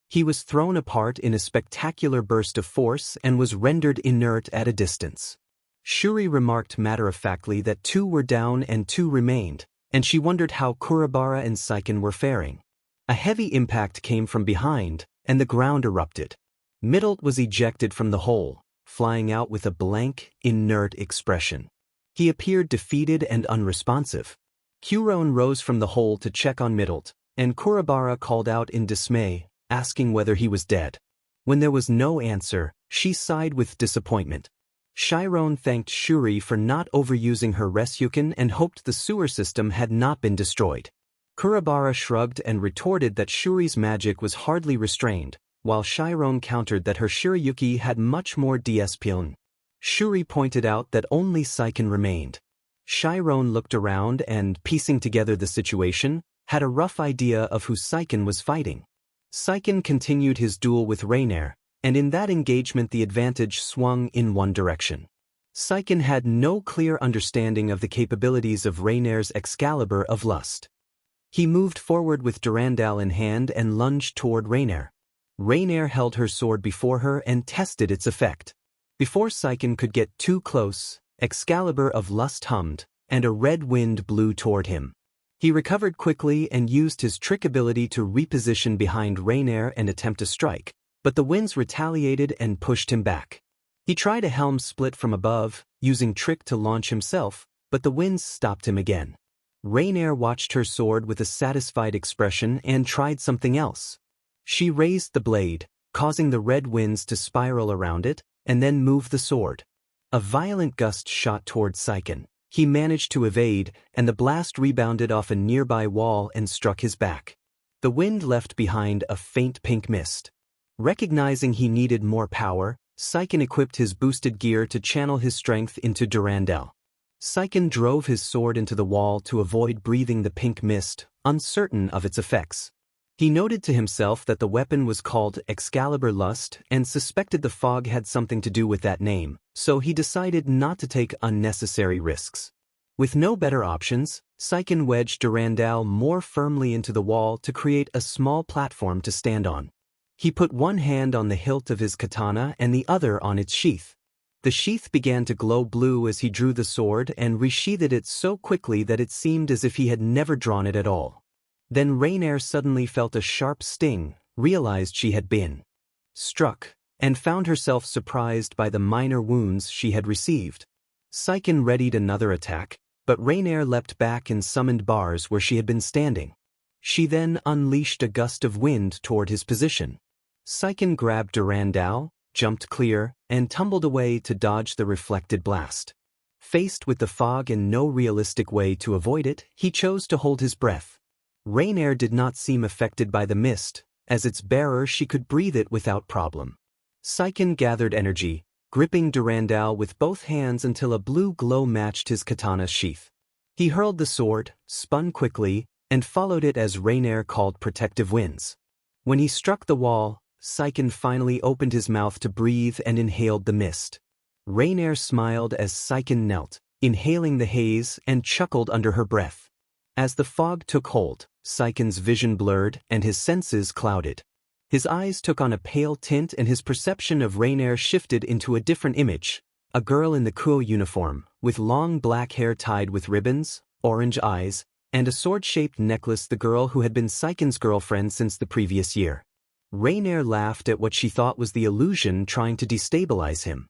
Speaker 1: He was thrown apart in a spectacular burst of force and was rendered inert at a distance. Shuri remarked matter-of-factly that 2 were down and 2 remained, and she wondered how Kurabara and Seiken were faring. A heavy impact came from behind, and the ground erupted. Middle was ejected from the hole, flying out with a blank, inert expression. He appeared defeated and unresponsive. Kuron rose from the hole to check on Middle, and Kurabara called out in dismay, asking whether he was dead. When there was no answer, she sighed with disappointment. Chiron thanked Shuri for not overusing her Resyuken and hoped the sewer system had not been destroyed. Kurabara shrugged and retorted that Shuri's magic was hardly restrained, while Chiron countered that her Shirayuki had much more DSPN. Shuri pointed out that only Seiken remained. Chiron looked around and, piecing together the situation, had a rough idea of who Seiken was fighting. Seiken continued his duel with Rainier, and in that engagement the advantage swung in one direction. Seiken had no clear understanding of the capabilities of Rainier's Excalibur of Lust. He moved forward with Durandal in hand and lunged toward Rainier. Rainier held her sword before her and tested its effect. Before Seiken could get too close, Excalibur of Lust hummed, and a red wind blew toward him. He recovered quickly and used his trick ability to reposition behind Rainier and attempt a strike, but the winds retaliated and pushed him back. He tried a helm split from above, using trick to launch himself, but the winds stopped him again. Rainier watched her sword with a satisfied expression and tried something else. She raised the blade, causing the red winds to spiral around it, and then moved the sword. A violent gust shot toward Seiken. He managed to evade, and the blast rebounded off a nearby wall and struck his back. The wind left behind a faint pink mist. Recognizing he needed more power, Seiken equipped his boosted gear to channel his strength into Durandal. Seiken drove his sword into the wall to avoid breathing the pink mist, uncertain of its effects. He noted to himself that the weapon was called Excalibur Lust and suspected the fog had something to do with that name, so he decided not to take unnecessary risks. With no better options, Seiken wedged Durandal more firmly into the wall to create a small platform to stand on. He put one hand on the hilt of his katana and the other on its sheath. The sheath began to glow blue as he drew the sword and resheathed it so quickly that it seemed as if he had never drawn it at all. Then Rainier suddenly felt a sharp sting, realized she had been struck, and found herself surprised by the minor wounds she had received. Seiken readied another attack, but Rainier leapt back and summoned bars where she had been standing. She then unleashed a gust of wind toward his position. Saiken grabbed Durandal, jumped clear, and tumbled away to dodge the reflected blast. Faced with the fog and no realistic way to avoid it, he chose to hold his breath. Rainier did not seem affected by the mist. As its bearer, she could breathe it without problem. Saiken gathered energy, gripping Durandal with both hands until a blue glow matched his katana's sheath. He hurled the sword, spun quickly, and followed it as Rainier called protective winds. When he struck the wall, Saiken finally opened his mouth to breathe and inhaled the mist. Rainier smiled as Saiken knelt, inhaling the haze, and chuckled under her breath. As the fog took hold, Saiken's vision blurred and his senses clouded. His eyes took on a pale tint and his perception of Rainier shifted into a different image, a girl in the Kuo uniform, with long black hair tied with ribbons, orange eyes, and a sword-shaped necklace, the girl who had been Saiken's girlfriend since the previous year. Rainier laughed at what she thought was the illusion trying to destabilize him.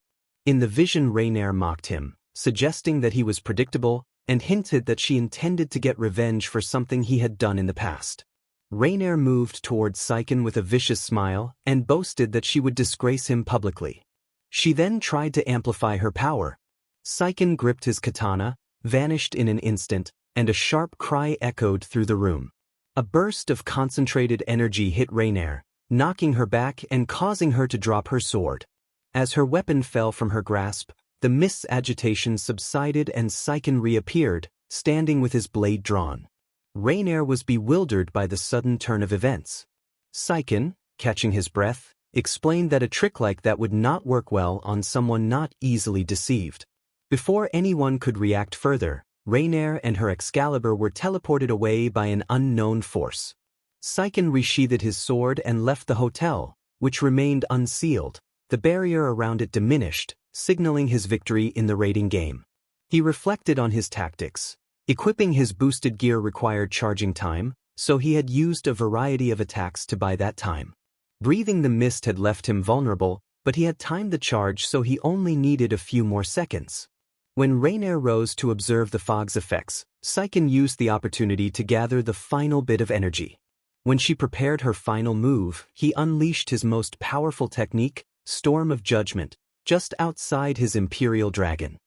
Speaker 1: In the vision, Rainier mocked him, suggesting that he was predictable, and hinted that she intended to get revenge for something he had done in the past. Rainier moved towards Saiken with a vicious smile and boasted that she would disgrace him publicly. She then tried to amplify her power. Saiken gripped his katana, vanished in an instant, and a sharp cry echoed through the room. A burst of concentrated energy hit Rainier, knocking her back and causing her to drop her sword. As her weapon fell from her grasp, the mist's agitation subsided and Saiken reappeared, standing with his blade drawn. Rainier was bewildered by the sudden turn of events. Saiken, catching his breath, explained that a trick like that would not work well on someone not easily deceived. Before anyone could react further, Rainier and her Excalibur were teleported away by an unknown force. Saiken resheathed his sword and left the hotel, which remained unsealed. The barrier around it diminished, signaling his victory in the raiding game. He reflected on his tactics. Equipping his boosted gear required charging time, so he had used a variety of attacks to buy that time. Breathing the mist had left him vulnerable, but he had timed the charge so he only needed a few more seconds. When Rainier rose to observe the fog's effects, Saiken used the opportunity to gather the final bit of energy. When she prepared her final move, he unleashed his most powerful technique, Storm of Judgment, just outside his Imperial Dragon.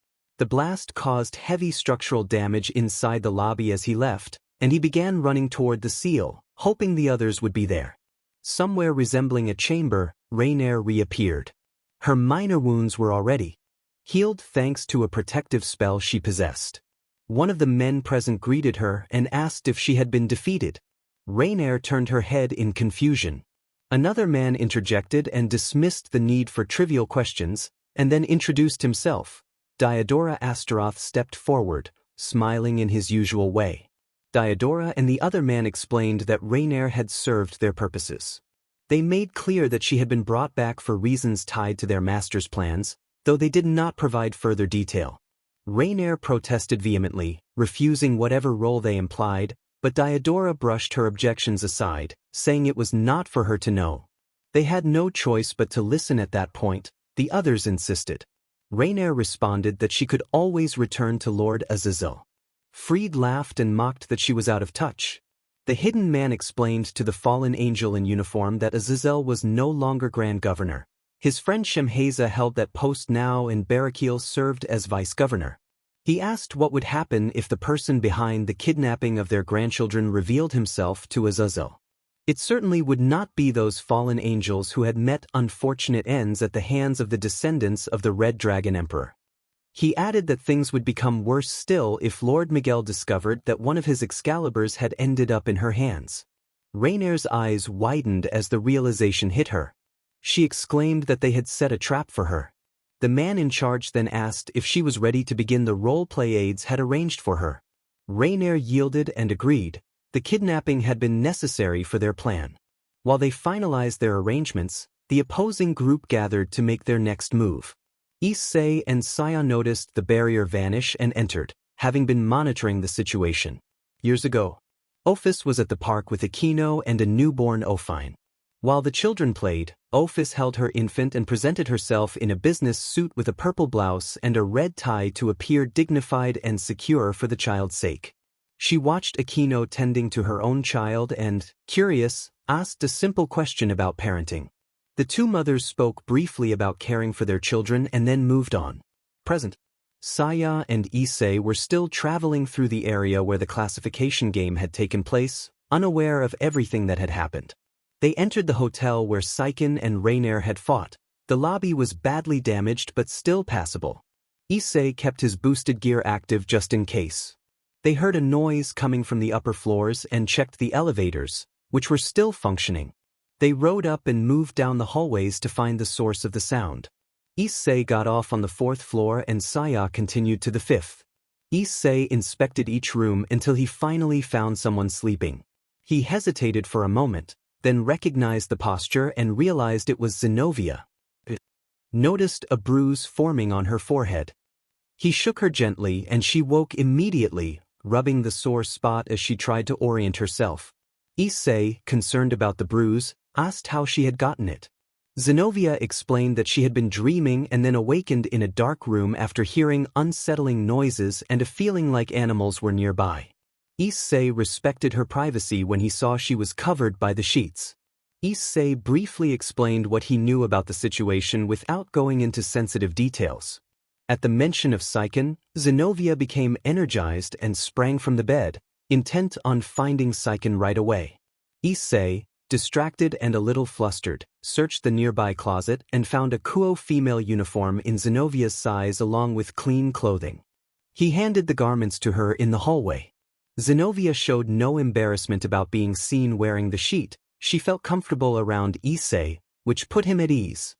Speaker 1: The blast caused heavy structural damage inside the lobby as he left, and he began running toward the seal, hoping the others would be there. Somewhere resembling a chamber, Rainier reappeared. Her minor wounds were already healed thanks to a protective spell she possessed. One of the men present greeted her and asked if she had been defeated. Rainier turned her head in confusion. Another man interjected and dismissed the need for trivial questions, and then introduced himself. Diodora Astaroth stepped forward, smiling in his usual way. Diodora and the other man explained that Rainier had served their purposes. They made clear that she had been brought back for reasons tied to their master's plans, though they did not provide further detail. Rainier protested vehemently, refusing whatever role they implied, but Diodora brushed her objections aside, saying it was not for her to know. They had no choice but to listen at that point. The others insisted. Rainier responded that she could always return to Lord Azazel. Freed laughed and mocked that she was out of touch. The hidden man explained to the fallen angel in uniform that Azazel was no longer Grand Governor. His friend Shemhaza held that post now and Barakil served as Vice Governor. He asked what would happen if the person behind the kidnapping of their grandchildren revealed himself to Azazel. It certainly would not be those fallen angels who had met unfortunate ends at the hands of the descendants of the Red Dragon Emperor. He added that things would become worse still if Lord Miguel discovered that one of his Excaliburs had ended up in her hands. Rainier's eyes widened as the realization hit her. She exclaimed that they had set a trap for her. The man in charge then asked if she was ready to begin the role-play aides had arranged for her. Rainier yielded and agreed. The kidnapping had been necessary for their plan. While they finalized their arrangements, the opposing group gathered to make their next move. Issei and Saya noticed the barrier vanish and entered, having been monitoring the situation. Years ago, Ophis was at the park with Akino and a newborn Ophine. While the children played, Ophis held her infant and presented herself in a business suit with a purple blouse and a red tie to appear dignified and secure for the child's sake. She watched Akino tending to her own child and, curious, asked a simple question about parenting. The two mothers spoke briefly about caring for their children and then moved on. Present. Saya and Issei were still traveling through the area where the classification game had taken place, unaware of everything that had happened. They entered the hotel where Saiken and Rainier had fought. The lobby was badly damaged but still passable. Issei kept his boosted gear active just in case. They heard a noise coming from the upper floors and checked the elevators, which were still functioning. They rode up and moved down the hallways to find the source of the sound. Issei got off on the 4th floor and Saya continued to the 5th. Issei inspected each room until he finally found someone sleeping. He hesitated for a moment, then recognized the posture and realized it was Zenobia. Noticed a bruise forming on her forehead. He shook her gently and she woke immediately, rubbing the sore spot as she tried to orient herself. Issei, concerned about the bruise, asked how she had gotten it. Zenobia explained that she had been dreaming and then awakened in a dark room after hearing unsettling noises and a feeling like animals were nearby. Issei respected her privacy when he saw she was covered by the sheets. Issei briefly explained what he knew about the situation without going into sensitive details. At the mention of Saiken, Zenobia became energized and sprang from the bed, intent on finding Saiken right away. Issei, distracted and a little flustered, searched the nearby closet and found a Kuo female uniform in Zenovia's size along with clean clothing. He handed the garments to her in the hallway. Zenobia showed no embarrassment about being seen wearing the sheet. She felt comfortable around Issei, which put him at ease.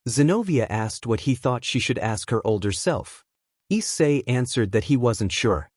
Speaker 1: Zenobia asked what he thought she should ask her older self. Issei answered that he wasn't sure.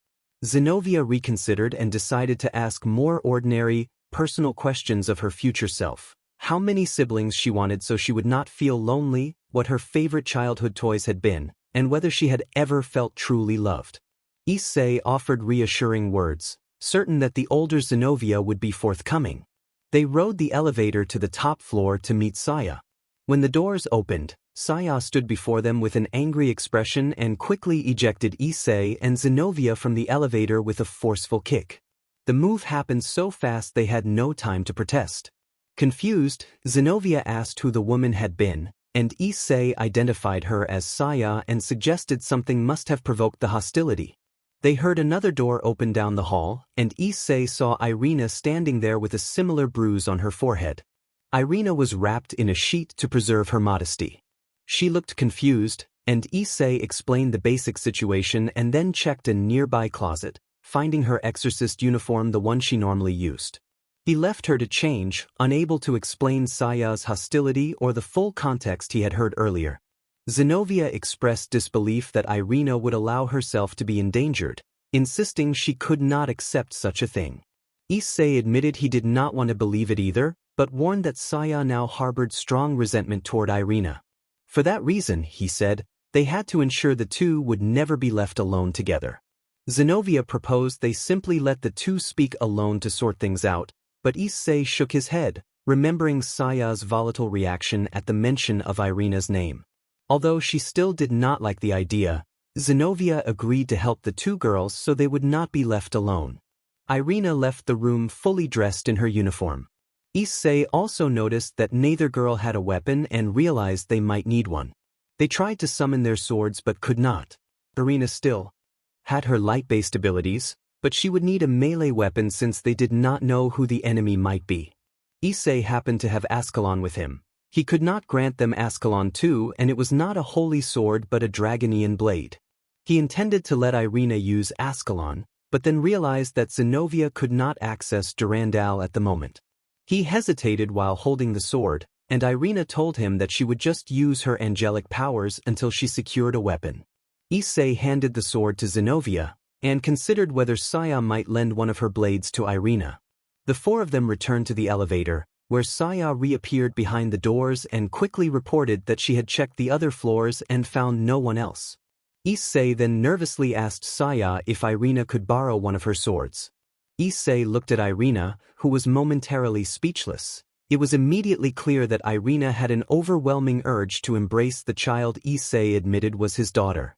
Speaker 1: Zenobia reconsidered and decided to ask more ordinary, personal questions of her future self. How many siblings she wanted so she would not feel lonely, what her favorite childhood toys had been, and whether she had ever felt truly loved. Issei offered reassuring words, certain that the older Zenobia would be forthcoming. They rode the elevator to the top floor to meet Saya. When the doors opened, Saya stood before them with an angry expression and quickly ejected Issei and Zenobia from the elevator with a forceful kick. The move happened so fast they had no time to protest. Confused, Zenobia asked who the woman had been, and Issei identified her as Saya and suggested something must have provoked the hostility. They heard another door open down the hall, and Issei saw Irina standing there with a similar bruise on her forehead. Irina was wrapped in a sheet to preserve her modesty. She looked confused, and Issei explained the basic situation and then checked a nearby closet, finding her exorcist uniform the one she normally used. He left her to change, unable to explain Saya's hostility or the full context he had heard earlier. Zenobia expressed disbelief that Irina would allow herself to be endangered, insisting she could not accept such a thing. Issei admitted he did not want to believe it either, but warned that Saya now harbored strong resentment toward Irina. For that reason, he said, they had to ensure the two would never be left alone together. Zenobia proposed they simply let the two speak alone to sort things out, but Issei shook his head, remembering Saya's volatile reaction at the mention of Irina's name. Although she still did not like the idea, Zenobia agreed to help the two girls so they would not be left alone. Irina left the room fully dressed in her uniform. Issei also noticed that neither girl had a weapon and realized they might need one. They tried to summon their swords but could not. Irina still had her light-based abilities, but she would need a melee weapon since they did not know who the enemy might be. Issei happened to have Ascalon with him. He could not grant them Ascalon too, and it was not a holy sword but a dragonian blade. He intended to let Irina use Ascalon, but then realized that Zenobia could not access Durandal at the moment. He hesitated while holding the sword, and Irina told him that she would just use her angelic powers until she secured a weapon. Issei handed the sword to Zenobia, and considered whether Saya might lend one of her blades to Irina. The four of them returned to the elevator, where Saya reappeared behind the doors and quickly reported that she had checked the other floors and found no one else. Issei then nervously asked Saya if Irina could borrow one of her swords. Issei looked at Irina, who was momentarily speechless. It was immediately clear that Irina had an overwhelming urge to embrace the child Issei admitted was his daughter.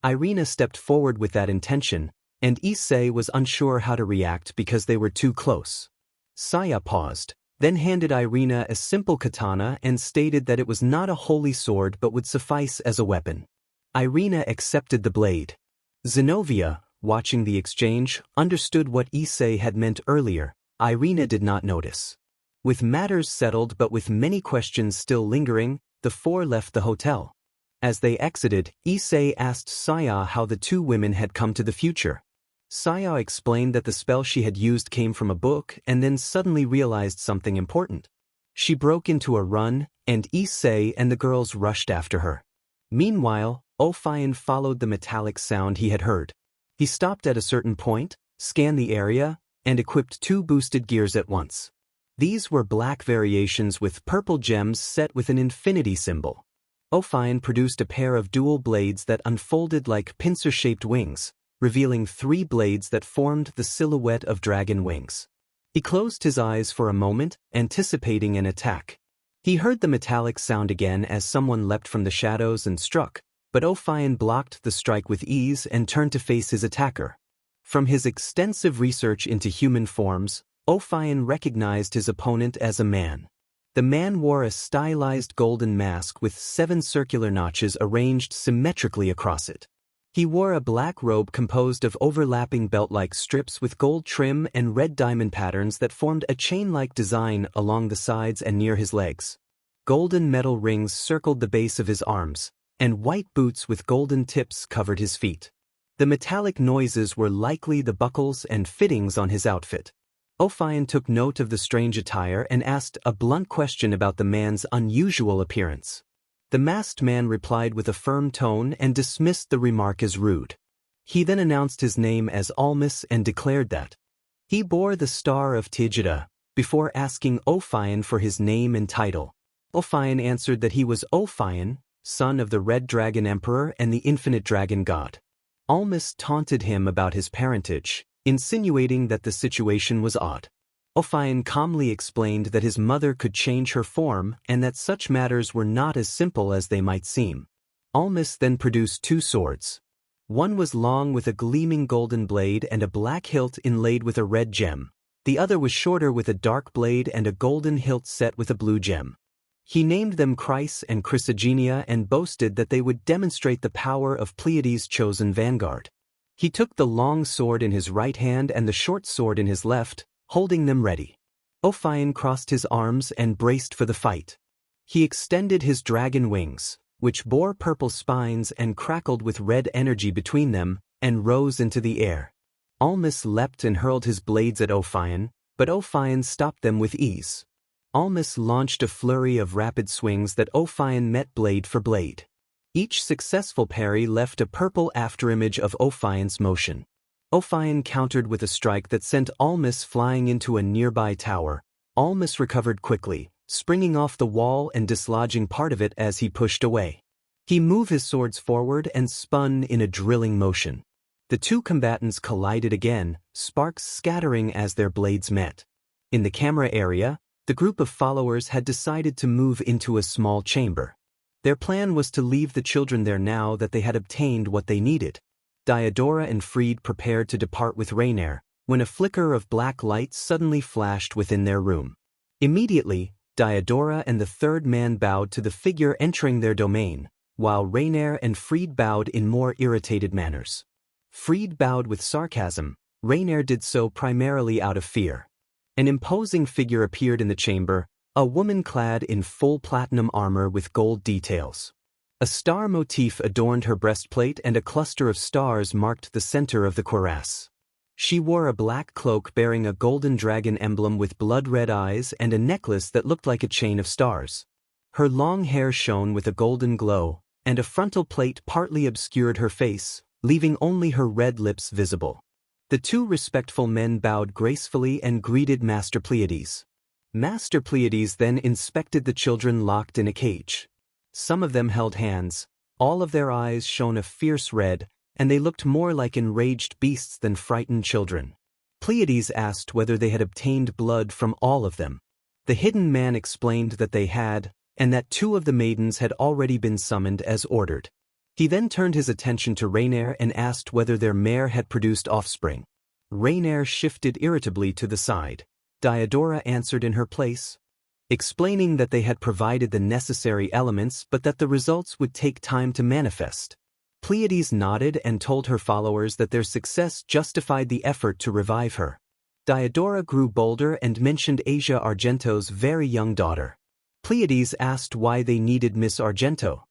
Speaker 1: Irina stepped forward with that intention, and Issei was unsure how to react because they were too close. Saya paused, then handed Irina a simple katana and stated that it was not a holy sword but would suffice as a weapon. Irina accepted the blade. Zenobia, watching the exchange, understood what Issei had meant earlier. Irina did not notice. With matters settled but with many questions still lingering, the four left the hotel. As they exited, Issei asked Saya how the two women had come to the future. Saya explained that the spell she had used came from a book and then suddenly realized something important. She broke into a run, and Issei and the girls rushed after her. Meanwhile, Ophion followed the metallic sound he had heard. He stopped at a certain point, scanned the area, and equipped 2 boosted gears at once. These were black variations with purple gems set with an infinity symbol. Ophion produced a pair of dual blades that unfolded like pincer-shaped wings, revealing 3 blades that formed the silhouette of dragon wings. He closed his eyes for a moment, anticipating an attack. He heard the metallic sound again as someone leapt from the shadows and struck, but Ophion blocked the strike with ease and turned to face his attacker. From his extensive research into human forms, Ophion recognized his opponent as a man. The man wore a stylized golden mask with 7 circular notches arranged symmetrically across it. He wore a black robe composed of overlapping belt-like strips with gold trim and red diamond patterns that formed a chain-like design along the sides and near his legs. Golden metal rings circled the base of his arms, and white boots with golden tips covered his feet. The metallic noises were likely the buckles and fittings on his outfit. Ophion took note of the strange attire and asked a blunt question about the man's unusual appearance. The masked man replied with a firm tone and dismissed the remark as rude. He then announced his name as Almas and declared that he bore the Star of Tigida, before asking Ophion for his name and title. Ophion answered that he was Ophion, son of the Red Dragon Emperor and the Infinite Dragon God. Almas taunted him about his parentage, insinuating that the situation was odd. Ophion calmly explained that his mother could change her form and that such matters were not as simple as they might seem. Almas then produced 2 swords. One was long with a gleaming golden blade and a black hilt inlaid with a red gem. The other was shorter with a dark blade and a golden hilt set with a blue gem. He named them Chryse and Chrysogenia and boasted that they would demonstrate the power of Pleiades' chosen vanguard. He took the long sword in his right hand and the short sword in his left, holding them ready. Ophion crossed his arms and braced for the fight. He extended his dragon wings, which bore purple spines and crackled with red energy between them, and rose into the air. Almas leapt and hurled his blades at Ophion, but Ophion stopped them with ease. Almas launched a flurry of rapid swings that Ophion met blade for blade. Each successful parry left a purple afterimage of Ophion's motion. Ophion countered with a strike that sent Almas flying into a nearby tower. Almas recovered quickly, springing off the wall and dislodging part of it as he pushed away. He moved his swords forward and spun in a drilling motion. The 2 combatants collided again, sparks scattering as their blades met. In the camera area, the group of followers had decided to move into a small chamber. Their plan was to leave the children there now that they had obtained what they needed. Diodora and Fried prepared to depart with Rainier, when a flicker of black light suddenly flashed within their room. Immediately, Diodora and the 3rd man bowed to the figure entering their domain, while Rainier and Fried bowed in more irritated manners. Fried bowed with sarcasm. Rainier did so primarily out of fear. An imposing figure appeared in the chamber, a woman clad in full platinum armor with gold details. A star motif adorned her breastplate and a cluster of stars marked the center of the cuirass. She wore a black cloak bearing a golden dragon emblem with blood-red eyes and a necklace that looked like a chain of stars. Her long hair shone with a golden glow, and a frontal plate partly obscured her face, leaving only her red lips visible. The 2 respectful men bowed gracefully and greeted Master Pleiades. Master Pleiades then inspected the children locked in a cage. Some of them held hands, all of their eyes shone a fierce red, and they looked more like enraged beasts than frightened children. Pleiades asked whether they had obtained blood from all of them. The hidden man explained that they had, and that 2 of the maidens had already been summoned as ordered. He then turned his attention to Rainier and asked whether their mare had produced offspring. Rainier shifted irritably to the side. Diodora answered in her place, explaining that they had provided the necessary elements but that the results would take time to manifest. Pleiades nodded and told her followers that their success justified the effort to revive her. Diodora grew bolder and mentioned Asia Argento's very young daughter. Pleiades asked why they needed Miss Argento.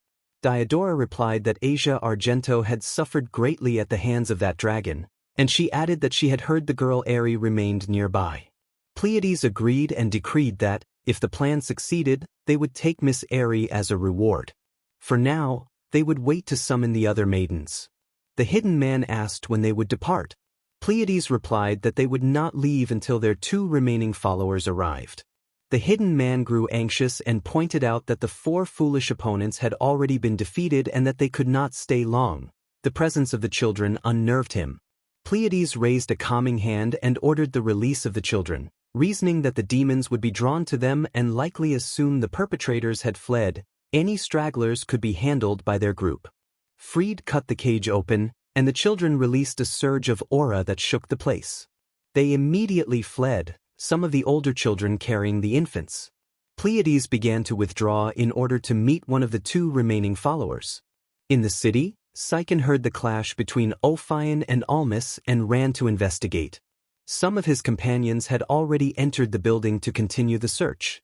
Speaker 1: Diodora replied that Asia Argento had suffered greatly at the hands of that dragon, and she added that she had heard the girl Aerie remained nearby. Pleiades agreed and decreed that, if the plan succeeded, they would take Miss Aerie as a reward. For now, they would wait to summon the other maidens. The hidden man asked when they would depart. Pleiades replied that they would not leave until their 2 remaining followers arrived. The hidden man grew anxious and pointed out that the 4 foolish opponents had already been defeated and that they could not stay long. The presence of the children unnerved him. Pleiades raised a calming hand and ordered the release of the children, reasoning that the demons would be drawn to them and likely assume the perpetrators had fled. Any stragglers could be handled by their group. Freed cut the cage open, and the children released a surge of aura that shook the place. They immediately fled, some of the older children carrying the infants. Pleiades began to withdraw in order to meet one of the 2 remaining followers. In the city, Psychon heard the clash between Ophion and Almus and ran to investigate. Some of his companions had already entered the building to continue the search.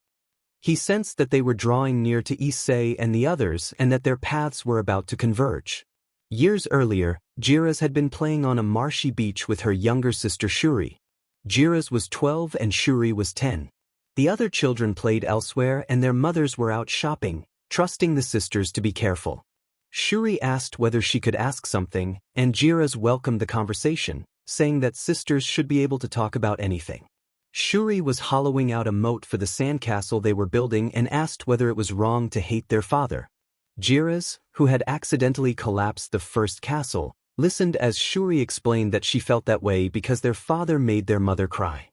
Speaker 1: He sensed that they were drawing near to Issei and the others and that their paths were about to converge. Years earlier, Jiras had been playing on a marshy beach with her younger sister Shuri. Jiras was 12 and Shuri was 10. The other children played elsewhere and their mothers were out shopping, trusting the sisters to be careful. Shuri asked whether she could ask something, and Jiras welcomed the conversation, saying that sisters should be able to talk about anything. Shuri was hollowing out a moat for the sandcastle they were building and asked whether it was wrong to hate their father. Jiras, who had accidentally collapsed the first castle, listened as Shuri explained that she felt that way because their father made their mother cry.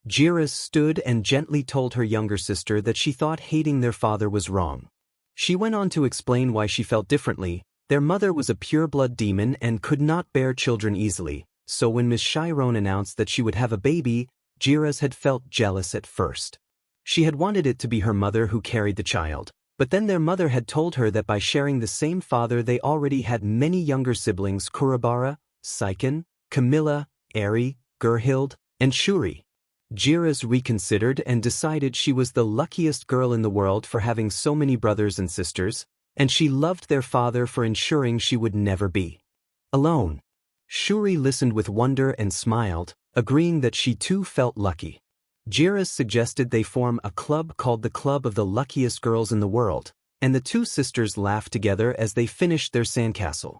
Speaker 1: Jiras stood and gently told her younger sister that she thought hating their father was wrong. She went on to explain why she felt differently. Their mother was a pure-blood demon and could not bear children easily, so when Miss Chiron announced that she would have a baby, Jiras had felt jealous at first. She had wanted it to be her mother who carried the child, but then their mother had told her that by sharing the same father they already had many younger siblings: Kurabara, Psychon, Camilla, Aerie, Gerhild, and Shuri. Jiras reconsidered and decided she was the luckiest girl in the world for having so many brothers and sisters, and she loved their father for ensuring she would never be alone. Shuri listened with wonder and smiled, agreeing that she too felt lucky. Jiras suggested they form a club called the Club of the Luckiest Girls in the World, and the 2 sisters laughed together as they finished their sandcastle.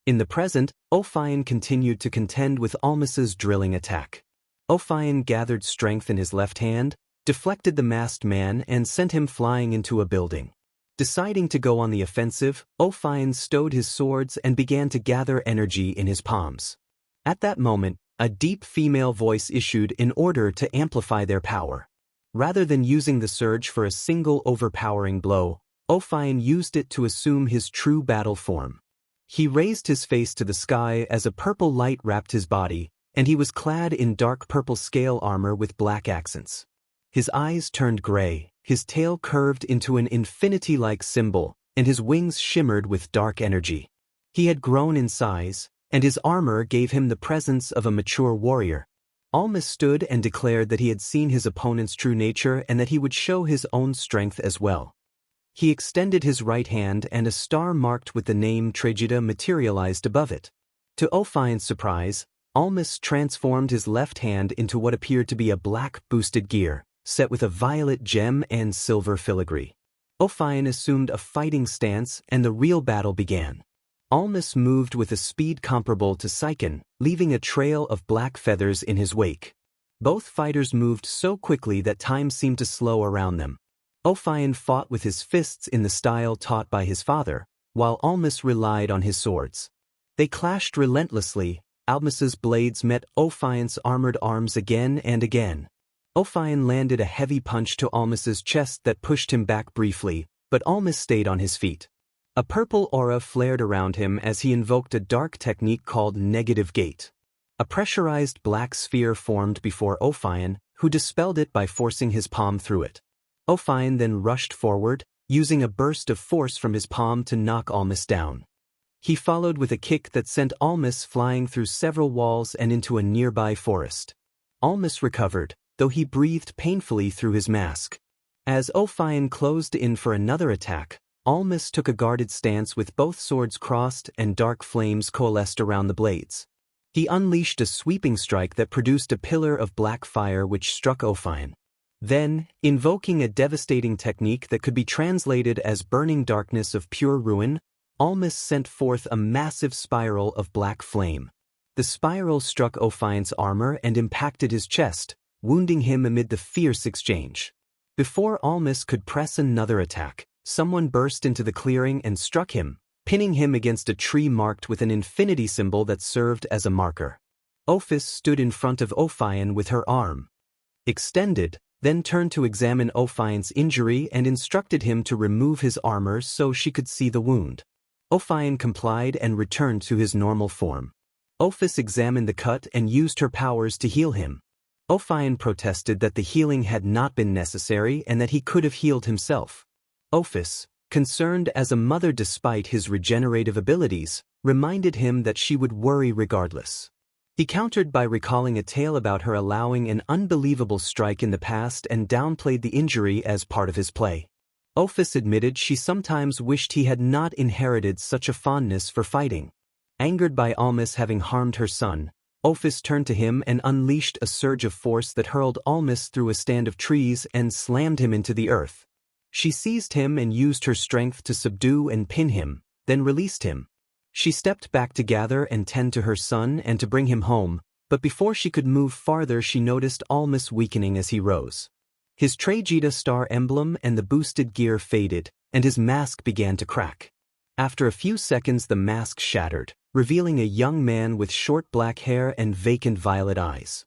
Speaker 1: In the present, Ophion continued to contend with Almus's drilling attack. Ophion gathered strength in his left hand, deflected the masked man and sent him flying into a building. Deciding to go on the offensive, Ophion stowed his swords and began to gather energy in his palms. At that moment, a deep female voice issued in order to amplify their power. Rather than using the surge for a single overpowering blow, Ophion used it to assume his true battle form. He raised his face to the sky as a purple light wrapped his body, and he was clad in dark purple scale armor with black accents. His eyes turned gray, his tail curved into an infinity-like symbol, and his wings shimmered with dark energy. He had grown in size, and his armor gave him the presence of a mature warrior. Almus stood and declared that he had seen his opponent's true nature and that he would show his own strength as well. He extended his right hand and a star marked with the name Trageda materialized above it. To Ophion's surprise, Almus transformed his left hand into what appeared to be a black boosted gear, set with a violet gem and silver filigree. Ophion assumed a fighting stance and the real battle began. Almus moved with a speed comparable to Psychon, leaving a trail of black feathers in his wake. Both fighters moved so quickly that time seemed to slow around them. Ophion fought with his fists in the style taught by his father, while Almus relied on his swords. They clashed relentlessly. Almus's blades met Ophion's armored arms again and again. Ophion landed a heavy punch to Almas's chest that pushed him back briefly, but Almas stayed on his feet. A purple aura flared around him as he invoked a dark technique called negative gate. A pressurized black sphere formed before Ophion, who dispelled it by forcing his palm through it. Ophion then rushed forward, using a burst of force from his palm to knock Almas down. He followed with a kick that sent Almas flying through several walls and into a nearby forest. Almas recovered, though he breathed painfully through his mask. As Ophion closed in for another attack, Almas took a guarded stance with both swords crossed and dark flames coalesced around the blades. He unleashed a sweeping strike that produced a pillar of black fire which struck Ophion. Then, invoking a devastating technique that could be translated as burning darkness of pure ruin, Almas sent forth a massive spiral of black flame. The spiral struck Ophion's armor and impacted his chest, wounding him amid the fierce exchange. Before Almas could press another attack, someone burst into the clearing and struck him, pinning him against a tree marked with an infinity symbol that served as a marker. Ophis stood in front of Ophion with her arm extended, then turned to examine Ophion's injury and instructed him to remove his armor so she could see the wound. Ophion complied and returned to his normal form. Ophis examined the cut and used her powers to heal him. Ophion protested that the healing had not been necessary and that he could have healed himself. Ophis, concerned as a mother despite his regenerative abilities, reminded him that she would worry regardless. He countered by recalling a tale about her allowing an unbelievable strike in the past and downplayed the injury as part of his play. Ophis admitted she sometimes wished he had not inherited such a fondness for fighting. Angered by Almas having harmed her son, Ophis turned to him and unleashed a surge of force that hurled Almas through a stand of trees and slammed him into the earth. She seized him and used her strength to subdue and pin him, then released him. She stepped back to gather and tend to her son and to bring him home, but before she could move farther she noticed Almas weakening as he rose. His Trageda star emblem and the boosted gear faded, and his mask began to crack. After a few seconds the mask shattered, revealing a young man with short black hair and vacant violet eyes.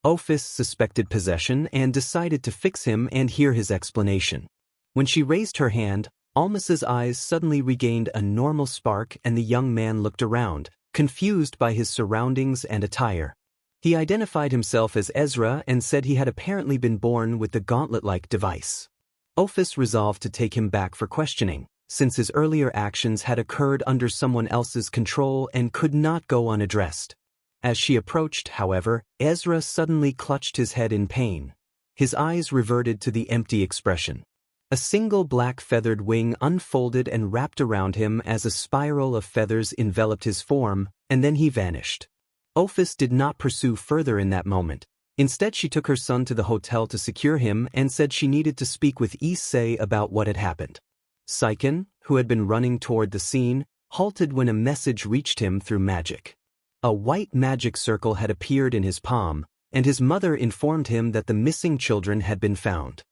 Speaker 1: Ophis suspected possession and decided to fix him and hear his explanation. When she raised her hand, Almas's eyes suddenly regained a normal spark and the young man looked around, confused by his surroundings and attire. He identified himself as Ezra and said he had apparently been born with the gauntlet-like device. Ophis resolved to take him back for questioning, since his earlier actions had occurred under someone else's control and could not go unaddressed. As she approached, however, Ezra suddenly clutched his head in pain. His eyes reverted to the empty expression. A single black feathered wing unfolded and wrapped around him as a spiral of feathers enveloped his form, and then he vanished. Ophis did not pursue further in that moment. Instead she took her son to the hotel to secure him and said she needed to speak with Issei about what had happened. Saiken, who had been running toward the scene, halted when a message reached him through magic. A white magic circle had appeared in his palm, and his mother informed him that the missing children had been found.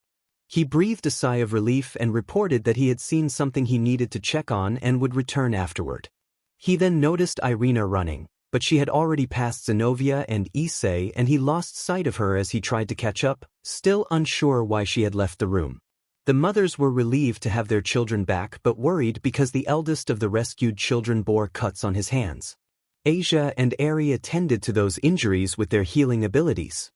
Speaker 1: He breathed a sigh of relief and reported that he had seen something he needed to check on and would return afterward. He then noticed Irina running, but she had already passed Zenobia and Issei and he lost sight of her as he tried to catch up, still unsure why she had left the room. The mothers were relieved to have their children back but worried because the eldest of the rescued children bore cuts on his hands. Asia and Eri attended to those injuries with their healing abilities.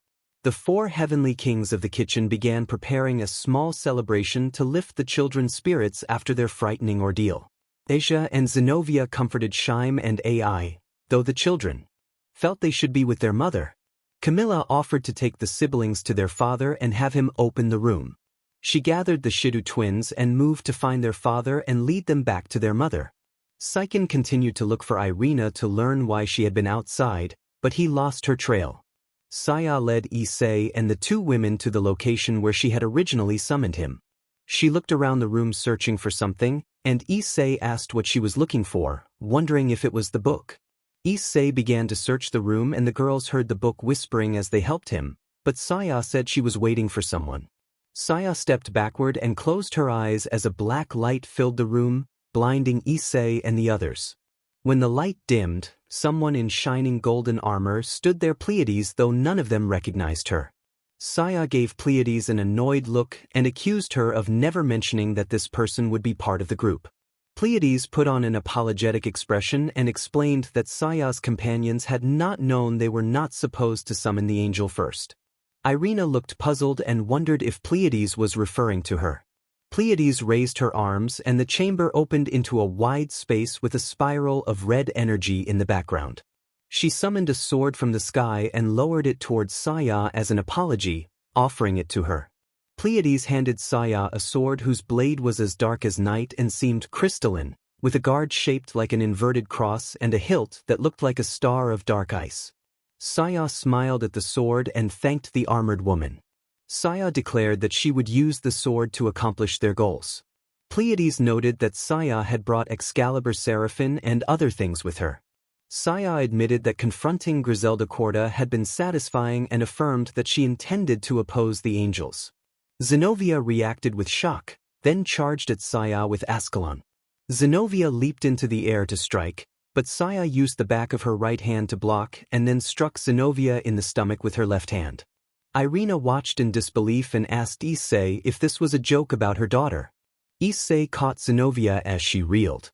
Speaker 1: The four heavenly kings of the kitchen began preparing a small celebration to lift the children's spirits after their frightening ordeal. Asia and Zenobia comforted Shaim and Ai, though the children felt they should be with their mother. Camilla offered to take the siblings to their father and have him open the room. She gathered the Shidu twins and moved to find their father and lead them back to their mother. Saiken continued to look for Irina to learn why she had been outside, but he lost her trail. Saya led Issei and the two women to the location where she had originally summoned him. She looked around the room searching for something, and Issei asked what she was looking for, wondering if it was the book. Issei began to search the room and the girls heard the book whispering as they helped him, but Saya said she was waiting for someone. Saya stepped backward and closed her eyes as a black light filled the room, blinding Issei and the others. When the light dimmed, someone in shining golden armor stood there Pleiades though none of them recognized her. Saya gave Pleiades an annoyed look and accused her of never mentioning that this person would be part of the group. Pleiades put on an apologetic expression and explained that Saya's companions had not known they were not supposed to summon the angel first. Irina looked puzzled and wondered if Pleiades was referring to her. Pleiades raised her arms and the chamber opened into a wide space with a spiral of red energy in the background. She summoned a sword from the sky and lowered it towards Saya as an apology, offering it to her. Pleiades handed Saya a sword whose blade was as dark as night and seemed crystalline, with a guard shaped like an inverted cross and a hilt that looked like a star of dark ice. Saya smiled at the sword and thanked the armored woman. Saya declared that she would use the sword to accomplish their goals. Pleiades noted that Saya had brought Excalibur Seraphim and other things with her. Saya admitted that confronting Griselda Corda had been satisfying and affirmed that she intended to oppose the angels. Zenobia reacted with shock, then charged at Saya with Ascalon. Zenobia leaped into the air to strike, but Saya used the back of her right hand to block and then struck Zenobia in the stomach with her left hand. Irina watched in disbelief and asked Issei if this was a joke about her daughter. Issei caught Zenobia as she reeled.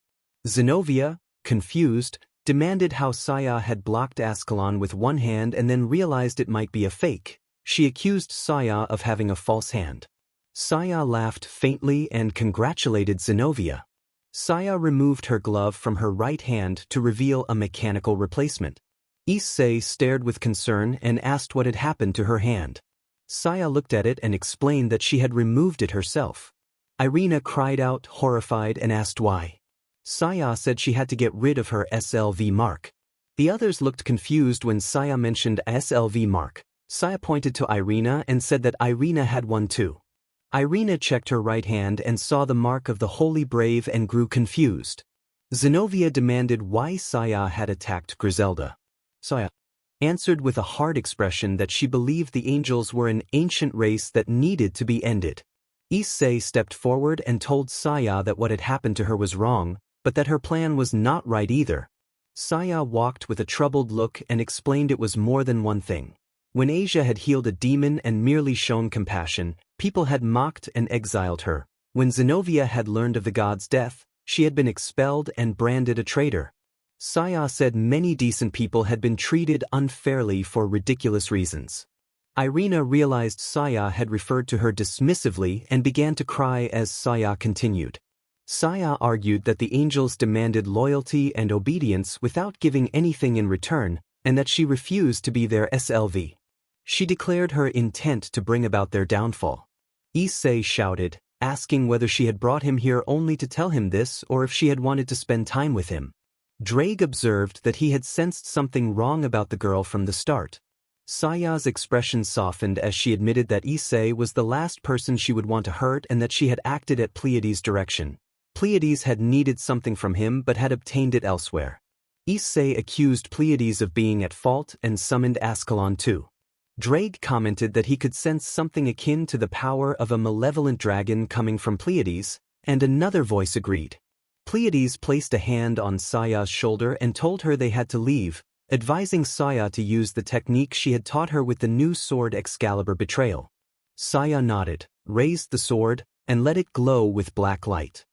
Speaker 1: Zenobia, confused, demanded how Saya had blocked Ascalon with one hand and then realized it might be a fake. She accused Saya of having a false hand. Saya laughed faintly and congratulated Zenobia. Saya removed her glove from her right hand to reveal a mechanical replacement. Issei stared with concern and asked what had happened to her hand. Saya looked at it and explained that she had removed it herself. Irina cried out, horrified, and asked why. Saya said she had to get rid of her SLV mark. The others looked confused when Saya mentioned SLV mark. Saya pointed to Irina and said that Irina had one too. Irina checked her right hand and saw the mark of the Holy Brave and grew confused. Zenobia demanded why Saya had attacked Griselda. Saya answered with a hard expression that she believed the angels were an ancient race that needed to be ended. Issei stepped forward and told Saya that what had happened to her was wrong, but that her plan was not right either. Saya walked with a troubled look and explained it was more than one thing. When Asia had healed a demon and merely shown compassion, people had mocked and exiled her. When Zenobia had learned of the god's death, she had been expelled and branded a traitor. Saya said many decent people had been treated unfairly for ridiculous reasons. Irina realized Saya had referred to her dismissively and began to cry as Saya continued. Saya argued that the angels demanded loyalty and obedience without giving anything in return, and that she refused to be their SLV. She declared her intent to bring about their downfall. Issei shouted, asking whether she had brought him here only to tell him this or if she had wanted to spend time with him. Drake observed that he had sensed something wrong about the girl from the start. Saya's expression softened as she admitted that Issei was the last person she would want to hurt and that she had acted at Pleiades' direction. Pleiades had needed something from him but had obtained it elsewhere. Issei accused Pleiades of being at fault and summoned Ascalon too. Drake commented that he could sense something akin to the power of a malevolent dragon coming from Pleiades, and another voice agreed. Pleiades placed a hand on Saya's shoulder and told her they had to leave, advising Saya to use the technique she had taught her with the new sword Excalibur Betrayal. Saya nodded, raised the sword, and let it glow with black light.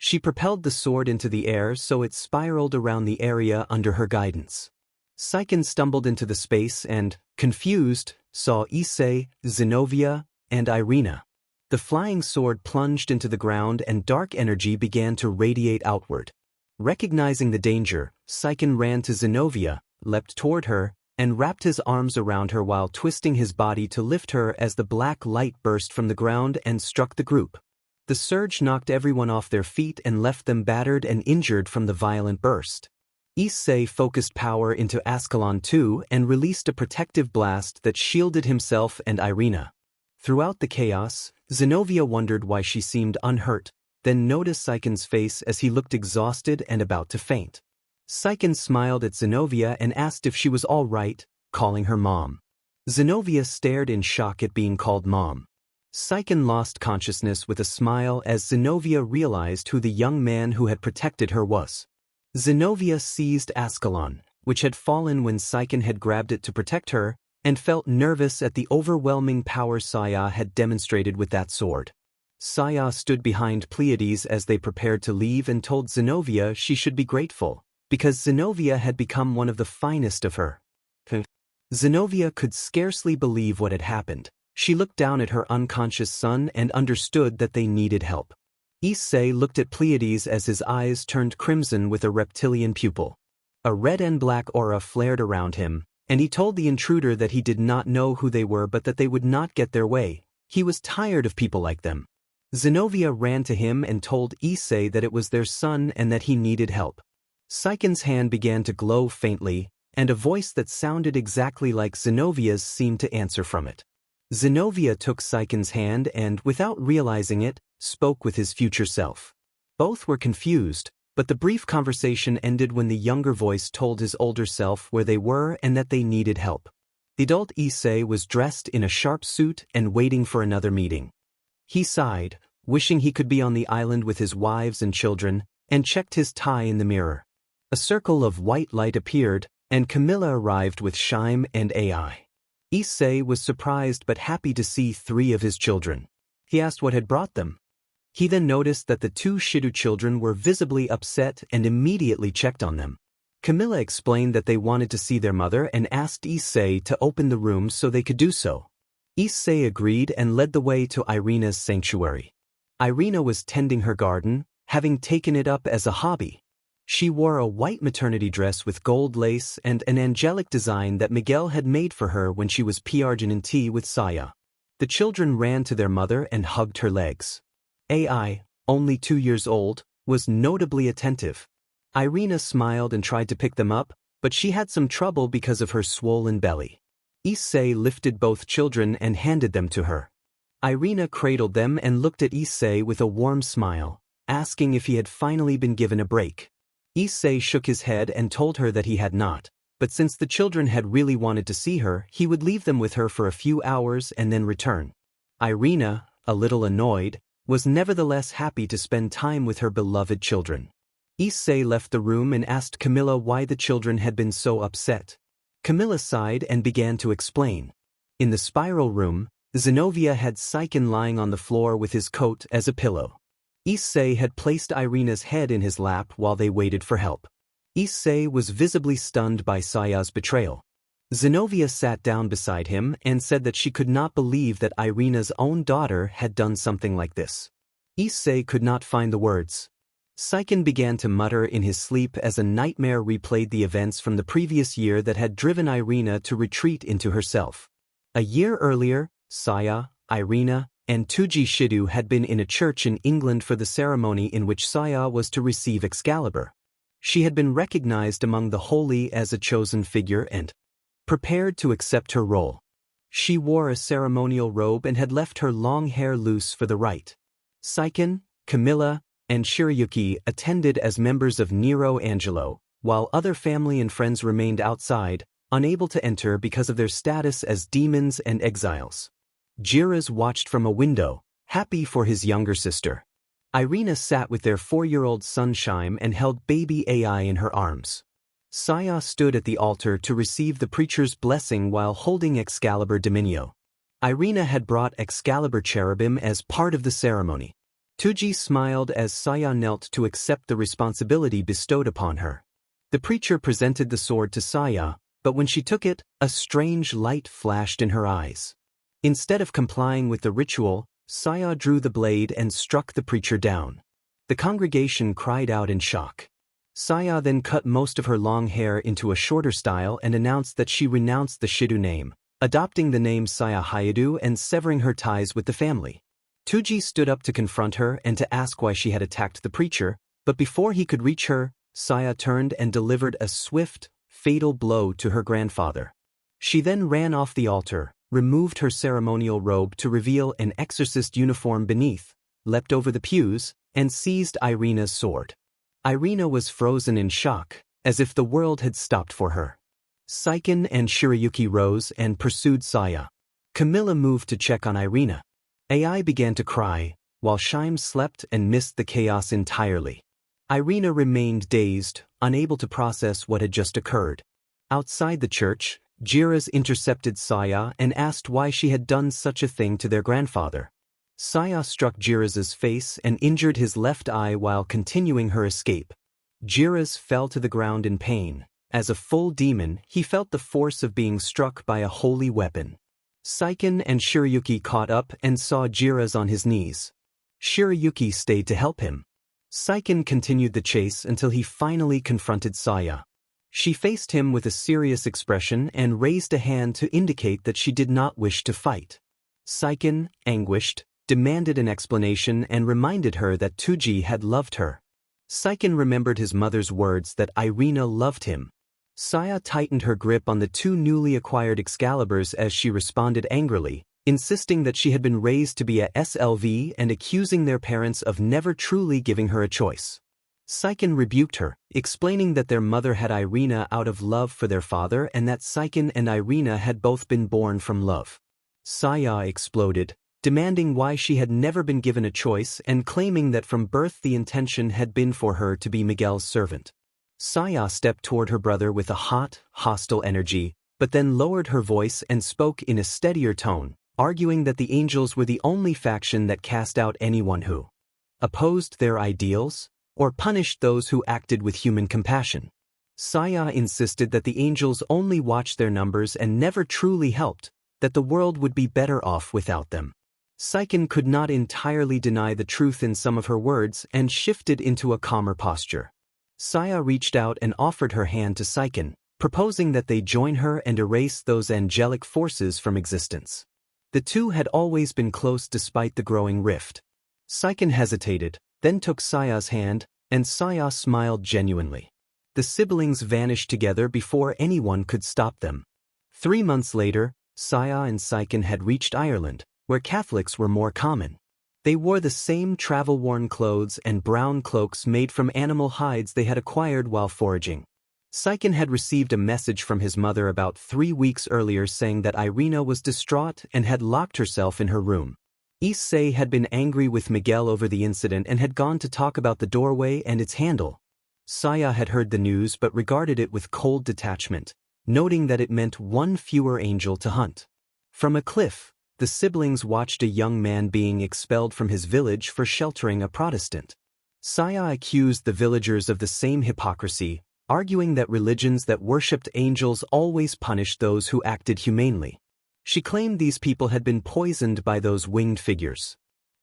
Speaker 1: She propelled the sword into the air so it spiraled around the area under her guidance. Saiken stumbled into the space and, confused, saw Issei, Zenobia, and Irina. The flying sword plunged into the ground and dark energy began to radiate outward. Recognizing the danger, Saiken ran to Zenobia, leapt toward her, and wrapped his arms around her while twisting his body to lift her as the black light burst from the ground and struck the group. The surge knocked everyone off their feet and left them battered and injured from the violent burst. Issei focused power into Ascalon too and released a protective blast that shielded himself and Irina. Throughout the chaos, Zenobia wondered why she seemed unhurt, then noticed Saiken's face as he looked exhausted and about to faint. Saiken smiled at Zenobia and asked if she was all right, calling her mom. Zenobia stared in shock at being called mom. Saiken lost consciousness with a smile as Zenobia realized who the young man who had protected her was. Zenobia seized Ascalon, which had fallen when Saiken had grabbed it to protect her, and felt nervous at the overwhelming power Saya had demonstrated with that sword. Saya stood behind Pleiades as they prepared to leave and told Zenobia she should be grateful, because Zenobia had become one of the finest of her. Zenobia could scarcely believe what had happened. She looked down at her unconscious son and understood that they needed help. Issei looked at Pleiades as his eyes turned crimson with a reptilian pupil. A red and black aura flared around him, and he told the intruder that he did not know who they were but that they would not get their way. He was tired of people like them. Zenobia ran to him and told Issei that it was their son and that he needed help. Saiken's hand began to glow faintly, and a voice that sounded exactly like Zenovia's seemed to answer from it. Zenobia took Saiken's hand and, without realizing it, spoke with his future self. Both were confused, but the brief conversation ended when the younger voice told his older self where they were and that they needed help. The adult Issei was dressed in a sharp suit and waiting for another meeting. He sighed, wishing he could be on the island with his wives and children, and checked his tie in the mirror. A circle of white light appeared, and Camilla arrived with Shime and Ai. Issei was surprised but happy to see 3 of his children. He asked what had brought them. He then noticed that the 2 Shido children were visibly upset and immediately checked on them. Camilla explained that they wanted to see their mother and asked Issei to open the room so they could do so. Issei agreed and led the way to Irina's sanctuary. Irina was tending her garden, having taken it up as a hobby. She wore a white maternity dress with gold lace and an angelic design that Miguel had made for her when she was P.R.G.N.T. with Saya. The children ran to their mother and hugged her legs. Ai, only 2 years old, was notably attentive. Irina smiled and tried to pick them up, but she had some trouble because of her swollen belly. Issei lifted both children and handed them to her. Irina cradled them and looked at Issei with a warm smile, asking if he had finally been given a break. Issei shook his head and told her that he had not, but since the children had really wanted to see her, he would leave them with her for a few hours and then return. Irina, a little annoyed, was nevertheless happy to spend time with her beloved children. Issei left the room and asked Camilla why the children had been so upset. Camilla sighed and began to explain. In the spiral room, Zenobia had Saiken lying on the floor with his coat as a pillow. Issei had placed Irina's head in his lap while they waited for help. Issei was visibly stunned by Saya's betrayal. Zenobia sat down beside him and said that she could not believe that Irina's own daughter had done something like this. Issei could not find the words. Saiken began to mutter in his sleep as a nightmare replayed the events from the previous year that had driven Irina to retreat into herself. A year earlier, Saya, Irina, and Tuji Shido had been in a church in England for the ceremony in which Saya was to receive Excalibur. She had been recognized among the holy as a chosen figure and prepared to accept her role. She wore a ceremonial robe and had left her long hair loose for the rite. Saiken, Camilla, and Shirayuki attended as members of Nero Angelo, while other family and friends remained outside, unable to enter because of their status as demons and exiles. Jiras watched from a window, happy for his younger sister. Irina sat with their 4-year-old son Shime and held baby Ai in her arms. Saya stood at the altar to receive the preacher's blessing while holding Excalibur Dominio. Irina had brought Excalibur Cherubim as part of the ceremony. Tuji smiled as Saya knelt to accept the responsibility bestowed upon her. The preacher presented the sword to Saya, but when she took it, a strange light flashed in her eyes. Instead of complying with the ritual, Saya drew the blade and struck the preacher down. The congregation cried out in shock. Saya then cut most of her long hair into a shorter style and announced that she renounced the Shido name, adopting the name Issei Hyodo and severing her ties with the family. Tuji stood up to confront her and to ask why she had attacked the preacher, but before he could reach her, Saya turned and delivered a swift, fatal blow to her grandfather. She then ran off the altar, removed her ceremonial robe to reveal an exorcist uniform beneath, leapt over the pews, and seized Irina's sword. Irina was frozen in shock, as if the world had stopped for her. Saiken and Shirayuki rose and pursued Saya. Camilla moved to check on Irina. Ai began to cry, while Shime slept and missed the chaos entirely. Irina remained dazed, unable to process what had just occurred. Outside the church, Jiras intercepted Saya and asked why she had done such a thing to their grandfather. Saya struck Jiras's face and injured his left eye while continuing her escape. Jiras fell to the ground in pain. As a full demon, he felt the force of being struck by a holy weapon. Seiken and Shirayuki caught up and saw Jiras on his knees. Shirayuki stayed to help him. Seiken continued the chase until he finally confronted Saya. She faced him with a serious expression and raised a hand to indicate that she did not wish to fight. Seiken, anguished, demanded an explanation and reminded her that Tsuji had loved her. Seiken remembered his mother's words that Irina loved him. Saya tightened her grip on the two newly acquired Excaliburs as she responded angrily, insisting that she had been raised to be a SLV and accusing their parents of never truly giving her a choice. Seiken rebuked her, explaining that their mother had Irina out of love for their father and that Seiken and Irina had both been born from love. Saya exploded, demanding why she had never been given a choice and claiming that from birth the intention had been for her to be Miguel's servant. Saya stepped toward her brother with a hot, hostile energy, but then lowered her voice and spoke in a steadier tone, arguing that the angels were the only faction that cast out anyone who opposed their ideals or punished those who acted with human compassion. Saya insisted that the angels only watched their numbers and never truly helped, that the world would be better off without them. Seiken could not entirely deny the truth in some of her words and shifted into a calmer posture. Saya reached out and offered her hand to Seiken, proposing that they join her and erase those angelic forces from existence. The two had always been close despite the growing rift. Seiken hesitated, then took Saya's hand, and Saya smiled genuinely. The siblings vanished together before anyone could stop them. 3 months later, Saya and Seiken had reached Ireland, where Catholics were more common. They wore the same travel-worn clothes and brown cloaks made from animal hides they had acquired while foraging. Seiken had received a message from his mother about 3 weeks earlier saying that Irina was distraught and had locked herself in her room. Issei had been angry with Miguel over the incident and had gone to talk about the doorway and its handle. Saya had heard the news but regarded it with cold detachment, noting that it meant one fewer angel to hunt. From a cliff, the siblings watched a young man being expelled from his village for sheltering a Protestant. Saya accused the villagers of the same hypocrisy, arguing that religions that worshipped angels always punished those who acted humanely. She claimed these people had been poisoned by those winged figures.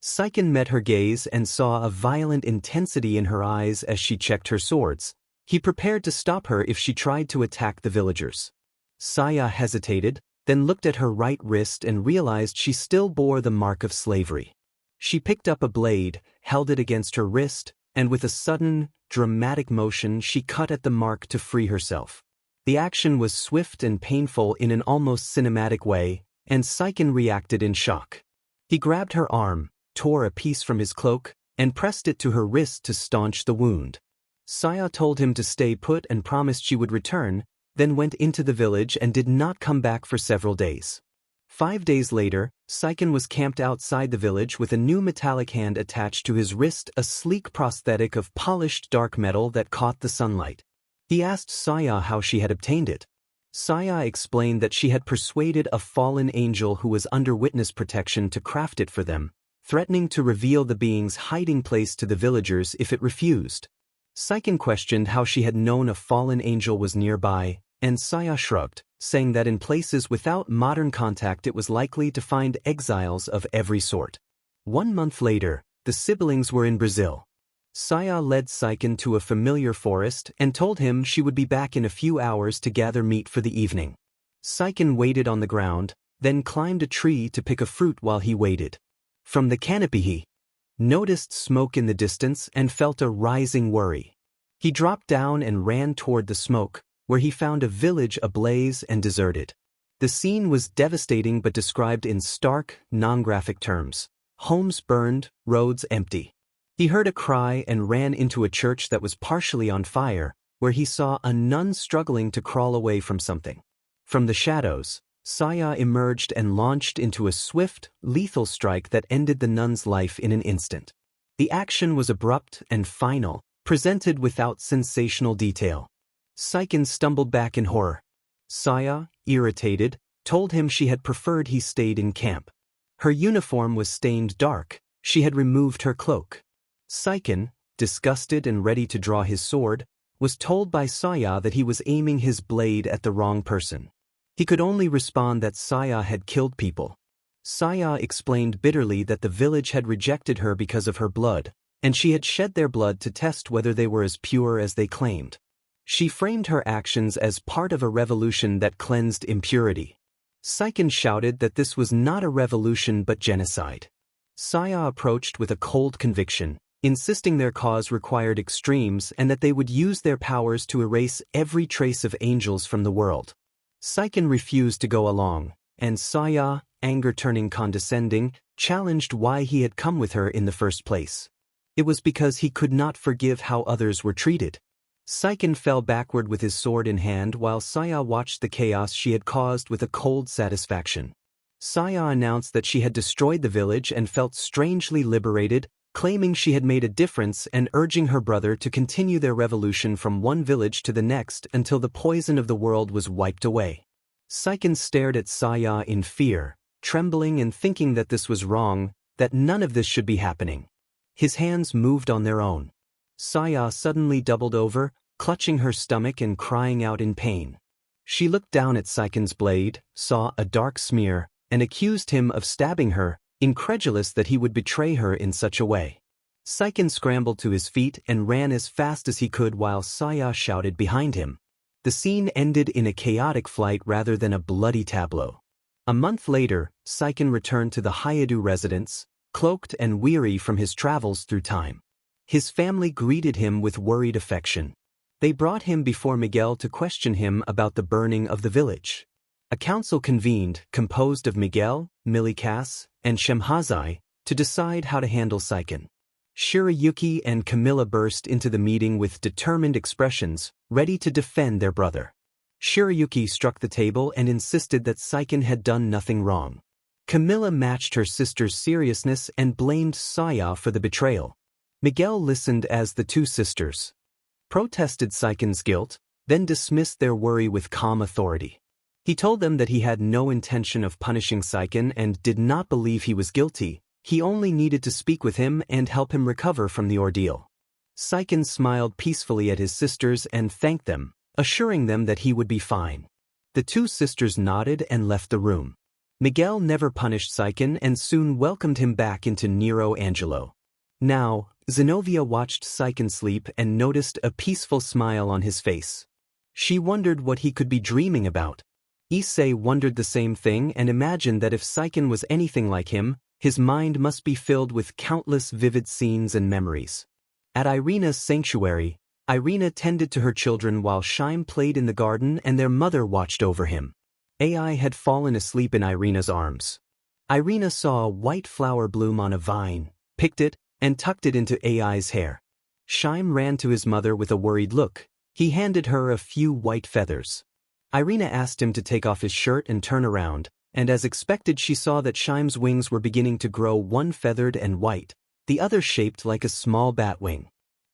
Speaker 1: Seiken met her gaze and saw a violent intensity in her eyes as she checked her swords. He prepared to stop her if she tried to attack the villagers. Saya hesitated, then looked at her right wrist and realized she still bore the mark of slavery. She picked up a blade, held it against her wrist, and with a sudden, dramatic motion she cut at the mark to free herself. The action was swift and painful in an almost cinematic way, and Seiken reacted in shock. He grabbed her arm, tore a piece from his cloak, and pressed it to her wrist to staunch the wound. Saya told him to stay put and promised she would return, then went into the village and did not come back for several days. 5 days later, Seiken was camped outside the village with a new metallic hand attached to his wrist, a sleek prosthetic of polished dark metal that caught the sunlight. He asked Saya how she had obtained it. Saya explained that she had persuaded a fallen angel who was under witness protection to craft it for them, threatening to reveal the being's hiding place to the villagers if it refused. Seiken questioned how she had known a fallen angel was nearby, and Saya shrugged, saying that in places without modern contact it was likely to find exiles of every sort. 1 month later, the siblings were in Brazil. Saya led Seiken to a familiar forest and told him she would be back in a few hours to gather meat for the evening. Seiken waited on the ground, then climbed a tree to pick a fruit while he waited. From the canopy he noticed smoke in the distance and felt a rising worry. He dropped down and ran toward the smoke, where he found a village ablaze and deserted. The scene was devastating but described in stark, non-graphic terms. Homes burned, roads empty. He heard a cry and ran into a church that was partially on fire, where he saw a nun struggling to crawl away from something. From the shadows, Saya emerged and launched into a swift, lethal strike that ended the nun's life in an instant. The action was abrupt and final, presented without sensational detail. Seiken stumbled back in horror. Saya, irritated, told him she had preferred he stayed in camp. Her uniform was stained dark, she had removed her cloak. Saiken, disgusted and ready to draw his sword, was told by Saya that he was aiming his blade at the wrong person. He could only respond that Saya had killed people. Saya explained bitterly that the village had rejected her because of her blood, and she had shed their blood to test whether they were as pure as they claimed. She framed her actions as part of a revolution that cleansed impurity. Saiken shouted that this was not a revolution but genocide. Saya approached with a cold conviction, insisting their cause required extremes and that they would use their powers to erase every trace of angels from the world. Saiken refused to go along, and Saya, anger turning condescending, challenged why he had come with her in the first place. It was because he could not forgive how others were treated. Saiken fell backward with his sword in hand while Saya watched the chaos she had caused with a cold satisfaction. Saya announced that she had destroyed the village and felt strangely liberated, claiming she had made a difference and urging her brother to continue their revolution from one village to the next until the poison of the world was wiped away. Saiken stared at Saya in fear, trembling and thinking that this was wrong, that none of this should be happening. His hands moved on their own. Saya suddenly doubled over, clutching her stomach and crying out in pain. She looked down at Saiken's blade, saw a dark smear, and accused him of stabbing her, incredulous that he would betray her in such a way. Saiken scrambled to his feet and ran as fast as he could while Saya shouted behind him. The scene ended in a chaotic flight rather than a bloody tableau. A month later, Saiken returned to the Hyodo residence, cloaked and weary from his travels through time. His family greeted him with worried affection. They brought him before Miguel to question him about the burning of the village. A council convened, composed of Miguel, Milikas, and Shemhazai, to decide how to handle Saiken. Shirayuki and Camilla burst into the meeting with determined expressions, ready to defend their brother. Shirayuki struck the table and insisted that Saiken had done nothing wrong. Camilla matched her sister's seriousness and blamed Saya for the betrayal. Miguel listened as the two sisters protested Saiken's guilt, then dismissed their worry with calm authority. He told them that he had no intention of punishing Saiken and did not believe he was guilty. He only needed to speak with him and help him recover from the ordeal. Saiken smiled peacefully at his sisters and thanked them, assuring them that he would be fine. The two sisters nodded and left the room. Miguel never punished Saiken and soon welcomed him back into Nero Angelo. Now, Zenobia watched Saiken sleep and noticed a peaceful smile on his face. She wondered what he could be dreaming about. Issei wondered the same thing and imagined that if Saiken was anything like him, his mind must be filled with countless vivid scenes and memories. At Irina's sanctuary, Irina tended to her children while Shaim played in the garden and their mother watched over him. Ai had fallen asleep in Irina's arms. Irina saw a white flower bloom on a vine, picked it, and tucked it into Ai's hair. Shaim ran to his mother with a worried look. He handed her a few white feathers. Irina asked him to take off his shirt and turn around, and as expected she saw that Shaim's wings were beginning to grow, one feathered and white, the other shaped like a small bat wing.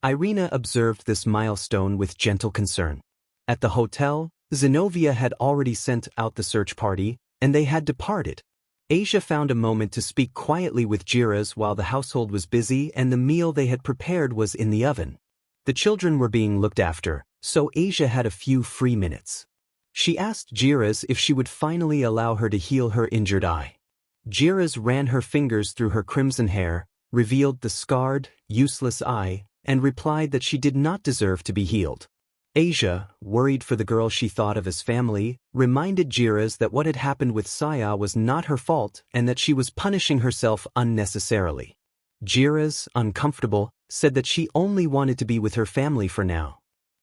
Speaker 1: Irina observed this milestone with gentle concern. At the hotel, Zenobia had already sent out the search party, and they had departed. Asia found a moment to speak quietly with Jiras while the household was busy and the meal they had prepared was in the oven. The children were being looked after, so Asia had a few free minutes. She asked Jiras if she would finally allow her to heal her injured eye. Jiras ran her fingers through her crimson hair, revealed the scarred, useless eye, and replied that she did not deserve to be healed. Asia, worried for the girl she thought of as family, reminded Jiras that what had happened with Saya was not her fault and that she was punishing herself unnecessarily. Jiras, uncomfortable, said that she only wanted to be with her family for now.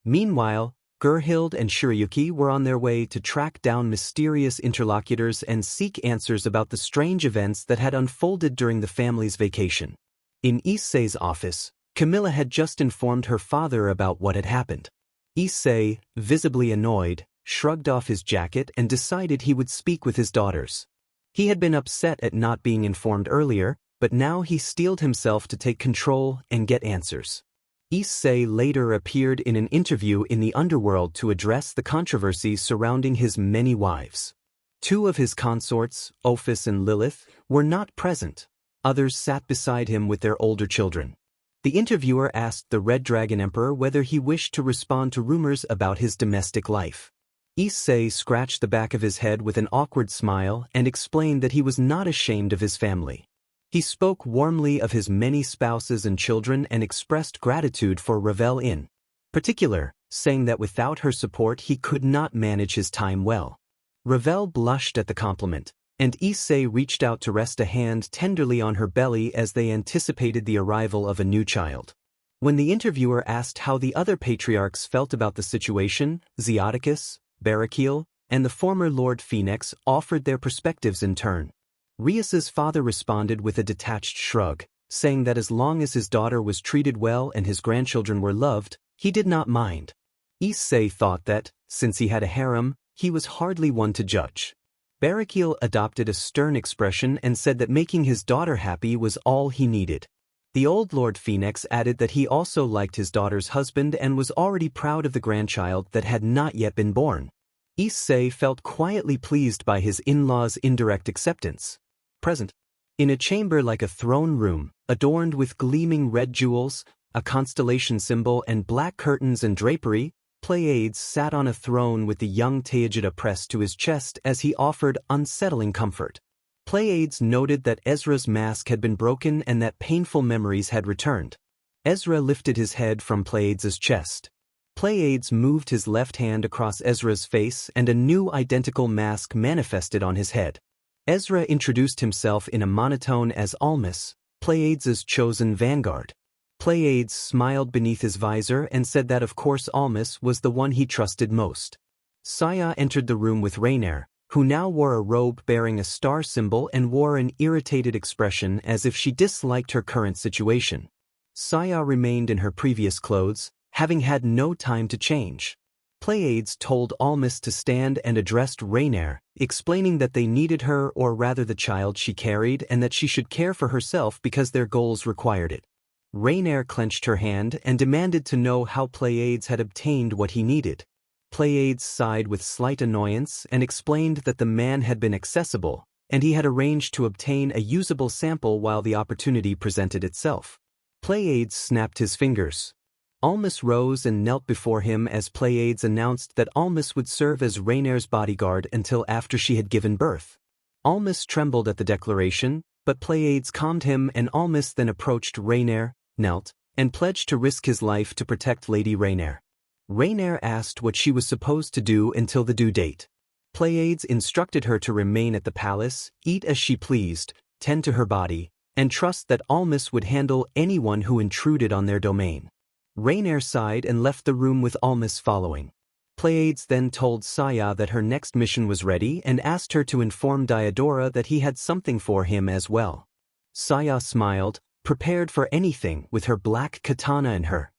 Speaker 1: Meanwhile, Gerhild and Shirayuki were on their way to track down mysterious interlocutors and seek answers about the strange events that had unfolded during the family's vacation. In Issei's office, Camilla had just informed her father about what had happened. Issei, visibly annoyed, shrugged off his jacket and decided he would speak with his daughters. He had been upset at not being informed earlier, but now he steeled himself to take control and get answers. Issei later appeared in an interview in the underworld to address the controversy surrounding his many wives. Two of his consorts, Ophis and Lilith, were not present. Others sat beside him with their older children. The interviewer asked the Red Dragon Emperor whether he wished to respond to rumors about his domestic life. Issei scratched the back of his head with an awkward smile and explained that he was not ashamed of his family. He spoke warmly of his many spouses and children and expressed gratitude for Ravel in particular, saying that without her support he could not manage his time well. Ravel blushed at the compliment, and Issei reached out to rest a hand tenderly on her belly as they anticipated the arrival of a new child. When the interviewer asked how the other patriarchs felt about the situation, Zeoticus, Barakiel, and the former Lord Phoenix offered their perspectives in turn. Rias's father responded with a detached shrug, saying that as long as his daughter was treated well and his grandchildren were loved, he did not mind. Issei thought that, since he had a harem, he was hardly one to judge. Barakiel adopted a stern expression and said that making his daughter happy was all he needed. The old Lord Phoenix added that he also liked his daughter's husband and was already proud of the grandchild that had not yet been born. Issei felt quietly pleased by his in-laws' indirect acceptance. Present. In a chamber like a throne room, adorned with gleaming red jewels, a constellation symbol and black curtains and drapery, Pleiades sat on a throne with the young Tejida pressed to his chest as he offered unsettling comfort. Pleiades noted that Ezra's mask had been broken and that painful memories had returned. Ezra lifted his head from Pleiades' chest. Pleiades moved his left hand across Ezra's face and a new identical mask manifested on his head. Ezra introduced himself in a monotone as Almus, Pleiades' chosen vanguard. Pleiades smiled beneath his visor and said that of course Almus was the one he trusted most. Saya entered the room with Rainier, who now wore a robe bearing a star symbol and wore an irritated expression as if she disliked her current situation. Saya remained in her previous clothes, having had no time to change. Pleiades told Almus to stand and addressed Rainier, explaining that they needed her or rather the child she carried and that she should care for herself because their goals required it. Rainier clenched her hand and demanded to know how Pleiades had obtained what he needed. Pleiades sighed with slight annoyance and explained that the man had been accessible, and he had arranged to obtain a usable sample while the opportunity presented itself. Pleiades snapped his fingers. Almus rose and knelt before him as Pleiades announced that Almus would serve as Rainier's bodyguard until after she had given birth. Almus trembled at the declaration, but Pleiades calmed him and Almus then approached Rainier, knelt, and pledged to risk his life to protect Lady Rainier. Rainier asked what she was supposed to do until the due date. Pleiades instructed her to remain at the palace, eat as she pleased, tend to her body, and trust that Almus would handle anyone who intruded on their domain. Rainier sighed and left the room with Almus following. Pleiades then told Saya that her next mission was ready and asked her to inform Diodora that he had something for him as well. Saya smiled, prepared for anything with her black katana and her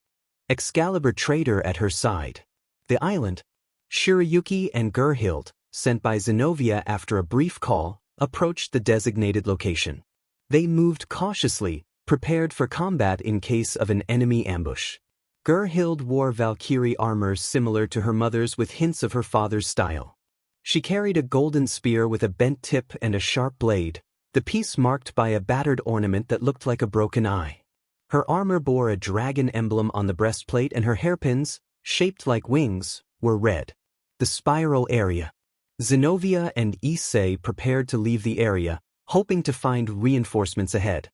Speaker 1: Excalibur trader at her side. The island, Shirayuki and Gerhild, sent by Zenobia after a brief call, approached the designated location. They moved cautiously, prepared for combat in case of an enemy ambush. Gerhild wore Valkyrie armor similar to her mother's with hints of her father's style. She carried a golden spear with a bent tip and a sharp blade, the piece marked by a battered ornament that looked like a broken eye. Her armor bore a dragon emblem on the breastplate and her hairpins, shaped like wings, were red. The spiral area. Zenobia and Issei prepared to leave the area, hoping to find reinforcements ahead.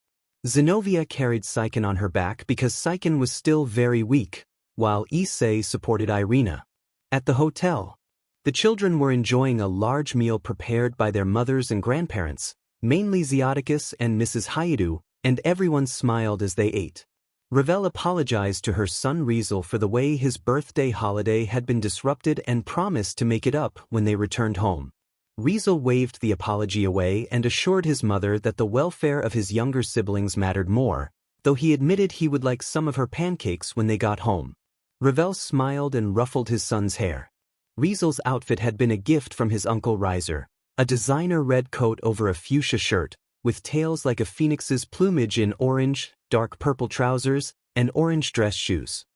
Speaker 1: Zenobia carried Saiken on her back because Saiken was still very weak, while Issei supported Irina. At the hotel, the children were enjoying a large meal prepared by their mothers and grandparents, mainly Zeoticus and Mrs. Hyodo, and everyone smiled as they ate. Ravel apologized to her son Riesel for the way his birthday holiday had been disrupted and promised to make it up when they returned home. Riesel waved the apology away and assured his mother that the welfare of his younger siblings mattered more, though he admitted he would like some of her pancakes when they got home. Ravel smiled and ruffled his son's hair. Riesel's outfit had been a gift from his uncle Reiser, a designer red coat over a fuchsia shirt, with tails like a phoenix's plumage in orange, dark purple trousers, and orange dress shoes.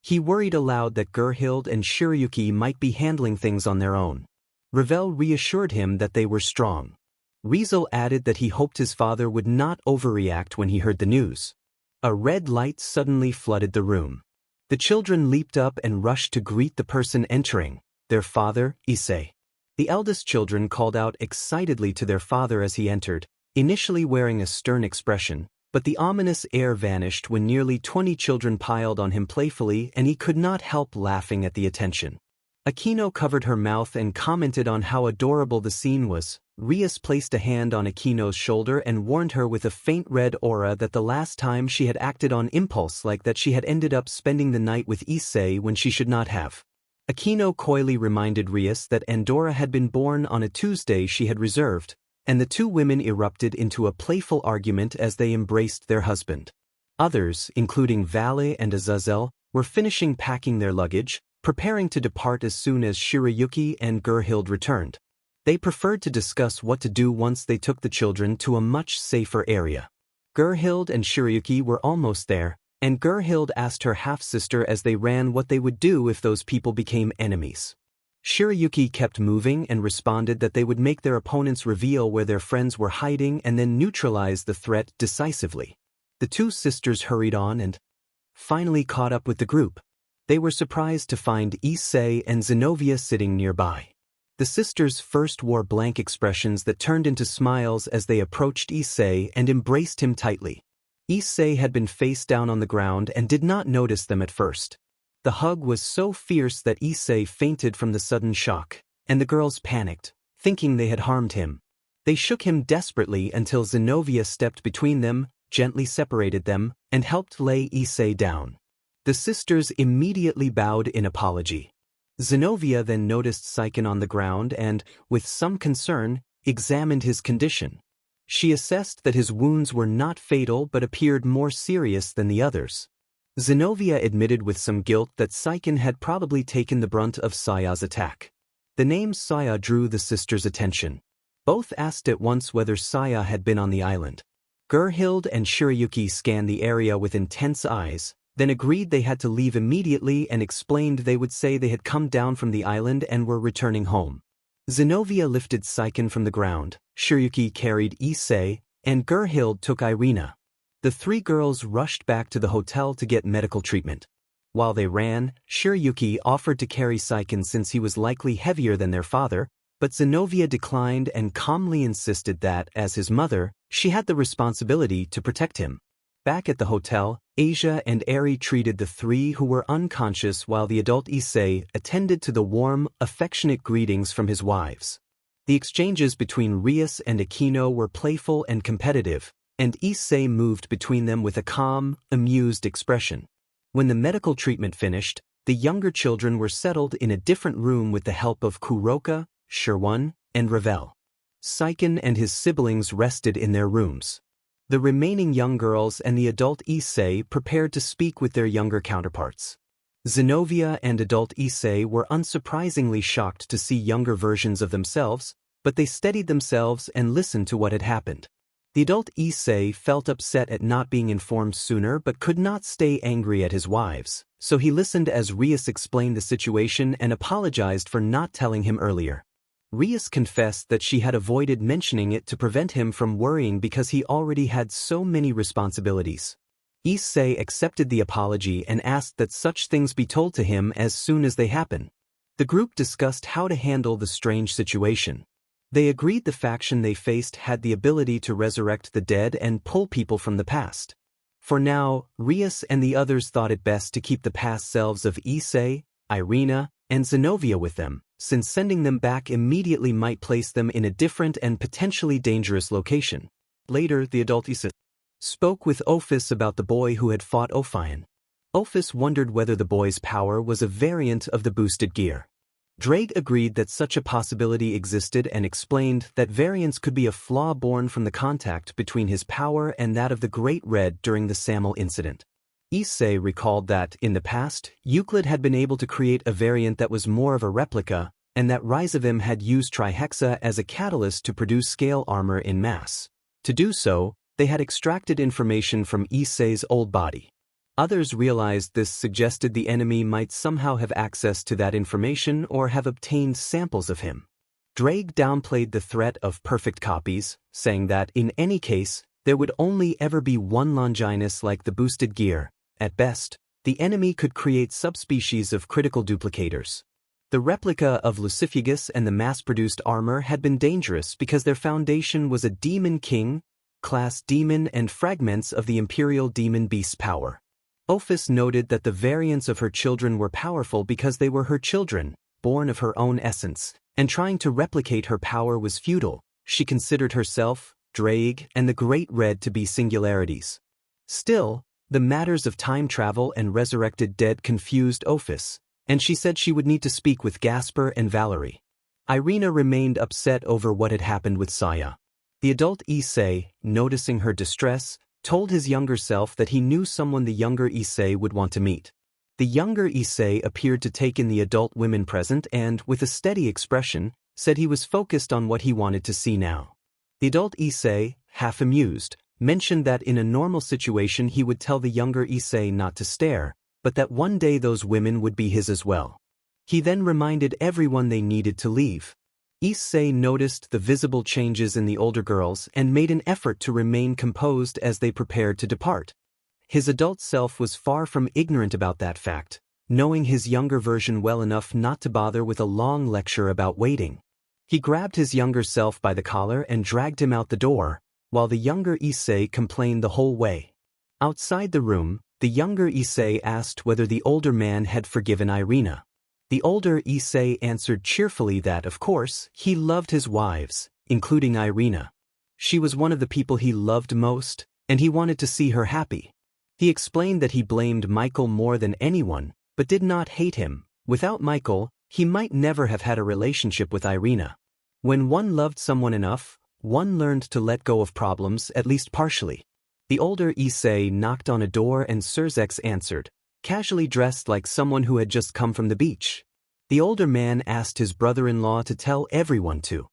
Speaker 1: He worried aloud that Gerhild and Shirayuki might be handling things on their own. Ravel reassured him that they were strong. Rizel added that he hoped his father would not overreact when he heard the news. A red light suddenly flooded the room. The children leaped up and rushed to greet the person entering, their father, Issei. The eldest children called out excitedly to their father as he entered, initially wearing a stern expression, but the ominous air vanished when nearly 20 children piled on him playfully and he could not help laughing at the attention. Akino covered her mouth and commented on how adorable the scene was. Rias placed a hand on Akino's shoulder and warned her with a faint red aura that the last time she had acted on impulse like that she had ended up spending the night with Issei when she should not have. Akino coyly reminded Rias that Andorra had been born on a Tuesday she had reserved, and the two women erupted into a playful argument as they embraced their husband. Others, including Valet and Azazel, were finishing packing their luggage, preparing to depart as soon as Shirayuki and Gerhild returned. They preferred to discuss what to do once they took the children to a much safer area. Gerhild and Shirayuki were almost there, and Gerhild asked her half-sister as they ran what they would do if those people became enemies. Shirayuki kept moving and responded that they would make their opponents reveal where their friends were hiding and then neutralize the threat decisively. The two sisters hurried on and finally caught up with the group. They were surprised to find Issei and Zenobia sitting nearby. The sisters first wore blank expressions that turned into smiles as they approached Issei and embraced him tightly. Issei had been face down on the ground and did not notice them at first. The hug was so fierce that Issei fainted from the sudden shock, and the girls panicked, thinking they had harmed him. They shook him desperately until Zenobia stepped between them, gently separated them, and helped lay Issei down. The sisters immediately bowed in apology. Zenobia then noticed Saiken on the ground and, with some concern, examined his condition. She assessed that his wounds were not fatal but appeared more serious than the others. Zenobia admitted with some guilt that Saiken had probably taken the brunt of Saya's attack. The name Saya drew the sisters' attention. Both asked at once whether Saya had been on the island. Gerhild and Shirayuki scanned the area with intense eyes, then agreed they had to leave immediately and explained they would say they had come down from the island and were returning home. Zenobia lifted Saiken from the ground, Shirayuki carried Issei, and Gerhild took Irina. The three girls rushed back to the hotel to get medical treatment. While they ran, Shirayuki offered to carry Saiken since he was likely heavier than their father, but Zenobia declined and calmly insisted that, as his mother, she had the responsibility to protect him. Back at the hotel, Asia and Eri treated the three who were unconscious while the adult Issei attended to the warm, affectionate greetings from his wives. The exchanges between Rias and Akino were playful and competitive, and Issei moved between them with a calm, amused expression. When the medical treatment finished, the younger children were settled in a different room with the help of Kuroka, Sherwon, and Ravel. Saiken and his siblings rested in their rooms. The remaining young girls and the adult Issei prepared to speak with their younger counterparts. Zenobia and adult Issei were unsurprisingly shocked to see younger versions of themselves, but they steadied themselves and listened to what had happened. The adult Issei felt upset at not being informed sooner but could not stay angry at his wives, so he listened as Rias explained the situation and apologized for not telling him earlier. Rias confessed that she had avoided mentioning it to prevent him from worrying because he already had so many responsibilities. Issei accepted the apology and asked that such things be told to him as soon as they happen. The group discussed how to handle the strange situation. They agreed the faction they faced had the ability to resurrect the dead and pull people from the past. For now, Rias and the others thought it best to keep the past selves of Issei, Irina, and Zenobia with them, since sending them back immediately might place them in a different and potentially dangerous location. Later, the adult Issei spoke with Ophis about the boy who had fought Ophion. Ophis wondered whether the boy's power was a variant of the boosted gear. Drake agreed that such a possibility existed and explained that variance could be a flaw born from the contact between his power and that of the Great Red during the Samel incident. Issei recalled that, in the past, Euclid had been able to create a variant that was more of a replica, and that Rizavim had used trihexa as a catalyst to produce scale armor in mass. To do so, they had extracted information from Issei's old body. Others realized this suggested the enemy might somehow have access to that information or have obtained samples of him. Drake downplayed the threat of perfect copies, saying that, in any case, there would only ever be one Longinus like the boosted gear. At best, the enemy could create subspecies of critical duplicators. The replica of Lucifugus and the mass-produced armor had been dangerous because their foundation was a demon king, class demon and fragments of the imperial demon beast's power. Ophis noted that the variants of her children were powerful because they were her children, born of her own essence, and trying to replicate her power was futile. She considered herself, Drake, and the Great Red to be singularities. Still, the matters of time travel and resurrected dead confused Ophis, and she said she would need to speak with Gasper and Valerie. Irina remained upset over what had happened with Saya. The adult Issei, noticing her distress, told his younger self that he knew someone the younger Issei would want to meet. The younger Issei appeared to take in the adult women present and, with a steady expression, said he was focused on what he wanted to see now. The adult Issei, half amused, mentioned that in a normal situation he would tell the younger Issei not to stare, but that one day those women would be his as well. He then reminded everyone they needed to leave. Issei noticed the visible changes in the older girls and made an effort to remain composed as they prepared to depart. His adult self was far from ignorant about that fact, knowing his younger version well enough not to bother with a long lecture about waiting. He grabbed his younger self by the collar and dragged him out the door, while the younger Issei complained the whole way. Outside the room, the younger Issei asked whether the older man had forgiven Irina. The older Issei answered cheerfully that, of course, he loved his wives, including Irina. She was one of the people he loved most, and he wanted to see her happy. He explained that he blamed Michael more than anyone, but did not hate him. Without Michael, he might never have had a relationship with Irina. When one loved someone enough, one learned to let go of problems, at least partially. The older Issei knocked on a door and Surzex answered, casually dressed like someone who had just come from the beach. The older man asked his brother-in-law to tell everyone to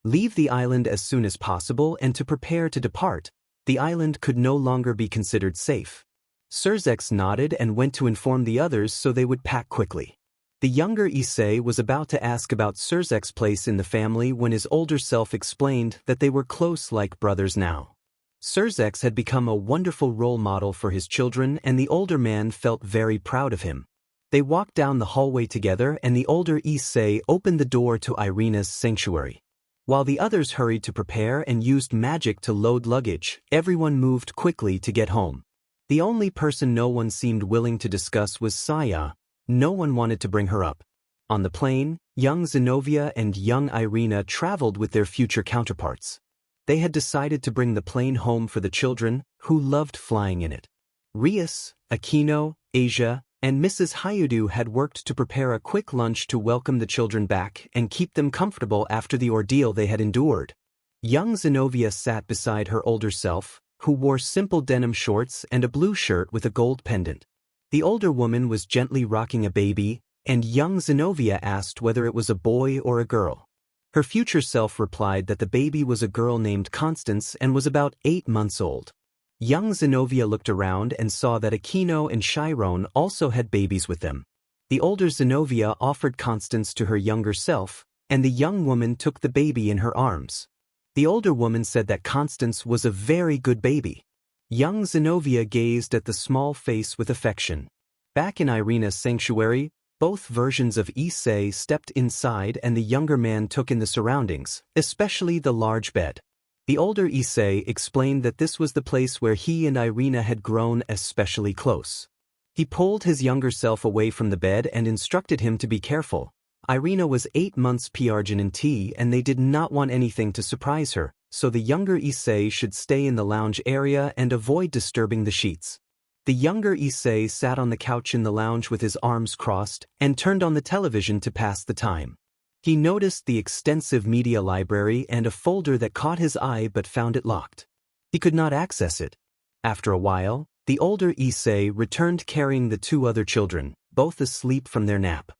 Speaker 1: leave the island as soon as possible and to prepare to depart. The island could no longer be considered safe. Surzex nodded and went to inform the others so they would pack quickly. The younger Issei was about to ask about Surzex's place in the family when his older self explained that they were close like brothers now. Surzex had become a wonderful role model for his children and the older man felt very proud of him. They walked down the hallway together and the older Issei opened the door to Irina's sanctuary. While the others hurried to prepare and used magic to load luggage, everyone moved quickly to get home. The only person no one seemed willing to discuss was Saya. No one wanted to bring her up. On the plane, young Zenobia and young Irina traveled with their future counterparts. They had decided to bring the plane home for the children, who loved flying in it. Rias, Aquino, Asia, and Mrs. Hyodo had worked to prepare a quick lunch to welcome the children back and keep them comfortable after the ordeal they had endured. Young Zenobia sat beside her older self, who wore simple denim shorts and a blue shirt with a gold pendant. The older woman was gently rocking a baby, and young Zenobia asked whether it was a boy or a girl. Her future self replied that the baby was a girl named Constance and was about 8 months old. Young Zenobia looked around and saw that Aquino and Chiron also had babies with them. The older Zenobia offered Constance to her younger self, and the young woman took the baby in her arms. The older woman said that Constance was a very good baby. Young Zenobia gazed at the small face with affection. Back in Irina's sanctuary, both versions of Issei stepped inside and the younger man took in the surroundings, especially the large bed. The older Issei explained that this was the place where he and Irina had grown especially close. He pulled his younger self away from the bed and instructed him to be careful. Irina was 8 months pregnant and they did not want anything to surprise her, so the younger Issei should stay in the lounge area and avoid disturbing the sheets. The younger Issei sat on the couch in the lounge with his arms crossed and turned on the television to pass the time. He noticed the extensive media library and a folder that caught his eye but found it locked. He could not access it. After a while, the older Issei returned carrying the 2 other children, both asleep from their nap.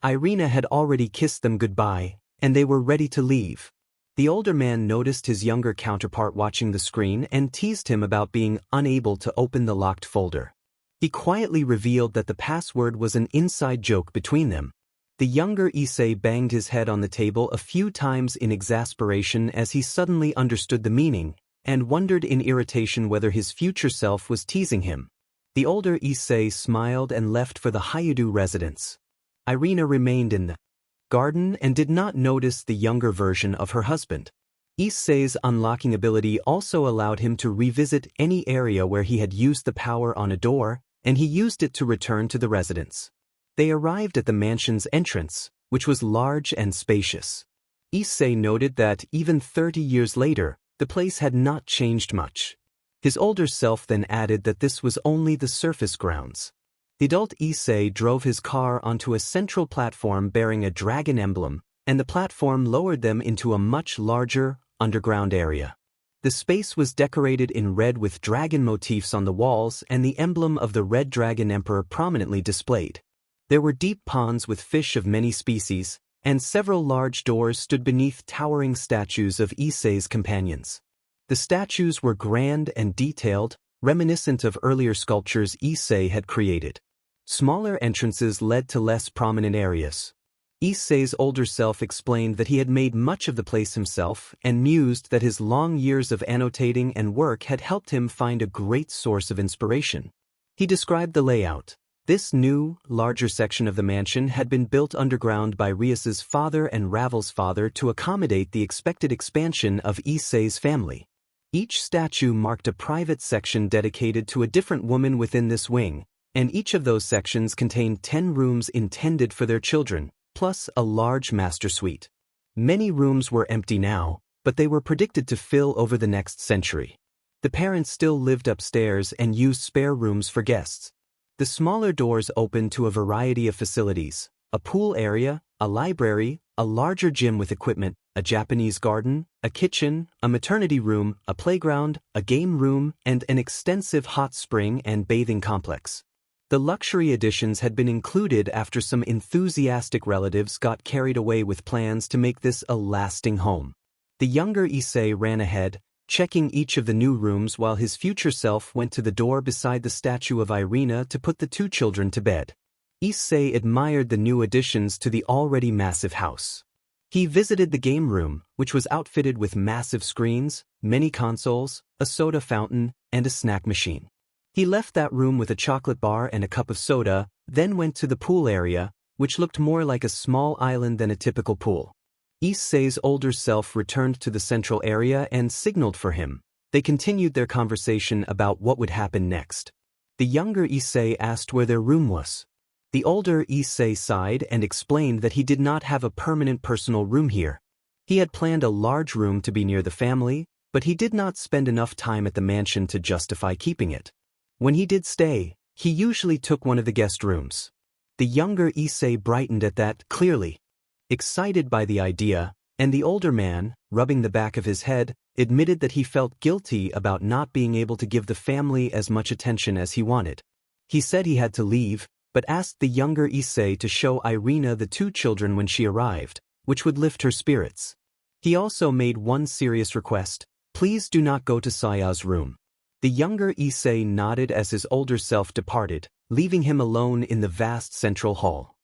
Speaker 1: Irina had already kissed them goodbye, and they were ready to leave. The older man noticed his younger counterpart watching the screen and teased him about being unable to open the locked folder. He quietly revealed that the password was an inside joke between them. The younger Issei banged his head on the table a few times in exasperation as he suddenly understood the meaning, and wondered in irritation whether his future self was teasing him. The older Issei smiled and left for the Hyodo residence. Irina remained in the garden and did not notice the younger version of her husband. Issei's unlocking ability also allowed him to revisit any area where he had used the power on a door, and he used it to return to the residence. They arrived at the mansion's entrance, which was large and spacious. Issei noted that even 30 years later, the place had not changed much. His older self then added that this was only the surface grounds. The adult Issei drove his car onto a central platform bearing a dragon emblem, and the platform lowered them into a much larger, underground area. The space was decorated in red with dragon motifs on the walls and the emblem of the Red Dragon Emperor prominently displayed. There were deep ponds with fish of many species, and several large doors stood beneath towering statues of Issei's companions. The statues were grand and detailed, reminiscent of earlier sculptures Issei had created. Smaller entrances led to less prominent areas. Issei's older self explained that he had made much of the place himself and mused that his long years of annotating and work had helped him find a great source of inspiration. He described the layout. This new, larger section of the mansion had been built underground by Rias's father and Ravel's father to accommodate the expected expansion of Issei's family. Each statue marked a private section dedicated to a different woman within this wing, and each of those sections contained 10 rooms intended for their children, plus a large master suite. Many rooms were empty now, but they were predicted to fill over the next century. The parents still lived upstairs and used spare rooms for guests. The smaller doors opened to a variety of facilities: a pool area, a library, a larger gym with equipment, a Japanese garden, a kitchen, a maternity room, a playground, a game room, and an extensive hot spring and bathing complex. The luxury additions had been included after some enthusiastic relatives got carried away with plans to make this a lasting home. The younger Issei ran ahead, checking each of the new rooms while his future self went to the door beside the statue of Irina to put the two children to bed. Issei admired the new additions to the already massive house. He visited the game room, which was outfitted with massive screens, many consoles, a soda fountain, and a snack machine. He left that room with a chocolate bar and a cup of soda, then went to the pool area, which looked more like a small island than a typical pool. Issei's older self returned to the central area and signaled for him. They continued their conversation about what would happen next. The younger Issei asked where their room was. The older Issei sighed and explained that he did not have a permanent personal room here. He had planned a large room to be near the family, but he did not spend enough time at the mansion to justify keeping it. When he did stay, he usually took one of the guest rooms. The younger Issei brightened at that, clearly excited by the idea, and the older man, rubbing the back of his head, admitted that he felt guilty about not being able to give the family as much attention as he wanted. He said he had to leave, but asked the younger Issei to show Irina the two children when she arrived, which would lift her spirits. He also made one serious request: please do not go to Saya's room. The younger Issei nodded as his older self departed, leaving him alone in the vast central hall.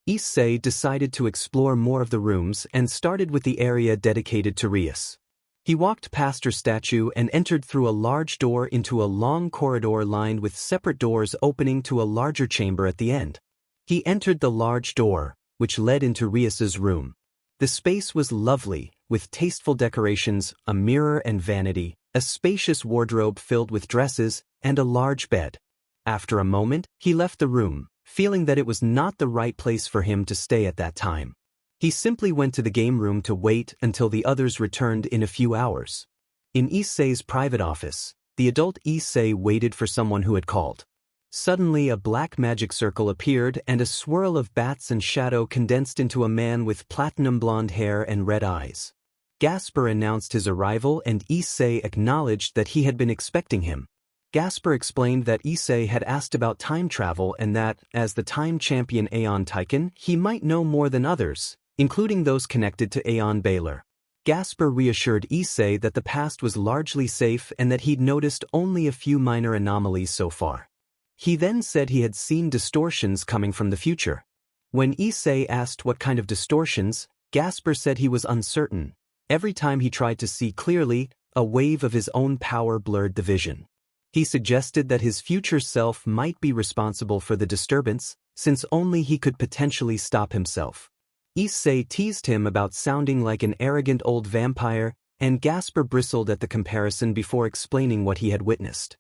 Speaker 1: Issei decided to explore more of the rooms and started with the area dedicated to Rias. He walked past her statue and entered through a large door into a long corridor lined with separate doors opening to a larger chamber at the end. He entered the large door, which led into Rias's room. The space was lovely, with tasteful decorations, a mirror and vanity, a spacious wardrobe filled with dresses, and a large bed. After a moment, he left the room, feeling that it was not the right place for him to stay at that time. He simply went to the game room to wait until the others returned in a few hours. In Issei's private office, the adult Issei waited for someone who had called. Suddenly a black magic circle appeared and a swirl of bats and shadow condensed into a man with platinum blonde hair and red eyes. Gasper announced his arrival and Issei acknowledged that he had been expecting him. Gasper explained that Issei had asked about time travel and that, as the time champion Aeon Taiken, he might know more than others, including those connected to Aeon Baylor. Gasper reassured Issei that the past was largely safe and that he'd noticed only a few minor anomalies so far. He then said he had seen distortions coming from the future. When Issei asked what kind of distortions, Gasper said he was uncertain. Every time he tried to see clearly, a wave of his own power blurred the vision. He suggested that his future self might be responsible for the disturbance, since only he could potentially stop himself. Issei teased him about sounding like an arrogant old vampire, and Gasper bristled at the comparison before explaining what he had witnessed.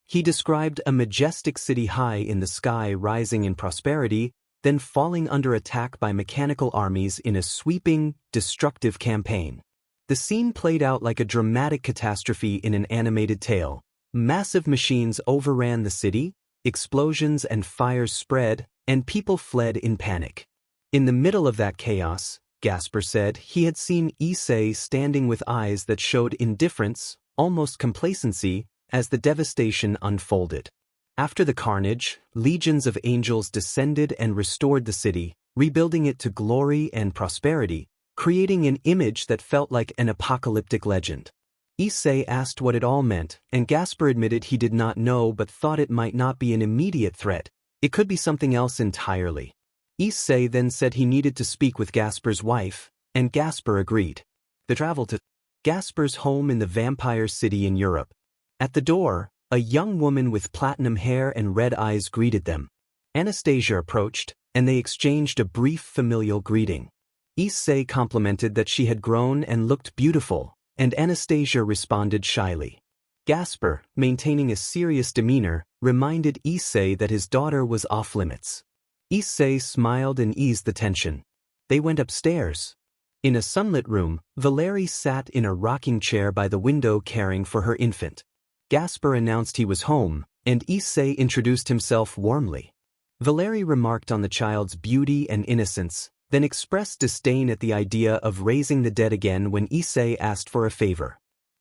Speaker 1: He described a majestic city high in the sky rising in prosperity, then falling under attack by mechanical armies in a sweeping, destructive campaign. The scene played out like a dramatic catastrophe in an animated tale. Massive machines overran the city, explosions and fires spread, and people fled in panic. In the middle of that chaos, Gasper said he had seen Issei standing with eyes that showed indifference, almost complacency, as the devastation unfolded. After the carnage, legions of angels descended and restored the city, rebuilding it to glory and prosperity, creating an image that felt like an apocalyptic legend. Issei asked what it all meant, and Gasper admitted he did not know but thought it might not be an immediate threat. It could be something else entirely. Issei then said he needed to speak with Gasper's wife, and Gasper agreed. They traveled to Gasper's home in the vampire city in Europe. At the door, a young woman with platinum hair and red eyes greeted them. Anastasia approached, and they exchanged a brief familial greeting. Issei complimented that she had grown and looked beautiful, and Anastasia responded shyly. Gasper, maintaining a serious demeanor, reminded Issei that his daughter was off-limits. Issei smiled and eased the tension. They went upstairs. In a sunlit room, Valerie sat in a rocking chair by the window caring for her infant. Gasper announced he was home, and Issei introduced himself warmly. Valerie remarked on the child's beauty and innocence, then expressed disdain at the idea of raising the dead again when Issei asked for a favor.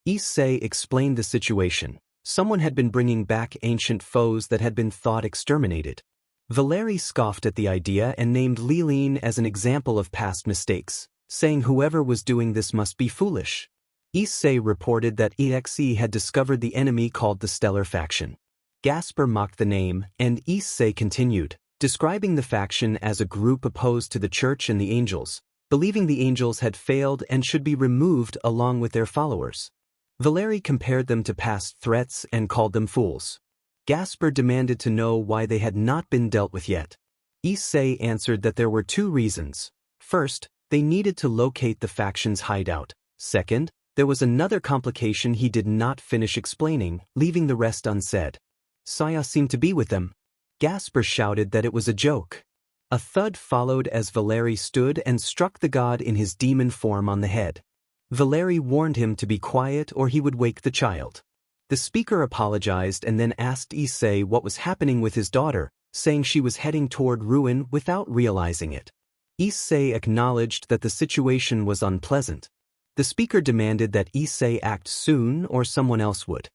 Speaker 1: Issei explained the situation. Someone had been bringing back ancient foes that had been thought exterminated. Valerie scoffed at the idea and named Liline as an example of past mistakes, saying whoever was doing this must be foolish. Issei reported that DxD had discovered the enemy called the Stellar Faction. Gasper mocked the name, and Issei continued, describing the faction as a group opposed to the Church and the Angels, believing the Angels had failed and should be removed along with their followers. Valerie compared them to past threats and called them fools. Gasper demanded to know why they had not been dealt with yet. Issei answered that there were two reasons. First, they needed to locate the faction's hideout. Second, there was another complication he did not finish explaining, leaving the rest unsaid. Saya seemed to be with them. Gasper shouted that it was a joke. A thud followed as Valerie stood and struck the god in his demon form on the head. Valerie warned him to be quiet or he would wake the child. The speaker apologized and then asked Issei what was happening with his daughter, saying she was heading toward ruin without realizing it. Issei acknowledged that the situation was unpleasant. The speaker demanded that Issei act soon or someone else would.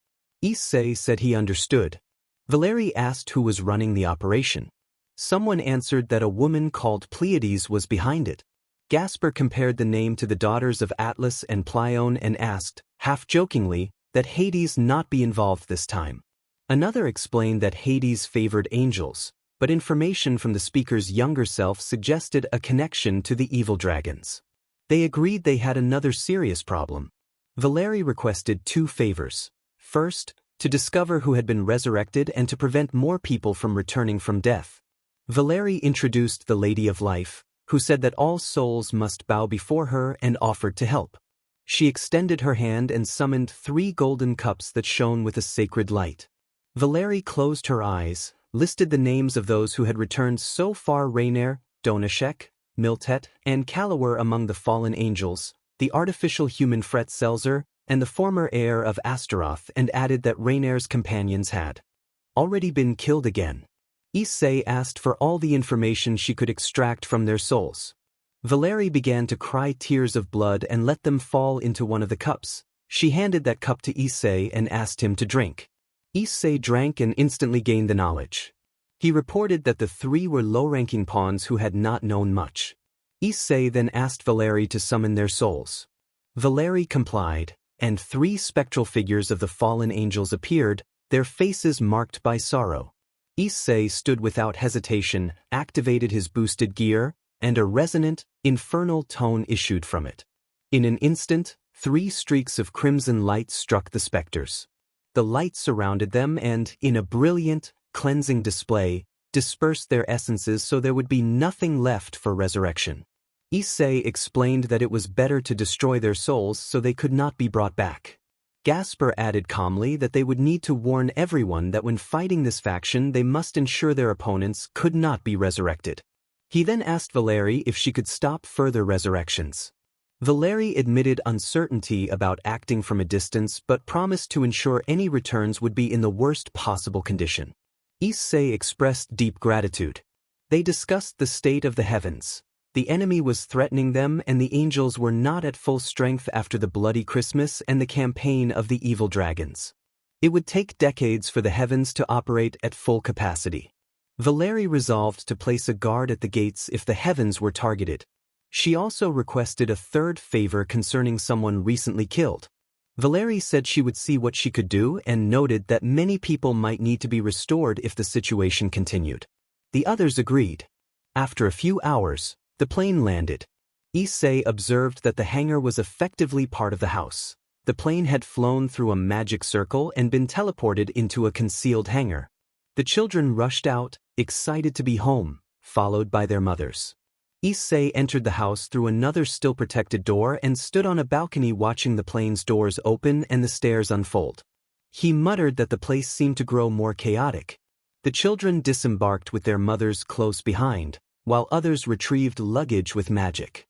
Speaker 1: Issei said he understood. Valerie asked who was running the operation. Someone answered that a woman called Pleiades was behind it. Gasper compared the name to the daughters of Atlas and Pleione and asked, half-jokingly, that Hades not be involved this time. Another explained that Hades favored angels, but information from the speaker's younger self suggested a connection to the evil dragons. They agreed they had another serious problem. Valerie requested two favors. First, to discover who had been resurrected and to prevent more people from returning from death. Valerie introduced the Lady of Life, who said that all souls must bow before her and offered to help. She extended her hand and summoned 3 golden cups that shone with a sacred light. Valerie closed her eyes, listed the names of those who had returned so far: Rainier, Donashek, Miltet, and Kalawar among the fallen angels, the artificial human Fretzelzer, and the former heir of Astaroth, and added that Rainier's companions had already been killed again. Issei asked for all the information she could extract from their souls. Valerie began to cry tears of blood and let them fall into one of the cups. She handed that cup to Issei and asked him to drink. Issei drank and instantly gained the knowledge. He reported that the 3 were low-ranking pawns who had not known much. Issei then asked Valerie to summon their souls. Valeri complied, and 3 spectral figures of the fallen angels appeared, their faces marked by sorrow. Issei stood without hesitation, activated his boosted gear, and a resonant, infernal tone issued from it. In an instant, 3 streaks of crimson light struck the specters. The light surrounded them and, in a brilliant, cleansing display, dispersed their essences so there would be nothing left for resurrection. Issei explained that it was better to destroy their souls so they could not be brought back. Gasper added calmly that they would need to warn everyone that when fighting this faction they must ensure their opponents could not be resurrected. He then asked Valeri if she could stop further resurrections. Valeri admitted uncertainty about acting from a distance but promised to ensure any returns would be in the worst possible condition. Issei expressed deep gratitude. They discussed the state of the heavens. The enemy was threatening them and the angels were not at full strength after the bloody Christmas and the campaign of the evil dragons. It would take decades for the heavens to operate at full capacity. Valeri resolved to place a guard at the gates if the heavens were targeted. She also requested a third favor concerning someone recently killed. Valeri said she would see what she could do and noted that many people might need to be restored if the situation continued. The others agreed. After a few hours, the plane landed. Issei observed that the hangar was effectively part of the house. The plane had flown through a magic circle and been teleported into a concealed hangar. The children rushed out, excited to be home, followed by their mothers. Issei entered the house through another still-protected door and stood on a balcony watching the plane's doors open and the stairs unfold. He muttered that the place seemed to grow more chaotic. The children disembarked with their mothers close behind, while others retrieved luggage with magic.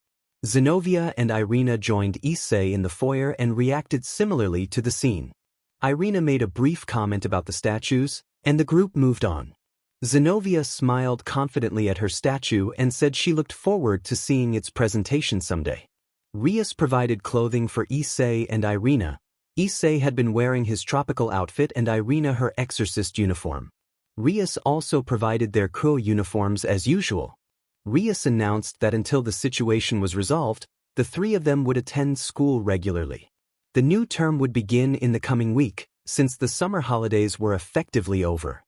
Speaker 1: Zenobia and Irina joined Issei in the foyer and reacted similarly to the scene. Irina made a brief comment about the statues, and the group moved on. Zenobia smiled confidently at her statue and said she looked forward to seeing its presentation someday. Rias provided clothing for Issei and Irina. Issei had been wearing his tropical outfit and Irina her exorcist uniform. Rias also provided their Kuo uniforms as usual. Rias announced that until the situation was resolved, the 3 of them would attend school regularly. The new term would begin in the coming week, since the summer holidays were effectively over.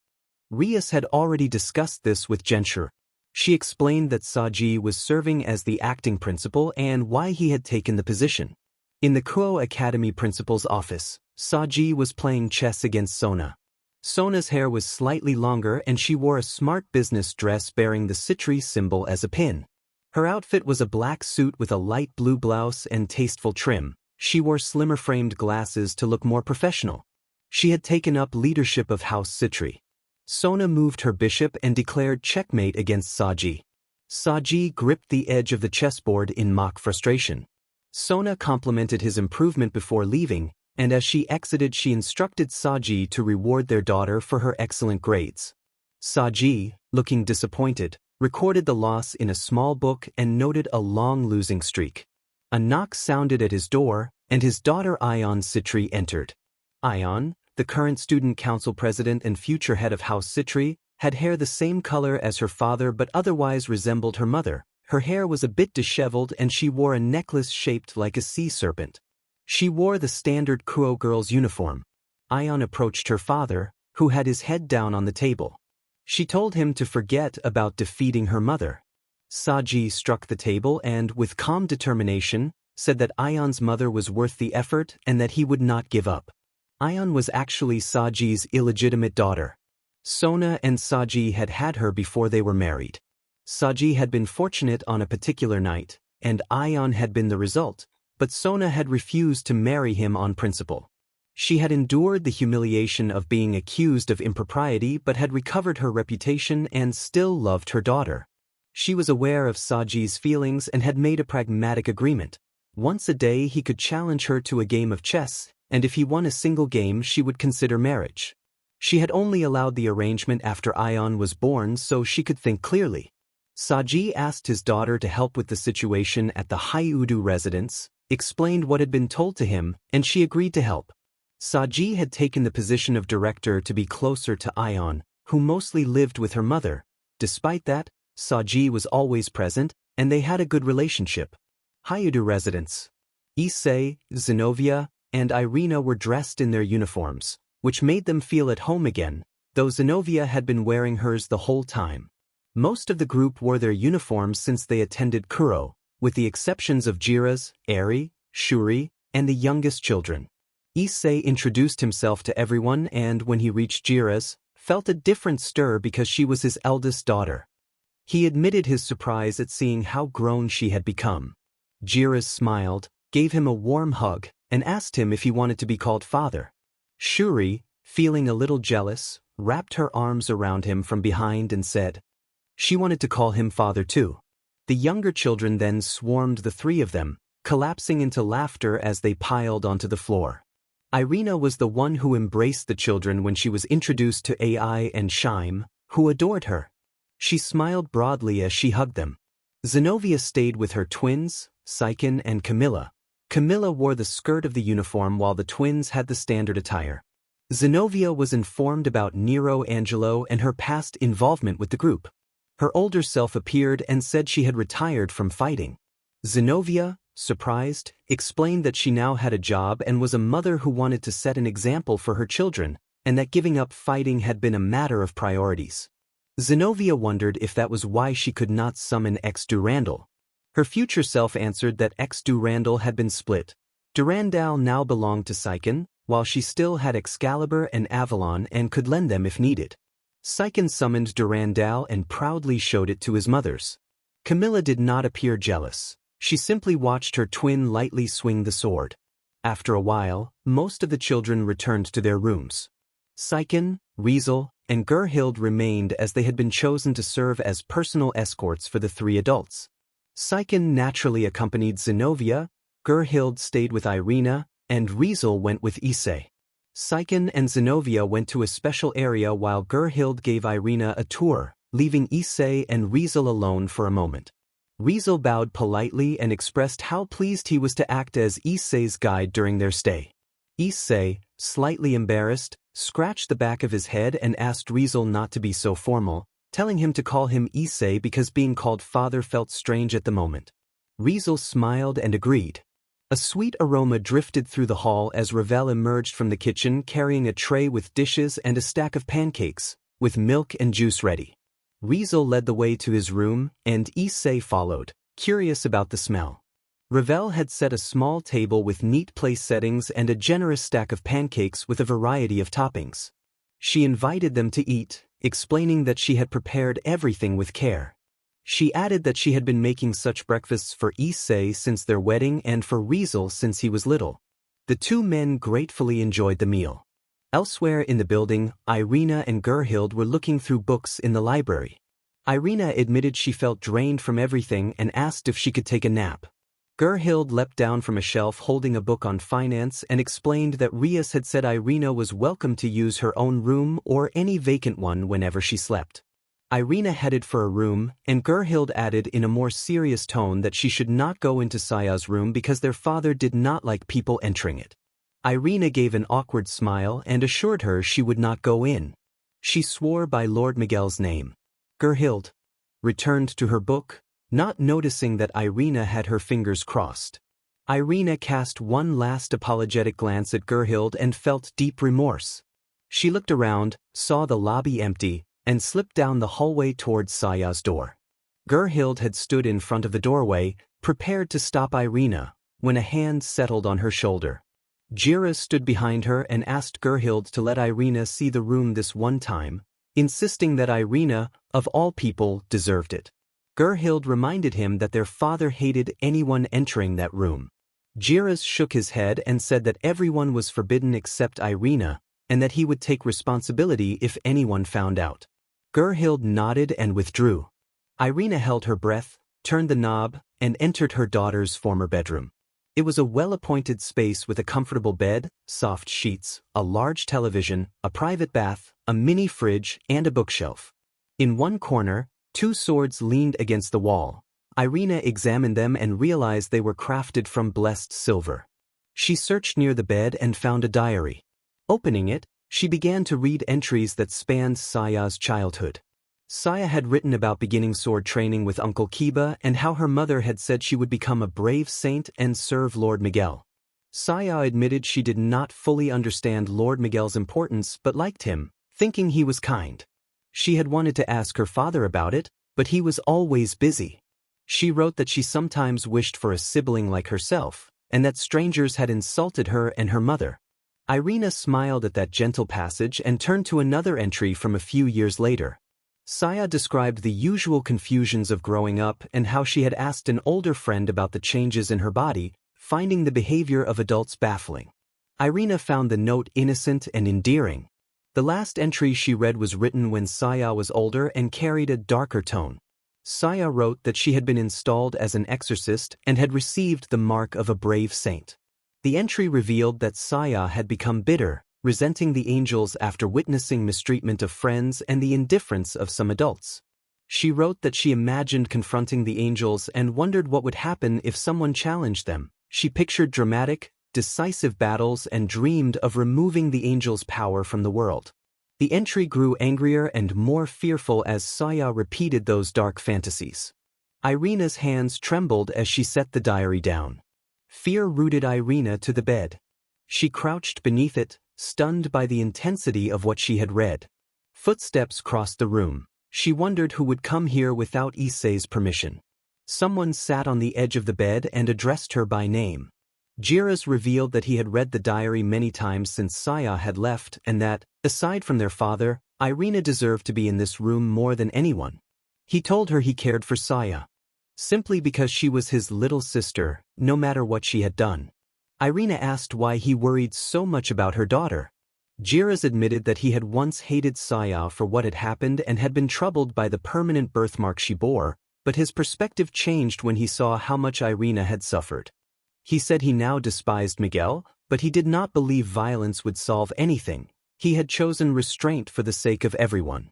Speaker 1: Rias had already discussed this with Gensher. She explained that Saji was serving as the acting principal and why he had taken the position. In the Kuo Academy principal's office, Saji was playing chess against Sona. Sona's hair was slightly longer and she wore a smart business dress bearing the Citri symbol as a pin. Her outfit was a black suit with a light blue blouse and tasteful trim. She wore slimmer-framed glasses to look more professional. She had taken up leadership of House Citri. Sona moved her bishop and declared checkmate against Saji. Saji gripped the edge of the chessboard in mock frustration. Sona complimented his improvement before leaving, and as she exited she instructed Saji to reward their daughter for her excellent grades. Saji, looking disappointed, recorded the loss in a small book and noted a long losing streak. A knock sounded at his door, and his daughter Ion Citri entered. Ion, the current student council president and future head of House Citri, had hair the same color as her father but otherwise resembled her mother. Her hair was a bit disheveled and she wore a necklace shaped like a sea serpent. She wore the standard Kuo girl's uniform. Ion approached her father, who had his head down on the table. She told him to forget about defeating her mother. Saji struck the table and, with calm determination, said that Ion's mother was worth the effort and that he would not give up. Ion was actually Saji's illegitimate daughter. Sona and Saji had had her before they were married. Saji had been fortunate on a particular night, and Ion had been the result, but Sona had refused to marry him on principle. She had endured the humiliation of being accused of impropriety but had recovered her reputation and still loved her daughter. She was aware of Saji's feelings and had made a pragmatic agreement. Once a day he could challenge her to a game of chess, and if he won a single game she would consider marriage. She had only allowed the arrangement after Ion was born so she could think clearly. Saji asked his daughter to help with the situation at the Hyodo residence, explained what had been told to him, and she agreed to help. Saji had taken the position of director to be closer to Ion, who mostly lived with her mother. Despite that, Saji was always present, and they had a good relationship. Hyodo residence. Issei, Zenobia, and Irina were dressed in their uniforms, which made them feel at home again, though Zenobia had been wearing hers the whole time. Most of the group wore their uniforms since they attended Kuro, with the exceptions of Jira's, Eri, Shuri, and the youngest children. Issei introduced himself to everyone and, when he reached Jira's, felt a different stir because she was his eldest daughter. He admitted his surprise at seeing how grown she had become. Jira's smiled, gave him a warm hug, and asked him if he wanted to be called father. Shuri, feeling a little jealous, wrapped her arms around him from behind and said she wanted to call him father too. The younger children then swarmed the three of them, collapsing into laughter as they piled onto the floor. Irina was the one who embraced the children when she was introduced to Ai and Shaim, who adored her. She smiled broadly as she hugged them. Zenobia stayed with her twins, Saiken and Camilla. Camilla wore the skirt of the uniform while the twins had the standard attire. Zenobia was informed about Nero Angelo and her past involvement with the group. Her older self appeared and said she had retired from fighting. Zenobia, surprised, explained that she now had a job and was a mother who wanted to set an example for her children, and that giving up fighting had been a matter of priorities. Zenobia wondered if that was why she could not summon ex-Durandal. Her future self answered that ex-Durandal had been split. Durandal now belonged to Saiken, while she still had Excalibur and Avalon and could lend them if needed. Saiken summoned Durandal and proudly showed it to his mothers. Camilla did not appear jealous. She simply watched her twin lightly swing the sword. After a while, most of the children returned to their rooms. Saiken, Riesel, and Gerhild remained as they had been chosen to serve as personal escorts for the three adults. Saiken naturally accompanied Zenobia, Gerhild stayed with Irina, and Riesel went with Issei. Saiken and Zenobia went to a special area while Gerhild gave Irina a tour, leaving Issei and Riesel alone for a moment. Riesel bowed politely and expressed how pleased he was to act as Issei's guide during their stay. Issei, slightly embarrassed, scratched the back of his head and asked Riesel not to be so formal, telling him to call him Issei because being called father felt strange at the moment. Riesel smiled and agreed. A sweet aroma drifted through the hall as Ravel emerged from the kitchen carrying a tray with dishes and a stack of pancakes, with milk and juice ready. Riesel led the way to his room, and Issei followed, curious about the smell. Ravel had set a small table with neat place settings and a generous stack of pancakes with a variety of toppings. She invited them to eat, explaining that she had prepared everything with care. She added that she had been making such breakfasts for Issei since their wedding and for Riesel since he was little. The two men gratefully enjoyed the meal. Elsewhere in the building, Irina and Gerhild were looking through books in the library. Irina admitted she felt drained from everything and asked if she could take a nap. Gerhild leapt down from a shelf holding a book on finance and explained that Rias had said Irina was welcome to use her own room or any vacant one whenever she slept. Irina headed for a room, and Gerhild added in a more serious tone that she should not go into Saya's room because their father did not like people entering it. Irina gave an awkward smile and assured her she would not go in. She swore by Lord Miguel's name. Gerhild returned to her book, not noticing that Irina had her fingers crossed. Irina cast one last apologetic glance at Gerhild and felt deep remorse. She looked around, saw the lobby empty, and slipped down the hallway towards Saya's door. Gerhild had stood in front of the doorway, prepared to stop Irina, when a hand settled on her shoulder. Jira stood behind her and asked Gerhild to let Irina see the room this one time, insisting that Irina, of all people, deserved it. Gerhild reminded him that their father hated anyone entering that room. Jira shook his head and said that everyone was forbidden except Irina, and that he would take responsibility if anyone found out. Gerhild nodded and withdrew. Irina held her breath, turned the knob, and entered her daughter's former bedroom. It was a well-appointed space with a comfortable bed, soft sheets, a large television, a private bath, a mini fridge, and a bookshelf. In one corner, two swords leaned against the wall. Irina examined them and realized they were crafted from blessed silver. She searched near the bed and found a diary. Opening it, she began to read entries that spanned Saya's childhood. Saya had written about beginning sword training with Uncle Kiba and how her mother had said she would become a brave saint and serve Lord Miguel. Saya admitted she did not fully understand Lord Miguel's importance but liked him, thinking he was kind. She had wanted to ask her father about it, but he was always busy. She wrote that she sometimes wished for a sibling like herself, and that strangers had insulted her and her mother. Irina smiled at that gentle passage and turned to another entry from a few years later. Saya described the usual confusions of growing up and how she had asked an older friend about the changes in her body, finding the behavior of adults baffling. Irina found the note innocent and endearing. The last entry she read was written when Saya was older and carried a darker tone. Saya wrote that she had been installed as an exorcist and had received the mark of a brave saint. The entry revealed that Saya had become bitter, resenting the angels after witnessing mistreatment of friends and the indifference of some adults. She wrote that she imagined confronting the angels and wondered what would happen if someone challenged them. She pictured dramatic, decisive battles and dreamed of removing the angels' power from the world. The entry grew angrier and more fearful as Saya repeated those dark fantasies. Irina's hands trembled as she set the diary down. Fear rooted Irina to the bed. She crouched beneath it, stunned by the intensity of what she had read. Footsteps crossed the room. She wondered who would come here without Issei's permission. Someone sat on the edge of the bed and addressed her by name. Jiras revealed that he had read the diary many times since Saya had left and that, aside from their father, Irina deserved to be in this room more than anyone. He told her he cared for Saya. Simply because she was his little sister, no matter what she had done. Irina asked why he worried so much about her daughter. Jiras admitted that he had once hated Saya for what had happened and had been troubled by the permanent birthmark she bore, but his perspective changed when he saw how much Irina had suffered. He said he now despised Miguel, but he did not believe violence would solve anything. He had chosen restraint for the sake of everyone.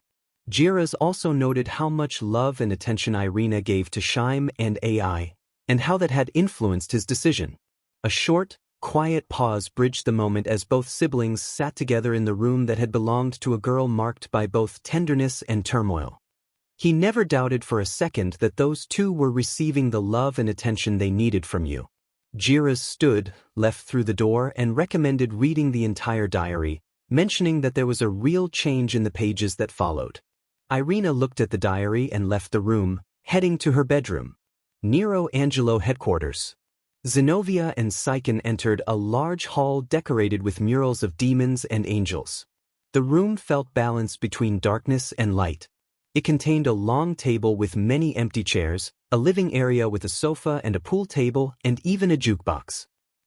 Speaker 1: Jiras also noted how much love and attention Irina gave to Shaim and AI, and how that had influenced his decision. A short, quiet pause bridged the moment as both siblings sat together in the room that had belonged to a girl marked by both tenderness and turmoil. He never doubted for a second that those two were receiving the love and attention they needed from you. Jiras stood, left through the door and recommended reading the entire diary, mentioning that there was a real change in the pages that followed. Irina looked at the diary and left the room, heading to her bedroom. Nero Angelo headquarters. Zenobia and Saiken entered a large hall decorated with murals of demons and angels. The room felt balanced between darkness and light. It contained a long table with many empty chairs, a living area with a sofa and a pool table, and even a jukebox.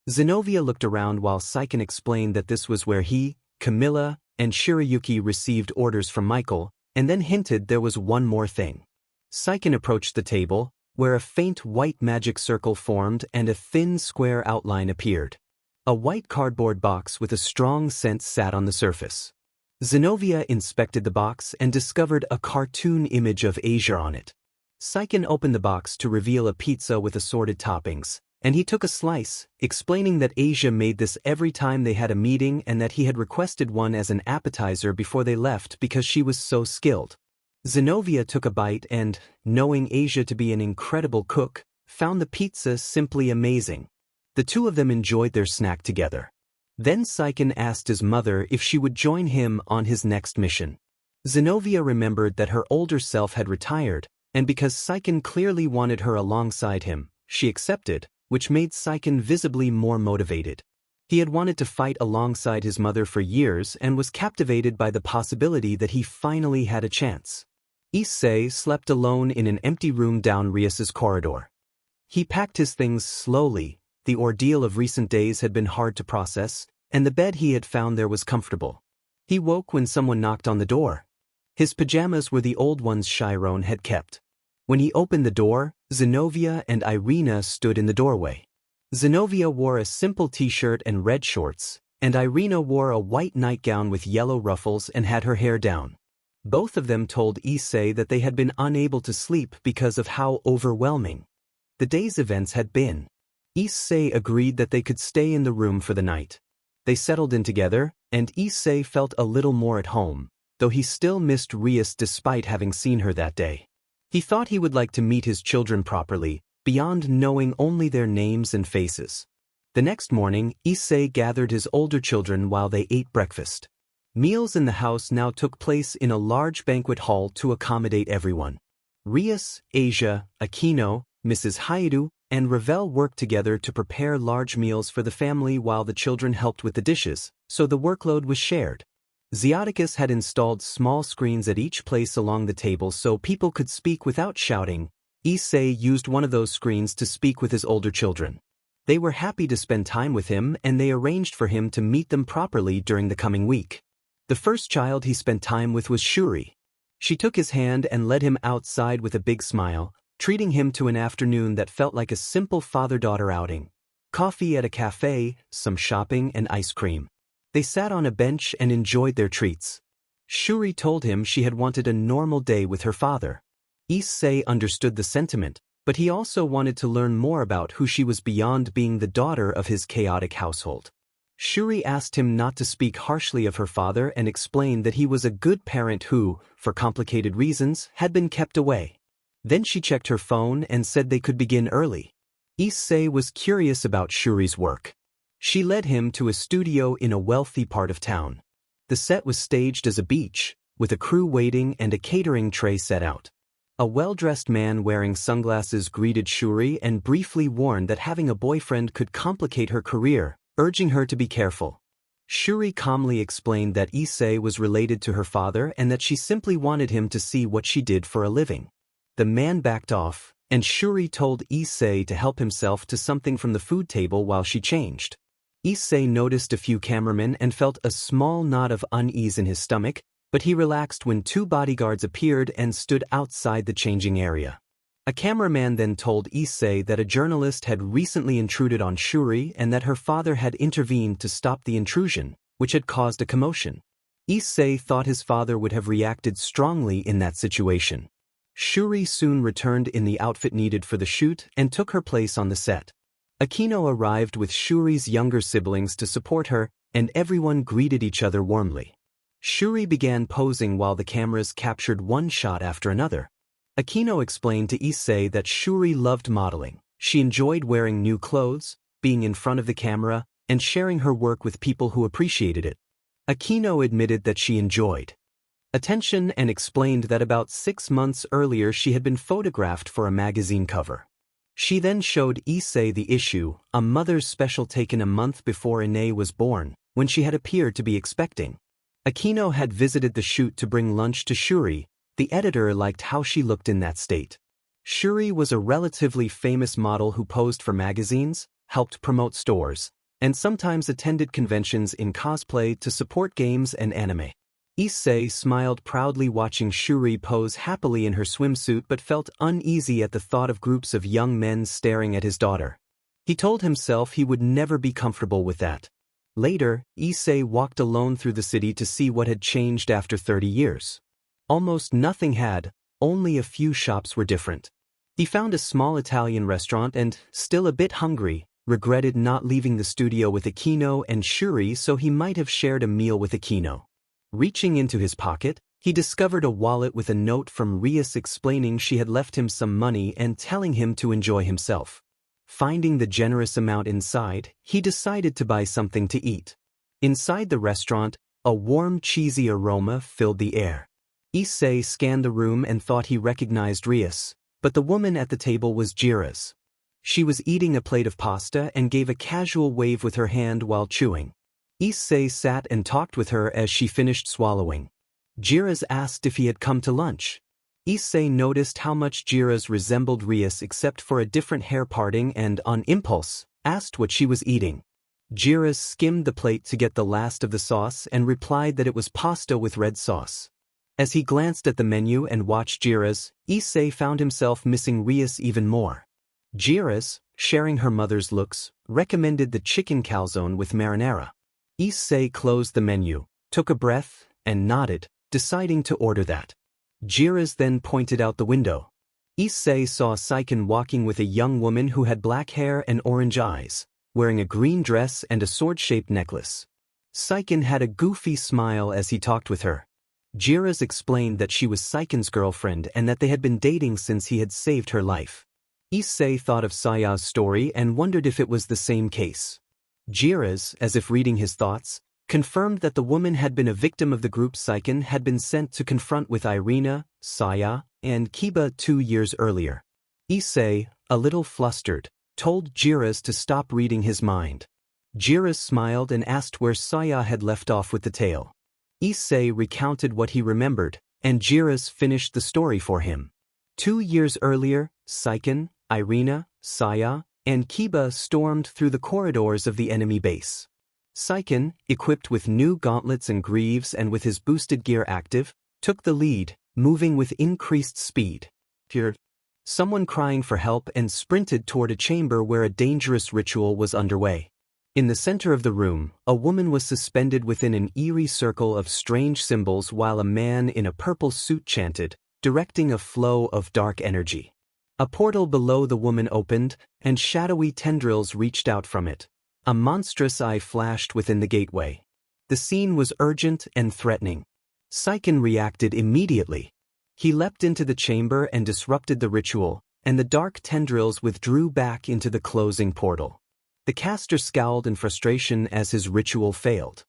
Speaker 1: Zenobia looked around while Saiken explained that this was where he, Camilla, and Shirayuki received orders from Michael, and then hinted there was one more thing. Saiken approached the table, where a faint white magic circle formed and a thin square outline appeared. A white cardboard box with a strong scent sat on the surface. Zenobia inspected the box and discovered a cartoon image of Asia on it. Saiken opened the box to reveal a pizza with assorted toppings, and he took a slice, explaining that Asia made this every time they had a meeting and that he had requested one as an appetizer before they left because she was so skilled. Zenobia took a bite and, knowing Asia to be an incredible cook, found the pizza simply amazing. The two of them enjoyed their snack together. Then Saiken asked his mother if she would join him on his next mission. Zenobia remembered that her older self had retired, and because Saiken clearly wanted her alongside him, she accepted, which made Saiken visibly more motivated. He had wanted to fight alongside his mother for years and was captivated by the possibility that he finally had a chance. Issei slept alone in an empty room down Rias's corridor. He packed his things slowly. The ordeal of recent days had been hard to process, and the bed he had found there was comfortable. He woke when someone knocked on the door. His pajamas were the old ones Chiron had kept. When he opened the door, Zenobia and Irina stood in the doorway. Zenobia wore a simple t-shirt and red shorts, and Irina wore a white nightgown with yellow ruffles and had her hair down. Both of them told Issei that they had been unable to sleep because of how overwhelming the day's events had been. Issei agreed that they could stay in the room for the night. They settled in together, and Issei felt a little more at home, though he still missed Rias despite having seen her that day. He thought he would like to meet his children properly, beyond knowing only their names and faces. The next morning, Issei gathered his older children while they ate breakfast. Meals in the house now took place in a large banquet hall to accommodate everyone. Rias, Asia, Aquino, Mrs. Hyodo, and Ravel worked together to prepare large meals for the family while the children helped with the dishes, so the workload was shared. Zeoticus had installed small screens at each place along the table so people could speak without shouting. Issei used one of those screens to speak with his older children. They were happy to spend time with him and they arranged for him to meet them properly during the coming week. The first child he spent time with was Shuri. She took his hand and led him outside with a big smile, treating him to an afternoon that felt like a simple father-daughter outing. Coffee at a cafe, some shopping, and ice cream. They sat on a bench and enjoyed their treats. Shuri told him she had wanted a normal day with her father. Issei understood the sentiment, but he also wanted to learn more about who she was beyond being the daughter of his chaotic household. Shuri asked him not to speak harshly of her father and explained that he was a good parent who, for complicated reasons, had been kept away. Then she checked her phone and said they could begin early. Issei was curious about Shuri's work. She led him to a studio in a wealthy part of town. The set was staged as a beach, with a crew waiting and a catering tray set out. A well-dressed man wearing sunglasses greeted Shuri and briefly warned that having a boyfriend could complicate her career, urging her to be careful. Shuri calmly explained that Issei was related to her father and that she simply wanted him to see what she did for a living. The man backed off, and Shuri told Issei to help himself to something from the food table while she changed. Issei noticed a few cameramen and felt a small knot of unease in his stomach, but he relaxed when two bodyguards appeared and stood outside the changing area. A cameraman then told Issei that a journalist had recently intruded on Shuri and that her father had intervened to stop the intrusion, which had caused a commotion. Issei thought his father would have reacted strongly in that situation. Shuri soon returned in the outfit needed for the shoot and took her place on the set. Aquino arrived with Shuri's younger siblings to support her, and everyone greeted each other warmly. Shuri began posing while the cameras captured one shot after another. Aquino explained to Issei that Shuri loved modeling. She enjoyed wearing new clothes, being in front of the camera, and sharing her work with people who appreciated it. Aquino admitted that she enjoyed attention and explained that about 6 months earlier she had been photographed for a magazine cover. She then showed Issei the issue, a mother's special taken a month before Ine was born, when she had appeared to be expecting. Aquino had visited the shoot to bring lunch to Shuri. The editor liked how she looked in that state. Shuri was a relatively famous model who posed for magazines, helped promote stores, and sometimes attended conventions in cosplay to support games and anime. Issei smiled proudly watching Shuri pose happily in her swimsuit but felt uneasy at the thought of groups of young men staring at his daughter. He told himself he would never be comfortable with that. Later, Issei walked alone through the city to see what had changed after 30 years. Almost nothing had, only a few shops were different. He found a small Italian restaurant and, still a bit hungry, regretted not leaving the studio with Aquino and Shuri so he might have shared a meal with Aquino. Reaching into his pocket, he discovered a wallet with a note from Rias explaining she had left him some money and telling him to enjoy himself. Finding the generous amount inside, he decided to buy something to eat. Inside the restaurant, a warm, cheesy aroma filled the air. Issei scanned the room and thought he recognized Rias, but the woman at the table was Jira's. She was eating a plate of pasta and gave a casual wave with her hand while chewing. Issei sat and talked with her as she finished swallowing. Jira's asked if he had come to lunch. Issei noticed how much Jira's resembled Rias except for a different hair parting and, on impulse, asked what she was eating. Jira's skimmed the plate to get the last of the sauce and replied that it was pasta with red sauce. As he glanced at the menu and watched Jira's, Issei found himself missing Rias even more. Jira's, sharing her mother's looks, recommended the chicken calzone with marinara. Issei closed the menu, took a breath, and nodded, deciding to order that. Jira's then pointed out the window. Issei saw Saiken walking with a young woman who had black hair and orange eyes, wearing a green dress and a sword-shaped necklace. Saiken had a goofy smile as he talked with her. Jiras explained that she was Saiken's girlfriend and that they had been dating since he had saved her life. Issei thought of Saya's story and wondered if it was the same case. Jiras, as if reading his thoughts, confirmed that the woman had been a victim of the group Saiken had been sent to confront with Irina, Saya, and Kiba 2 years earlier. Issei, a little flustered, told Jiras to stop reading his mind. Jiras smiled and asked where Saya had left off with the tale. Issei recounted what he remembered, and Jiras finished the story for him. 2 years earlier, Saiken, Irina, Saya, and Kiba stormed through the corridors of the enemy base. Saiken, equipped with new gauntlets and greaves and with his boosted gear active, took the lead, moving with increased speed. Someone crying for help and sprinted toward a chamber where a dangerous ritual was underway. In the center of the room, a woman was suspended within an eerie circle of strange symbols while a man in a purple suit chanted, directing a flow of dark energy. A portal below the woman opened, and shadowy tendrils reached out from it. A monstrous eye flashed within the gateway. The scene was urgent and threatening. Saiken reacted immediately. He leapt into the chamber and disrupted the ritual, and the dark tendrils withdrew back into the closing portal. The caster scowled in frustration as his ritual failed.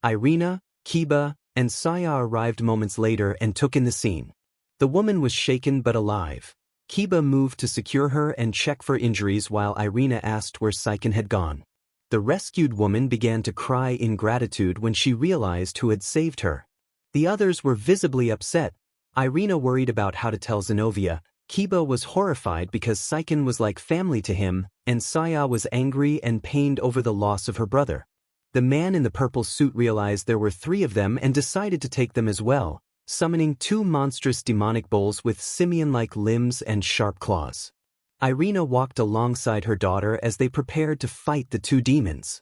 Speaker 1: Irina, Kiba, and Saya arrived moments later and took in the scene. The woman was shaken but alive. Kiba moved to secure her and check for injuries while Irina asked where Saiken had gone. The rescued woman began to cry in gratitude when she realized who had saved her. The others were visibly upset. Irina worried about how to tell Zenobia. Kiba was horrified because Saiken was like family to him, and Saya was angry and pained over the loss of her brother. The man in the purple suit realized there were 3 of them and decided to take them as well, summoning 2 monstrous demonic bulls with simian-like limbs and sharp claws. Irina walked alongside her daughter as they prepared to fight the 2 demons.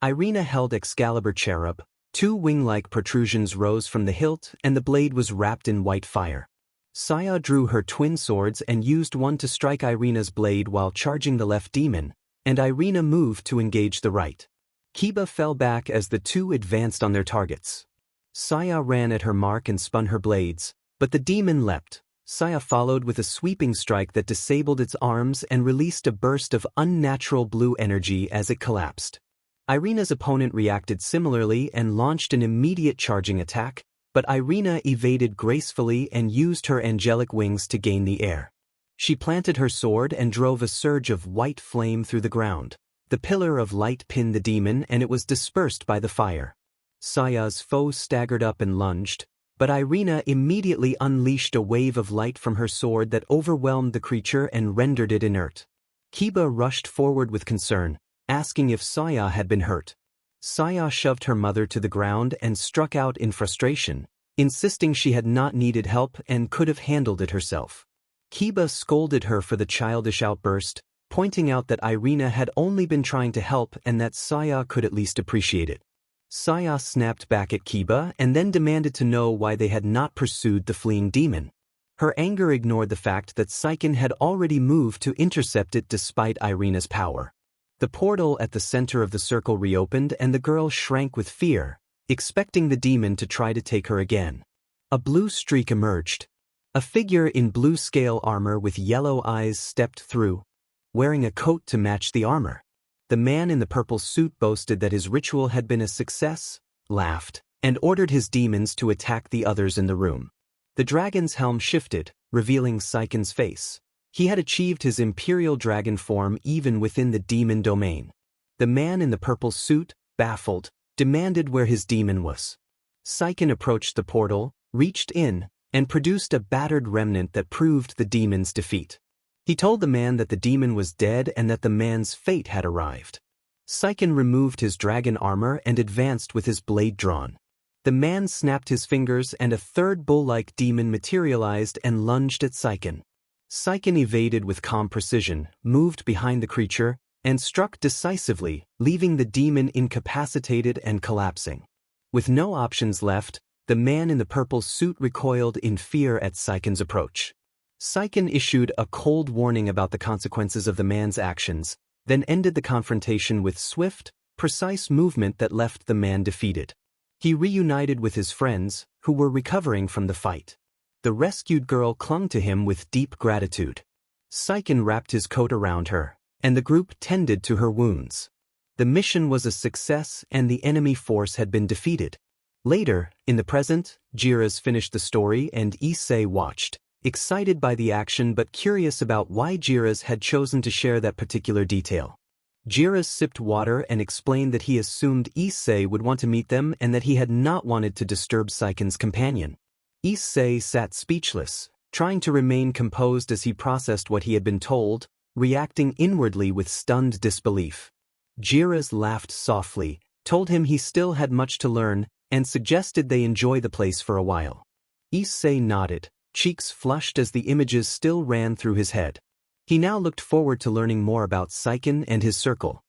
Speaker 1: Irina held Excalibur cherub. 2 wing-like protrusions rose from the hilt and the blade was wrapped in white fire. Saya drew her twin swords and used one to strike Irina's blade while charging the left demon, and Irina moved to engage the right. Kiba fell back as the 2 advanced on their targets. Saya ran at her mark and spun her blades, but the demon leapt. Saya followed with a sweeping strike that disabled its arms and released a burst of unnatural blue energy as it collapsed. Irina's opponent reacted similarly and launched an immediate charging attack, but Irina evaded gracefully and used her angelic wings to gain the air. She planted her sword and drove a surge of white flame through the ground. The pillar of light pinned the demon and it was dispersed by the fire. Saya's foe staggered up and lunged, but Irina immediately unleashed a wave of light from her sword that overwhelmed the creature and rendered it inert. Kiba rushed forward with concern, asking if Saya had been hurt. Saya shoved her mother to the ground and struck out in frustration, insisting she had not needed help and could have handled it herself. Kiba scolded her for the childish outburst, pointing out that Irina had only been trying to help and that Saya could at least appreciate it. Saya snapped back at Kiba and then demanded to know why they had not pursued the fleeing demon. Her anger ignored the fact that Saiken had already moved to intercept it despite Irina's power. The portal at the center of the circle reopened and the girl shrank with fear, expecting the demon to try to take her again. A blue streak emerged. A figure in blue scale armor with yellow eyes stepped through, wearing a coat to match the armor. The man in the purple suit boasted that his ritual had been a success, laughed, and ordered his demons to attack the others in the room. The dragon's helm shifted, revealing Saiken's face. He had achieved his imperial dragon form even within the demon domain. The man in the purple suit, baffled, demanded where his demon was. Saiken approached the portal, reached in, and produced a battered remnant that proved the demon's defeat. He told the man that the demon was dead and that the man's fate had arrived. Saiken removed his dragon armor and advanced with his blade drawn. The man snapped his fingers and a third bull-like demon materialized and lunged at Saiken. Saiken evaded with calm precision, moved behind the creature, and struck decisively, leaving the demon incapacitated and collapsing. With no options left, the man in the purple suit recoiled in fear at Saiken's approach. Saiken issued a cold warning about the consequences of the man's actions, then ended the confrontation with swift, precise movement that left the man defeated. He reunited with his friends, who were recovering from the fight. The rescued girl clung to him with deep gratitude. Seiken wrapped his coat around her, and the group tended to her wounds. The mission was a success and the enemy force had been defeated. Later, in the present, Jiras finished the story and Issei watched, excited by the action but curious about why Jiras had chosen to share that particular detail. Jiras sipped water and explained that he assumed Issei would want to meet them and that he had not wanted to disturb Seiken's companion. Issei sat speechless, trying to remain composed as he processed what he had been told, reacting inwardly with stunned disbelief. Jiras laughed softly, told him he still had much to learn, and suggested they enjoy the place for a while. Issei nodded, cheeks flushed as the images still ran through his head. He now looked forward to learning more about Seiken and his circle.